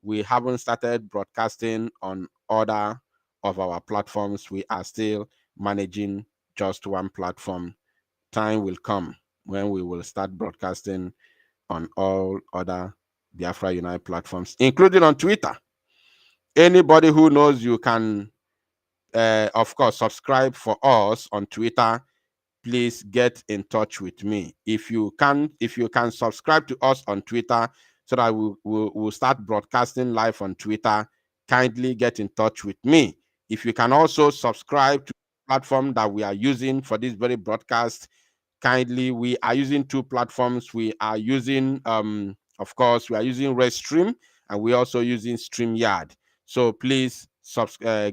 We haven't started broadcasting on other of our platforms. We are still managing just one platform. Time will come when we will start broadcasting on all other Biafra United platforms, including on Twitter. Anybody who knows, you can of course subscribe for us on Twitter. Please get in touch with me. If you can subscribe to us on Twitter so that we'll start broadcasting live on Twitter, kindly get in touch with me. If you can also subscribe to the platform that we are using for this very broadcast, kindly, we are using two platforms. We are using of course we are using Restream, and we're also using StreamYard. So please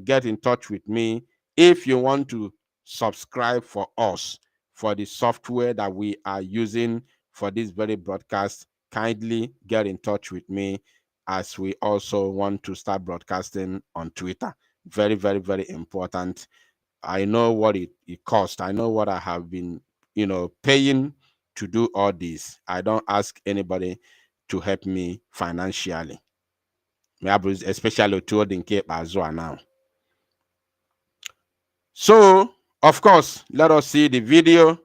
get in touch with me if you want to subscribe for us for the software that we are using for this very broadcast, kindly get in touch with me, as we also want to start broadcasting on Twitter. Very, very, very important. I know what it costs. I know what I have been, paying to do all this. I don't ask anybody to help me financially. Especially to the Cape as well now. So, of course, let us see the video.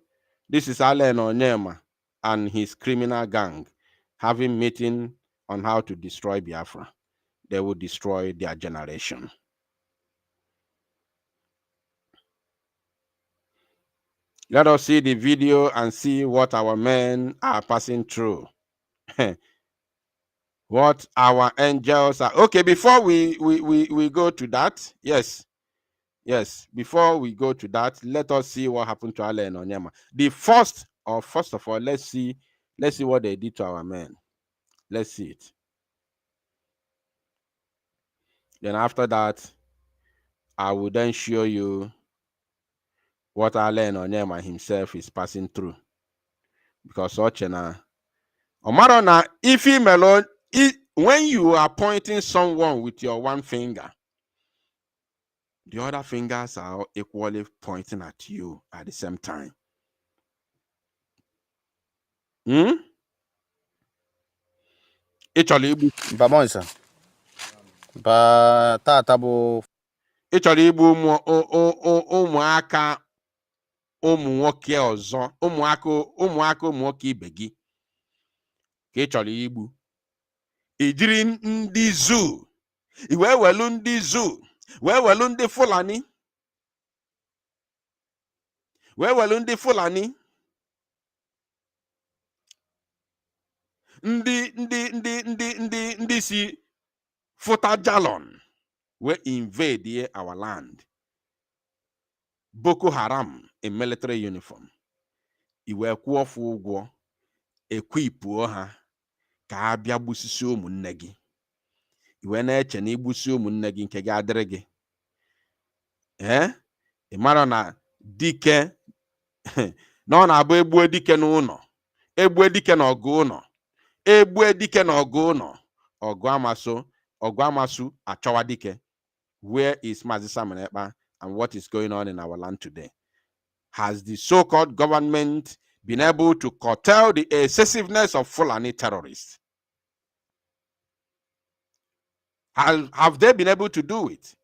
This is Allen Onyema and his criminal gang having meeting on how to destroy Biafra. They will destroy their generation. Let us see the video and see what our men are passing through. What our angels are. Okay, before we go to that, yes, before we go to that, let us see what happened to Allen Onyema. First of all, let's see what they did to our men. Let's see it. Then after that, I will then show you what Allen Onyema himself is passing through. Because Ochena, Omarona, if he melon, when you are pointing someone with your one finger, the other fingers are equally pointing at you at the same time. Ịchọrọ igbu ụmụaka ụmụ nwoke ọzọ, ụmụaka ụmụ nwoke ibe gị ka ị chọrọ igbu. Ijiri ndị zoo, wee welu ndị zoo, wee welu ndị Fulani, ndị si Futa Jalon, we invade our land. Boko Haram in military uniform. Iwe kwuo ọfụ ụgwọ, ekwipuo ha ka ha bịa gbusisi ụmụnne gị. Iwe na-eche na igbusi ụmụnne gị nke ga-adịrị gị. Ị mara na dike na ọ na-abụ egbue dike n'ụlọ, egbue dike n'ọgụ ụlọ, egbue dike n'ọgụ ụlọ, ọgụ amasu achọwa dike. Where is Mazi Simon Ekpa and what is going on in our land today? Has the so-called government been able to curtail the excessiveness of Fulani terrorists? Have they been able to do it?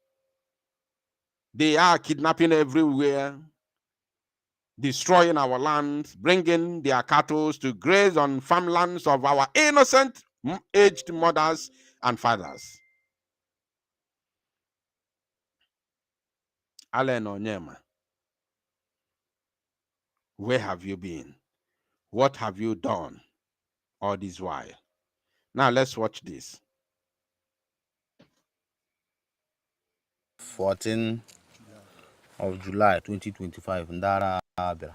They are kidnapping everywhere, destroying our land, bringing their cattle to graze on farmlands of our innocent, aged mothers and fathers. Allen Onyema, where have you been? What have you done all this while? Now let's watch this. 14th of July 2025.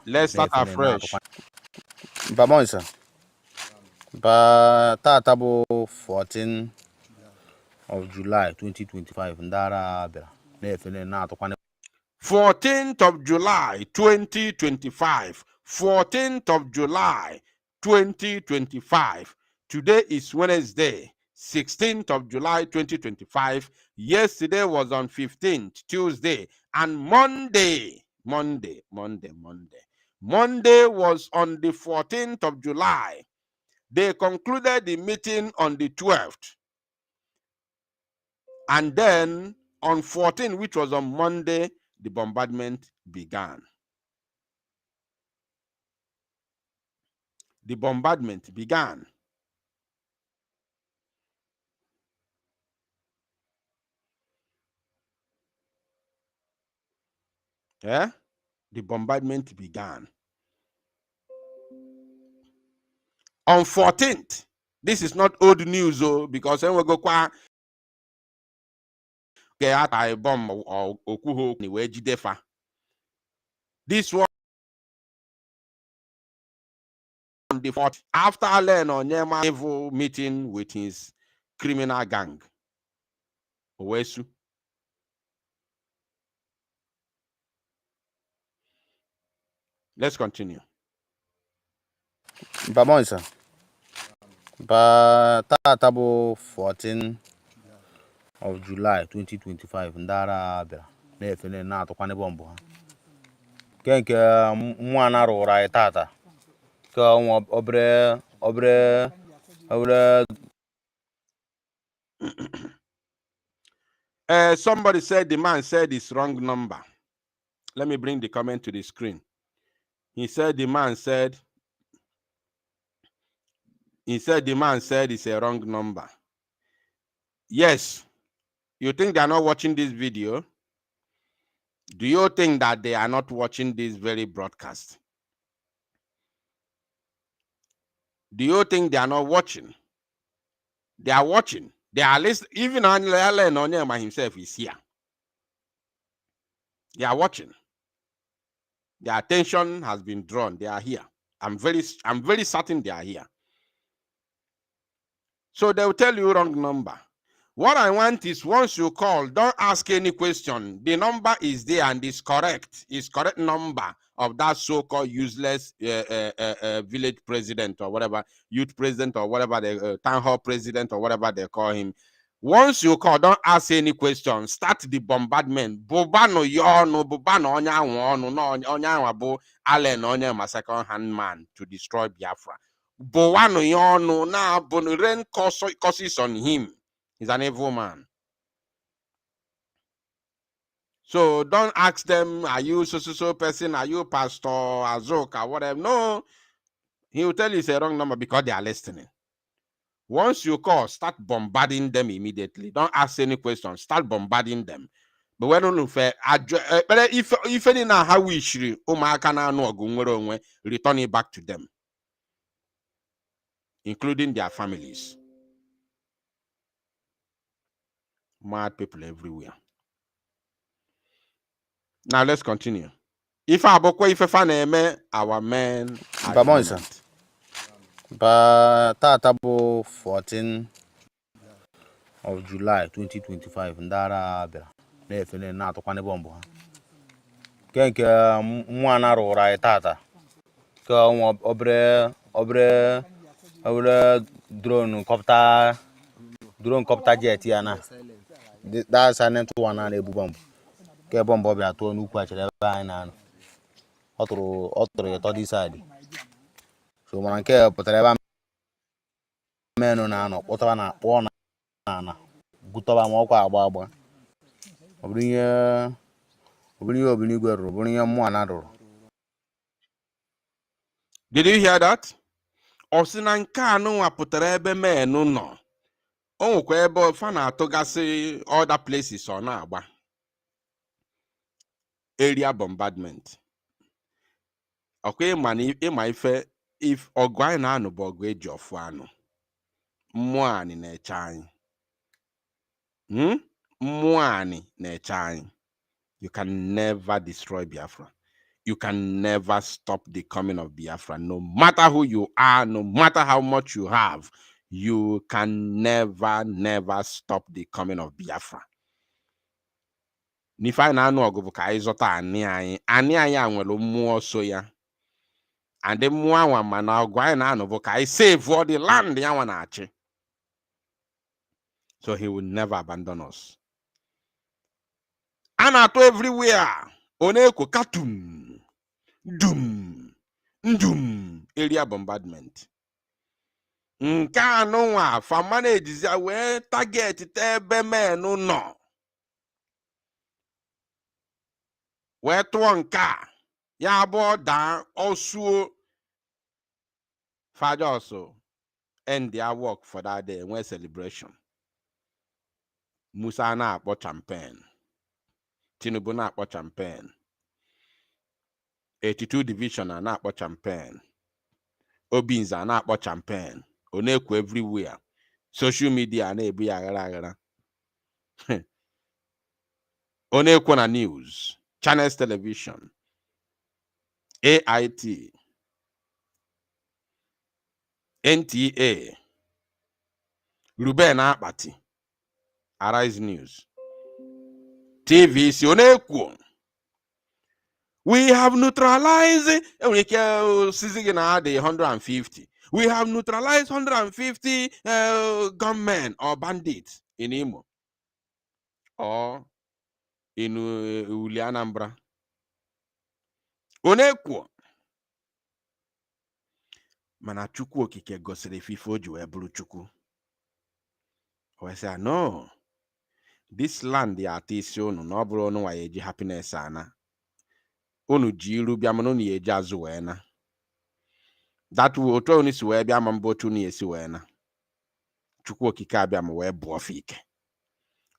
Let's start afresh. Bamonsa. Ba tatabo 14th of July 2025. 14th of July 2025. 14th of July 2025. Today is Wednesday, 16th of July 2025. Yesterday was on 15th, Tuesday, and Monday was on the 14th of July. They concluded the meeting on the 12th. And then on 14th, which was on Monday, the bombardment began. The bombardment began. The bombardment began. On 14th, this is not old news, though, because when we go a bomb or okuho anywhere jidefa. This was on the 4th, after Allen Onyema evil meeting with his criminal gang. Owesu. Let's continue. Papa sir. Ba tabo 14 of July 2025 ndara bịara na-efene na-atụkwanye bọmbụ ha nke nwa na-arụrụ anyị tata ka obere somebody said the man said it's wrong number. Let me bring the comment to the screen. He said the man said it's a wrong number. Yes. You think they are not watching this video? Do you think that they are not watching this very broadcast? Do you think they are not watching? They are watching. They are listening. Even Allen Onyema himself is here. They are watching. Their attention has been drawn. They are here. I'm very certain they are here. So they will tell you wrong number. What I want is once you call, don't ask any question. The number is there and it's correct. It's correct number of that so-called useless village president or whatever, youth president or whatever, the town hall president or whatever they call him. Once you call, don't ask any question. Start the bombardment. Bobano yono, bobano onyawono, no onyawabu Allen Onyema second-hand man to destroy Biafra. Bowano yono na rain causes on him. He's an evil man. So don't ask them, are you so person? Are you Pastor Azoka, whatever? No, he will tell you it's a wrong number because they are listening. Once you call, start bombarding them immediately. Don't ask any questions. Start bombarding them. But when you fair, if any now how we should, return it back to them, including their families. Mad people everywhere. Now let's continue. If our men Papa sir. Ba tabo 14 of July 2025 ndara bịara na-efene na-atụkwanye bọmbụ ha nke nwa na-arụrụ anyị tata ka obere drone copter jet ya na that silent one na-ebu bọmbụ ke bọmbụ ọbịa tụọ n'ukwu achere ebe anyị na-anọ ọ tụrụ ya tọdị side so mana nke pụtara ebe menụ na-anọ kpọtara na akpọ na gụtọba ma ọkwa agba ọ bụrụ ihe obinigwe rụrụ bụrụ ihe mmụọ na rụrụ. Did you hear that? Osina nke anụ pụtara ebe menụ nọ. O nwekwa ebe ọfa na-atụgasị other places ọ na-agba. Area bombardment. Okay, ịma ife if ọgụ anyị na-anụ bụ ọgụ eji ọfụ anụ. Mmụọ anyị na-eche anyị. Mmụọ anyị na-eche anyị. You can never destroy Biafra. You can never stop the coming of Biafra. No matter who you are, no matter how much you have, you can never stop the coming of Biafra. N'ife na anụ ọgụ bụ ka anyị zọta anị anyị anwere mmụọ so ya. And the mmụọ anwa mana ọgụ anyị na-anụ bụ ka anyị save all the land ya nwa na-achị. So he will never abandon us. Anato everywhere. Oneko katum. Ndum. Area bombardment. Nka anụnwa fa manage ya wee target tebe menu no. Wee tụọ nka. Ya bụ da osuo. Father also end their work for that day. When celebration. Musa na-akpọ champagne. Tinubu na-akpọ champagne. 82 division na-akpọ champagne. Obinza na-akpọ champagne. Onekwu everywhere. Social media na-ebu ya aghara. Onekwu na news. Channels television. AIT. NTA. Ruben Akpati. Arise News. TVC Onekwu. We have neutralized, we can see the 150. We have neutralized 150 gunmen or bandits in Imo or in Ulianambra. Onekwo. Mana Chukwu okike gosiri fifo ji wee bụrụ Chukwu. We say, no, this land ya ata isi unu na ọ bụrụ unu wa eji happiness ana. Unu ji iru bịa mana unu eji azụ wee na. That will otu unu si wee bịa ma mbụ otu unu esi wee na. Chukwu okike abịa ma wee bụ ọfike.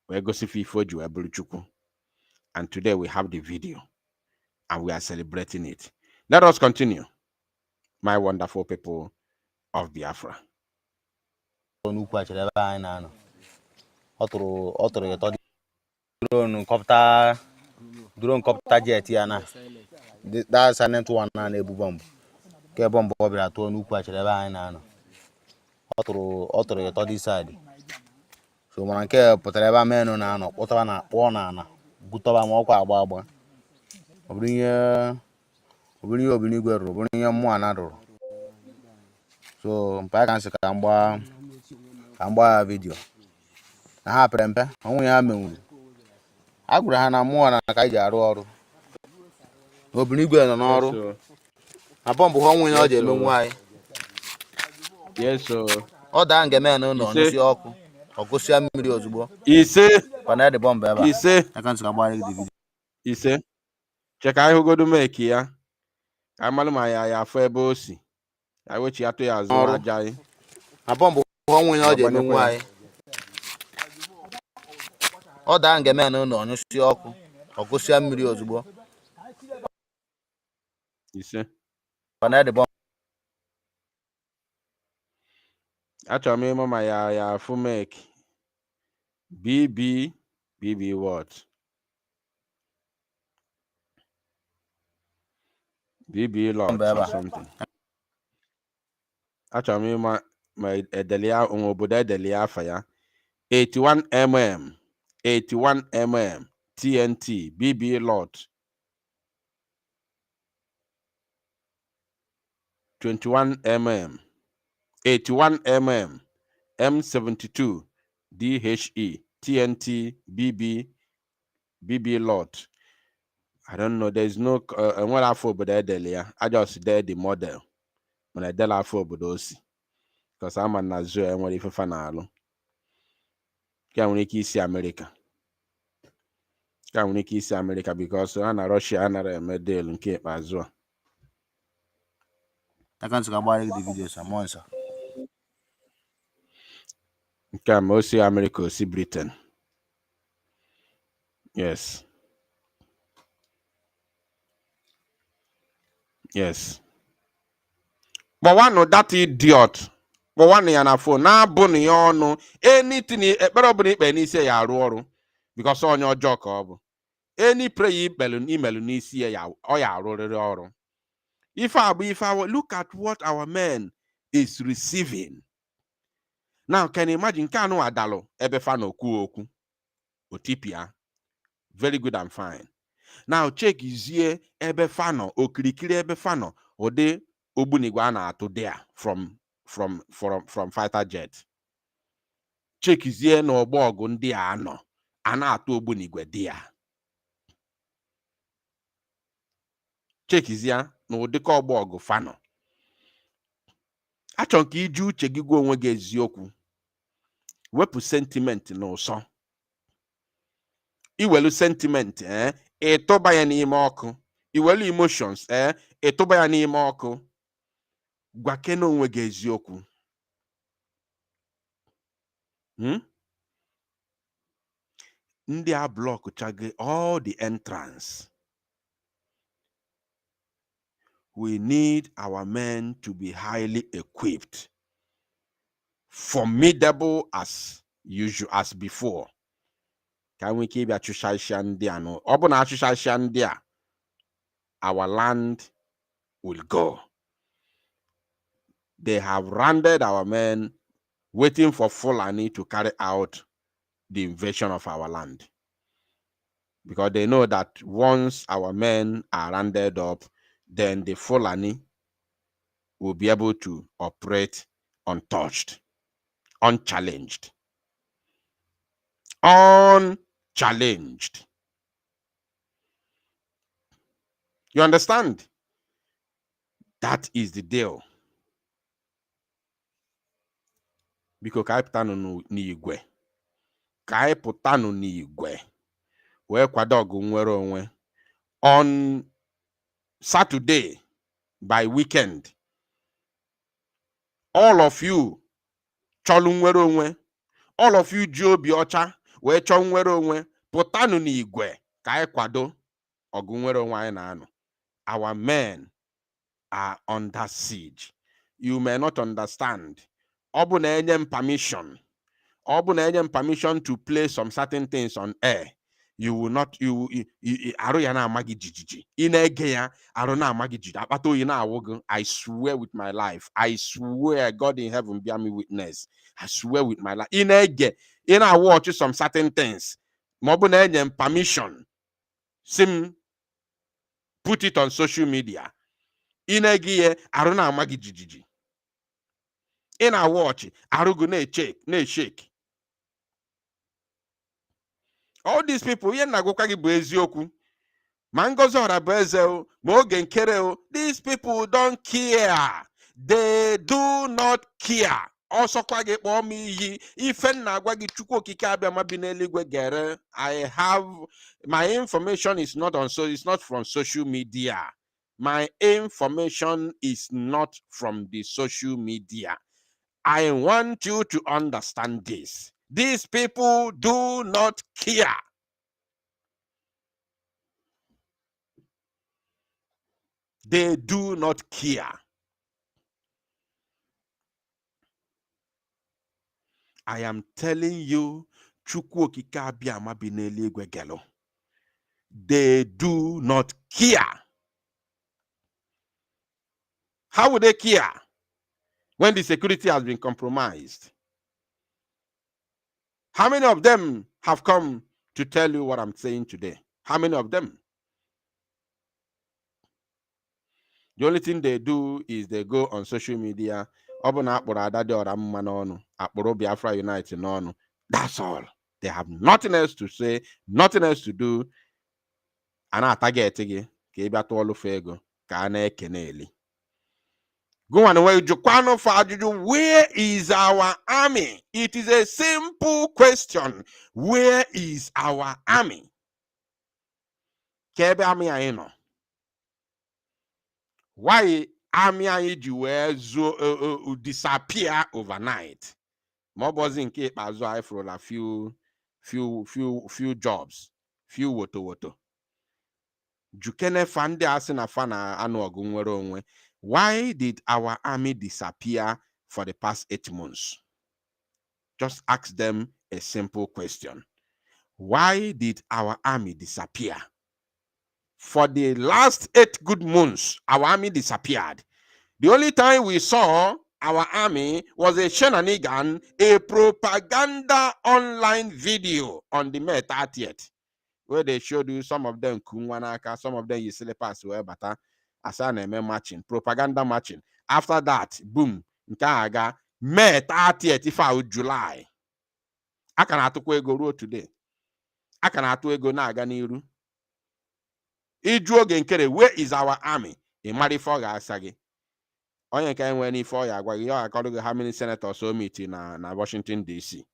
Wee gosi fifo ji wee bụrụ Chukwu. And today we have the video and we are celebrating it. Let us continue, my wonderful people of Biafra. N'ukwu achịrị ebe anyị na-anọ. Ọ tụrụ ya tọ drone kọpta jet ya na. That's silent one na-ebu bọmbụ. Ke bọmbụ ọ bịara tụọ n'ukwu achịrị ebe anyị na-anọ. Ọ tụrụ ya tọ dị side. So mana nke pụtara ebe menụ na-anọ kpọtara na kpọọ na ana gụtọba ma ọkwa agba. Ọ bụrụ ihe Obinigwe rụrụ, bụrụ ihe mmụọ na rụrụ. So mpa ka nsị ka mgba video. Na ha pere mpe, ọnwụ ya menwuru. A gwara ha na mmụọ na ka ji arụ ọrụ. Obinigwe nọ n'ọrụ. Na bọmbụ ha ọnwụ ya ọ ji emenwu anyị. Yes, so. Ọ daa nge menụ nọ n'isi ọkụ. Ọ gụsịa mmiri ozugbo. Ise. Pana dị bọmbụ ebe a. Ise. Aka nsị ka gbaa gị video. Ise. Cheka ihe godu make ya. Ka amalụ ma ya afọ ebe o si. Ya wechi atụ ya azụ aja anyị. Na bọmbụ ọnwụ ya ọ ji emenwu anyị. Ọ daa nge menụ nọ n'isi ọkụ. Ọ gụsịa mmiri ozugbo. Ise. Pana dị bọmbụ. Achọrọ m ịmụ ma ya afụ make. BB what? BB lot or something. Achọrọ m ịma ma edelia obodo edelia afa ya. 81mm 81mm TNT BB lot 21mm 81mm M72 DHE TNT BB lot. I don't know. There's no what I for but I just did the model when I did for obodo because I'm an Nazo and what if fanalo. Can we see America? Can we see America because Anna Russia and medal and Cape as well. I can't see about the video some sir. Can we see America, see Britain? Yes. Yes. But one of that idiot. But one yana phone na buni ono anything probably penny say ya roru because on your joke of any pray balloon email ni see ya or ya roru. If I look at what our men is receiving. Now can you imagine kanu adalo ebefano kuoku otipia very good and fine. Now check is here ebefano okirikiri ebefano ode obunigwa na ato there from fighter jet. Check is here no ogbogu ndi ano ana ato obunigwe there. Check is here no odeka ogbogu fano. Achọ ka iji uche gị gwa onwe gị eziokwu. Wepụ sentiment n'ụsọ. Iwelu sentiment ịtụba ya n'ime ọkụ. Iwelu emotions ịtụba ya n'ime ọkụ. Gwa kene onwe gị eziokwu. Ndị a block chage all the entrance. We need our men to be highly equipped, formidable as usual, as before. Can we keep no? Our land will go. They have rounded our men, waiting for Fulani to carry out the invasion of our land. because they know that once our men are rounded up, then the Fulani will be able to operate untouched, unchallenged. Unchallenged. You understand? That is the deal. Biko ka anyị pụtanụ n'igwe. Ka anyị pụtanụ n'igwe. Wee kwado ọgụ nwere onwe. On Saturday, by weekend, all of you chọlụ nwere onwe, all of you ji obi ọcha wee chọọ nwere onwe, pụtanụ n'igwe ka anyị kwado ọgụ nwere onwe anyị na-anụ. Our men are under siege. You may not understand. Ọ bụ na enye m permission. Ọ bụ na enye m permission to play some certain things on air. You will not, arụ ya na-ama gị jijiji. Ị na-ege ya, arụ na-ama gị jijiji. Akpata oyi na-awụ gị. I swear with my life. I swear, God in heaven bear me witness. I swear with my life. Ị na-ege, ị na-watch some certain things. Ma ọ bụ na enye m permission. Sim, put it on social media. Ị na-ege ya, arụ na-ama gị jijiji. Ị na-watch, arụ gị na-shake. All these people, these people don't care. They do not care. Also, I have my information is not on, so it's not from social media. My information is not from the social media. I want you to understand this. These people do not care. They do not care. I am telling you, they do not care. How would they care when the security has been compromised? How many of them have come to tell you what I'm saying today? How many of them? The only thing they do is they go on social media. Biafra United. That's all. They have nothing else to say, nothing else to do. Go on away, Jokwano Fajuju. Where is our army? It is a simple question. Where is our army? Kebe army aino. Why army aino disappear overnight? Mobozi nke ikpazu I for a few jobs, few woto. Jukene fande asina fana anu ogunwere onwe. Why did our army disappear for the past 8 months? Just ask them a simple question. Why did our army disappear? For the last 8 good months, our army disappeared. The only time we saw our army was a shenanigan, a propaganda online video on the May 30th, where they showed you some of them Kunwanaka, some of them Yisile were bata. Asana matching, propaganda matching. After that, boom, Nkaga, May 30th, if I would July. I can ego road today. I can ego na aga niru. Ijuo genkere, where is our army? In Marifoga Asagi. Onye ka enwe ni for ya gwa ya according to how many senators so meet na Washington DC.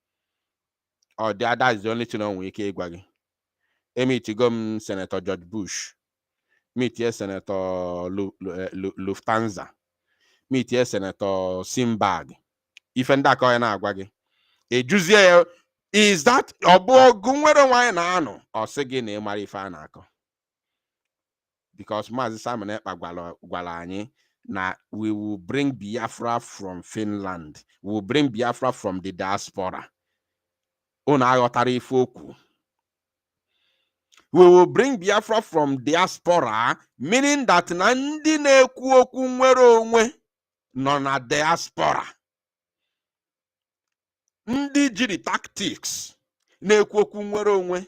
Or that is the only thing on we ke gwa gi. Meet go Senator George Bush. Meet here Senator Lufthansa. Meet here Senator Simbag. If and that na agwa gi. Ejuzie is that obo gunwere why na ano or segi na mari fa na ako. Because Mazi Simon Ekpa gwala anyi na we will bring Biafra from Finland. We will bring Biafra from the diaspora. We will bring Biafra from diaspora, meaning that nandi na-ekwu okwu nwere onwe nọ na diaspora. Ndị jiri tactics na-ekwu okwu nwere onwe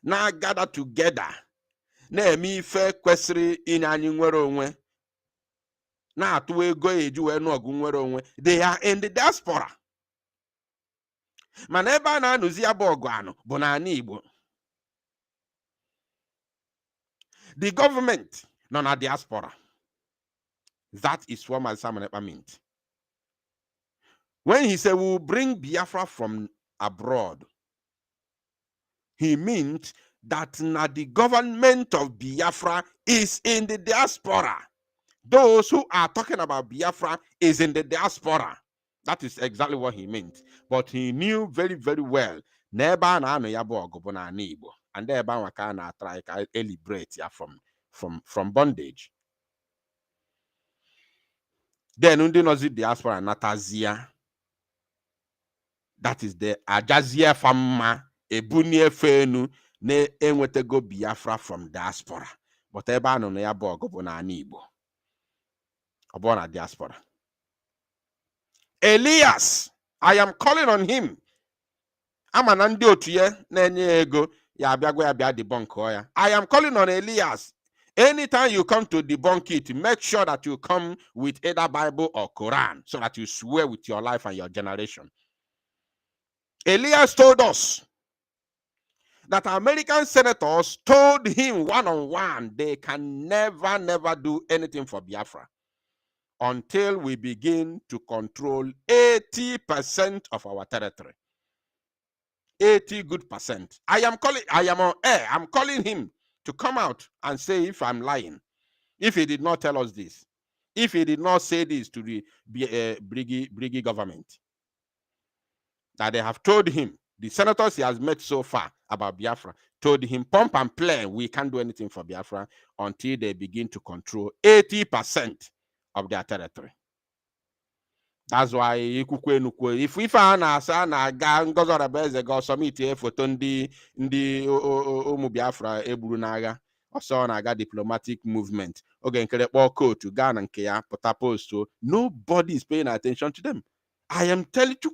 na gather together na-eme ife kwesịrị inye anyị nwere onwe na-atụ ego eji wee n'ọgụ nwere onwe. They are in the diaspora. Mana ebe a na-anụzi ya bụ ọgụ anụ bụ n'ala Igbo. The government nọ na diaspora. That is what my Simon Ekpa meant. When he said we will bring Biafra from abroad, he meant that now the government of Biafra is in the diaspora. Those who are talking about Biafra is in the diaspora. That is exactly what he meant. But he knew very, very well. Neba na ano yabo gobona nibo. And neba waka na try to liberate ya from bondage. Then undi nozi diaspora natazia. That is the Ajazia Fama Ebunie Fenu ne enwetego Biafra from diaspora. But eba no ya bo gobona nibo. Obona diaspora. Elias, I am calling on him. Amanandi otuye nenye ego ya biagwe ya bia debunk oya. I am calling on Elias. Anytime you come to debunk it, make sure that you come with either Bible or Quran so that you swear with your life and your generation. Elias told us that American senators told him one-on-one they can never do anything for Biafra until we begin to control 80% of our territory. 80 good percent. I am on air. I'm calling him to come out and say if I'm lying. If he did not tell us this. If he did not say this to the Briggy government. That they have told him, the senators he has met so far about Biafra, told him, pump and play, we can't do anything for Biafra until they begin to control 80% of their territory. That's why if I na ga ngozo rabeze go submit a photo ndi umu Biafra eburu naga also na ga diplomatic movement oge nkere kpo coat ga na nke ya put post, nobody is paying attention to them. I am telling you,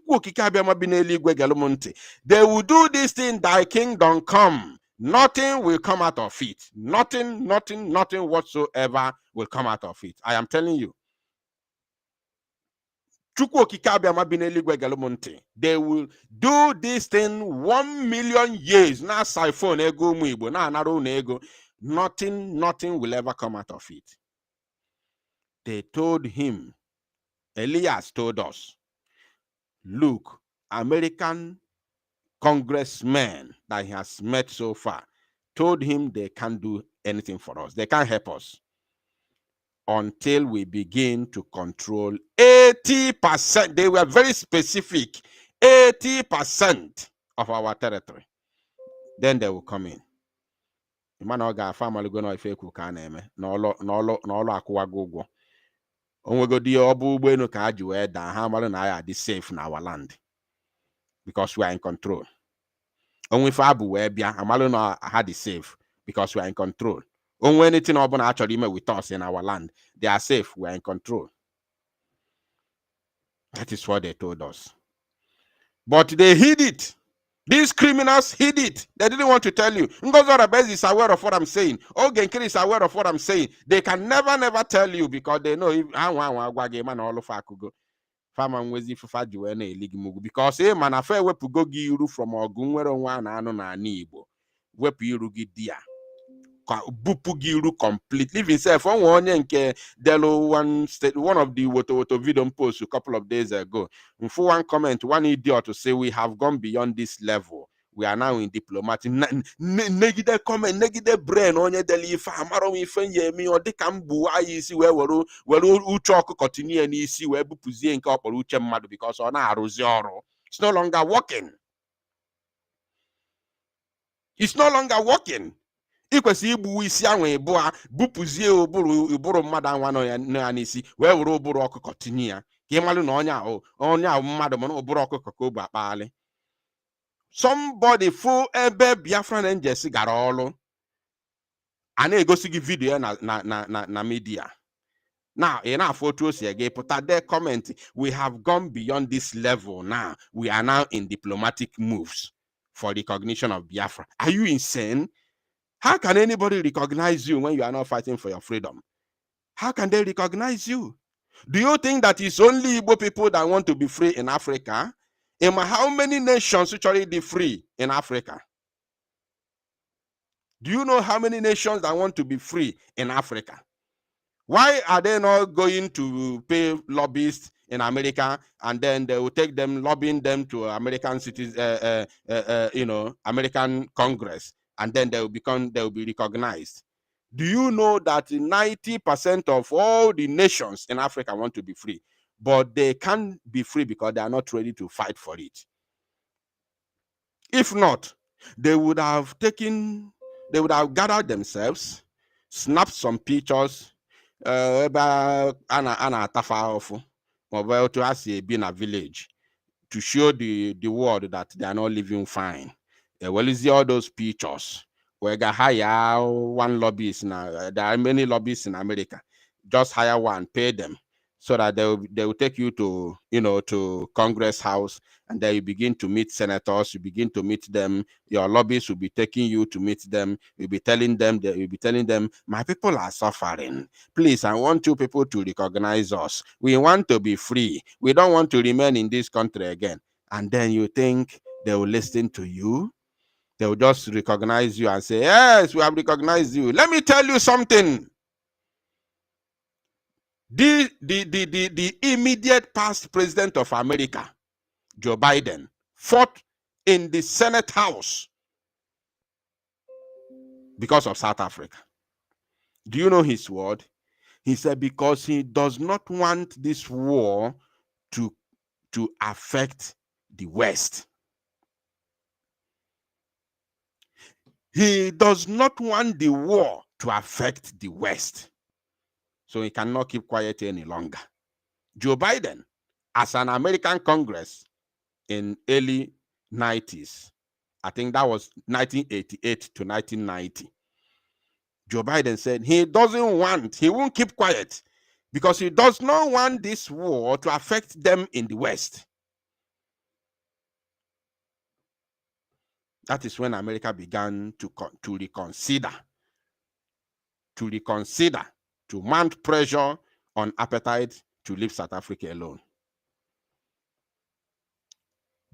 they will do this thing, thy kingdom come. Nothing will come out of it. Nothing whatsoever will come out of it. I am telling you. They will do this thing 1 million years. Now siphon ego muibo. Now another ego. Nothing will ever come out of it. They told him, Elias told us, look, American congressmen that he has met so far told him they can't do anything for us. They can't help us until we begin to control 80%. They were very specific. 80% of our territory. Then they will come in. Safe in our land because we are in control. Only Fabu Webia, Amalu no had it safe because we are in control. Only anything open actually with us in our land, they are safe, we are in control. That is what they told us. But they hid it. These criminals hid it. They didn't want to tell you. Ngozorabez is aware of what I'm saying. Ogenkiri is aware of what I'm saying. They can never tell you because they know if Farmer nwezi fufa juwe na eligimugu because man afa wepu go gi iru from ogun nwere nwa na anu na ani Igbo wepu iru gi dia bupu gi iru completely. Even self onye nke delo one of the woto video post a couple of days ago. For one comment, one idiot to say we have gone beyond this level. We are now in diplomatic. Negative comment, negative brain. Onye deli ifa amaro ife yemi o dika mbu ayi isi we were uche oku continue ni isi we bupuzie nke okporo uche mmadu because ọ na-arụzi ọrụ. It's no longer working. It's no longer working. Ikwesi igbu isi anwe ibua bupuzie ụbụrụ mmadụ anwa no ya n'isi we were ụbụrụ ọkụ continue ya. Ka ịmalụ na onye ahụ mmadụ mana ụbụrụ ọkụ ka o bu akpali. Somebody full ebe Biafran Angels gara ọlụ. A na-egosi gị video na media. Now, enough photos here, put out their comment. We have gone beyond this level now. We are now in diplomatic moves. for recognition of Biafra. Are you insane? How can anybody recognize you when you are not fighting for your freedom? How can they recognize you? Do you think that it's only Igbo people that want to be free in Africa? How many nations actually be free in Africa? Do you know how many nations that want to be free in Africa? Why are they not going to pay lobbyists in America, and then they will take them, lobbying them to American cities, American Congress, and then they will be recognized? Do you know that 90% of all the nations in Africa want to be free, but they can't be free because they are not ready to fight for it? If not, they would have gathered themselves, snapped some pictures, to be in a village to show the world that they are not living fine. Well, is all those pictures? We got hire one lobbyist now. There are many lobbyists in America. Just hire one, pay them, so that they will take you to to Congress House, and then you begin to meet senators. You begin to meet them. Your lobbyists will be taking you to meet them. You'll be telling them, my people are suffering. Please, I want you people to recognize us. We want to be free. We don't want to remain in this country again. And then you think they will listen to you? They will just recognize you and say, yes, we have recognized you. Let me tell you something. The immediate past president of America, Joe Biden, fought in the Senate House because of South Africa. Do you know his word? He said because he does not want this war to affect the West. He does not want the war to affect the West. So he cannot keep quiet any longer. Joe Biden, as an American Congress in early 90s, I think that was 1988 to 1990, Joe Biden said he won't keep quiet because he does not want this war to affect them in the West. That is when America began to reconsider, to mount pressure on apartheid to leave South Africa alone.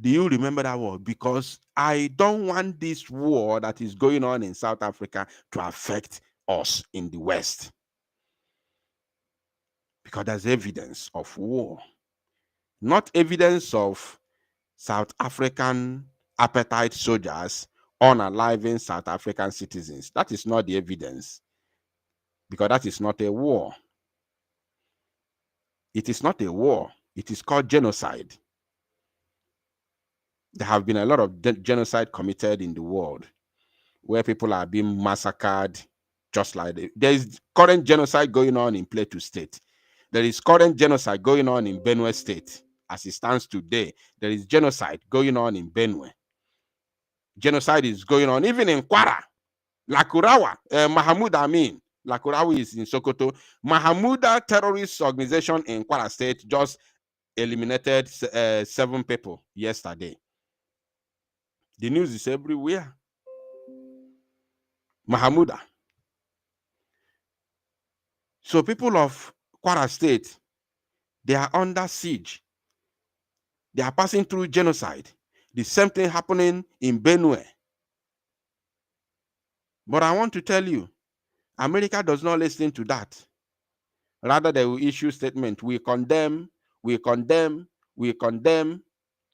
Do you remember that war? Because I don't want this war that is going on in South Africa to affect us in the West. Because there's evidence of war, not evidence of South African apartheid soldiers unaliving South African citizens. That is not the evidence, because that is not a war. It is not a war. It is called genocide. There have been a lot of genocide committed in the world where people are being massacred, just like there is current genocide going on in Plateau State. There is current genocide going on in Benue State. As it stands today, there is genocide going on in Benue. Genocide is going on even in Kwara, Lakurawa, El1min. Lakurawa is in Sokoto. Mahamuda terrorist organization in Kwara State just eliminated 7 people yesterday. The news is everywhere. Mahamuda. So people of Kwara State, they are under siege. They are passing through genocide. The same thing happening in Benue. But I want to tell you, America does not listen to that. Rather, they will issue statement. We condemn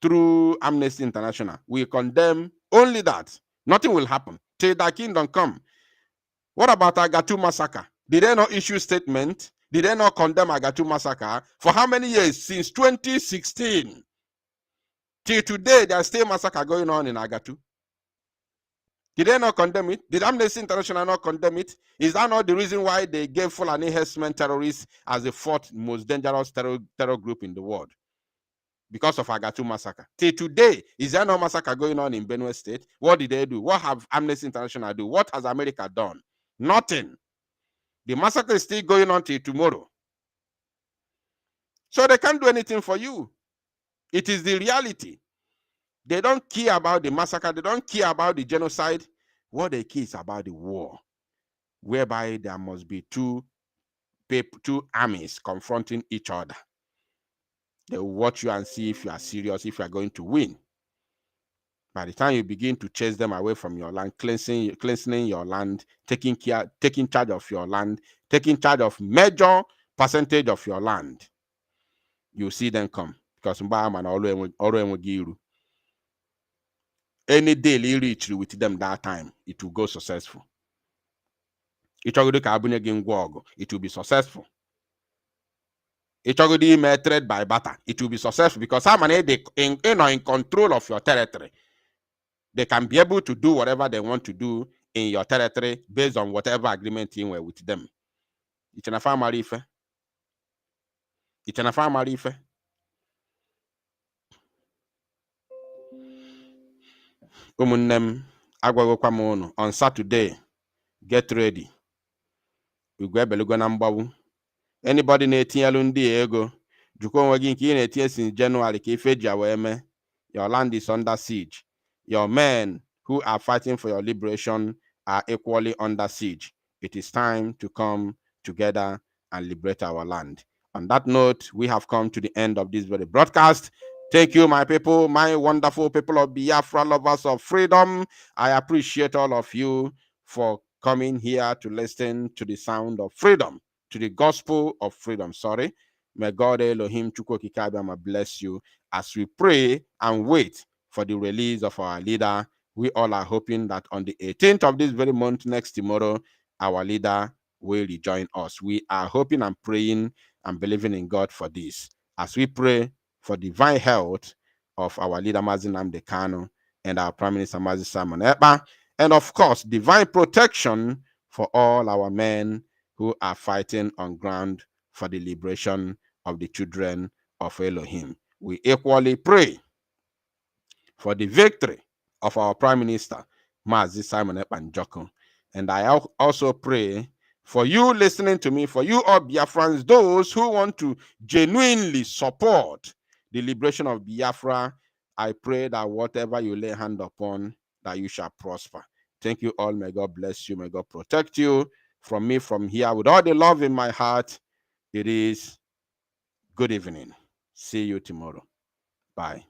through Amnesty International. We condemn only that. Nothing will happen till the kingdom come. What about Agatu massacre? Did they not issue statement? Did they not condemn Agatu massacre? For how many years? Since 2016. Till today, there's still massacre going on in Agatu. Did they not condemn it? Did Amnesty International not condemn it? Is that not the reason why they gave Fulani herdsmen terrorists as the 4th most dangerous terror group in the world? Because of Agatu massacre. Till today, is there no massacre going on in Benue State? What did they do? What have Amnesty International do? What has America done? Nothing. The massacre is still going on till tomorrow. So they can't do anything for you. It is the reality. They don't care about the massacre. They don't care about the genocide. What they care is about the war, whereby there must be two armies confronting each other. They will watch you and see if you are serious, if you are going to win. By the time you begin to chase them away from your land, cleansing your land, taking charge of your land, taking charge of major percentage of your land, you see them come. Because any deal you reach with them that time, it will go successful. It will be successful. It will be trade by barter. It will be successful because they in control of your territory. They can be able to do whatever they want to do in your territory based on whatever agreement you were with them. It's an affair marife. It's an affair marife. On Saturday, get ready. We go belugo na mgbawu. Anybody na-etinyelu ndị ego, jukwa onwe gị nke ị na-etinye since January ka ife ji wee mee. Your land is under siege. Your men who are fighting for your liberation are equally under siege. It is time to come together and liberate our land. On that note, we have come to the end of this very broadcast. Thank you, my people, my wonderful people of Biafra, lovers of freedom. I appreciate all of you for coming here to listen to the sound of freedom, to the gospel of freedom. Sorry. May God Elohim Chukwokikabiyama bless you as we pray and wait for the release of our leader. We all are hoping that on the 18th of this very month, next tomorrow, our leader will rejoin us. We are hoping and praying and believing in God for this. As we pray for divine health of our leader, Mazi Nnamdi Kanu, and our Prime Minister, Mazi Simon Ekpa, and of course, divine protection for all our men who are fighting on ground for the liberation of the children of Elohim. We equally pray for the victory of our Prime Minister, Mazi Simon Ekpa Njoku. And I also pray for you listening to me, for you all Biafrans, those who want to genuinely support the liberation of Biafra. I pray that whatever you lay hand upon, that you shall prosper. Thank you all. May God bless you. May God protect you. From me, from here, with all the love in my heart, it is good evening. See you tomorrow. Bye.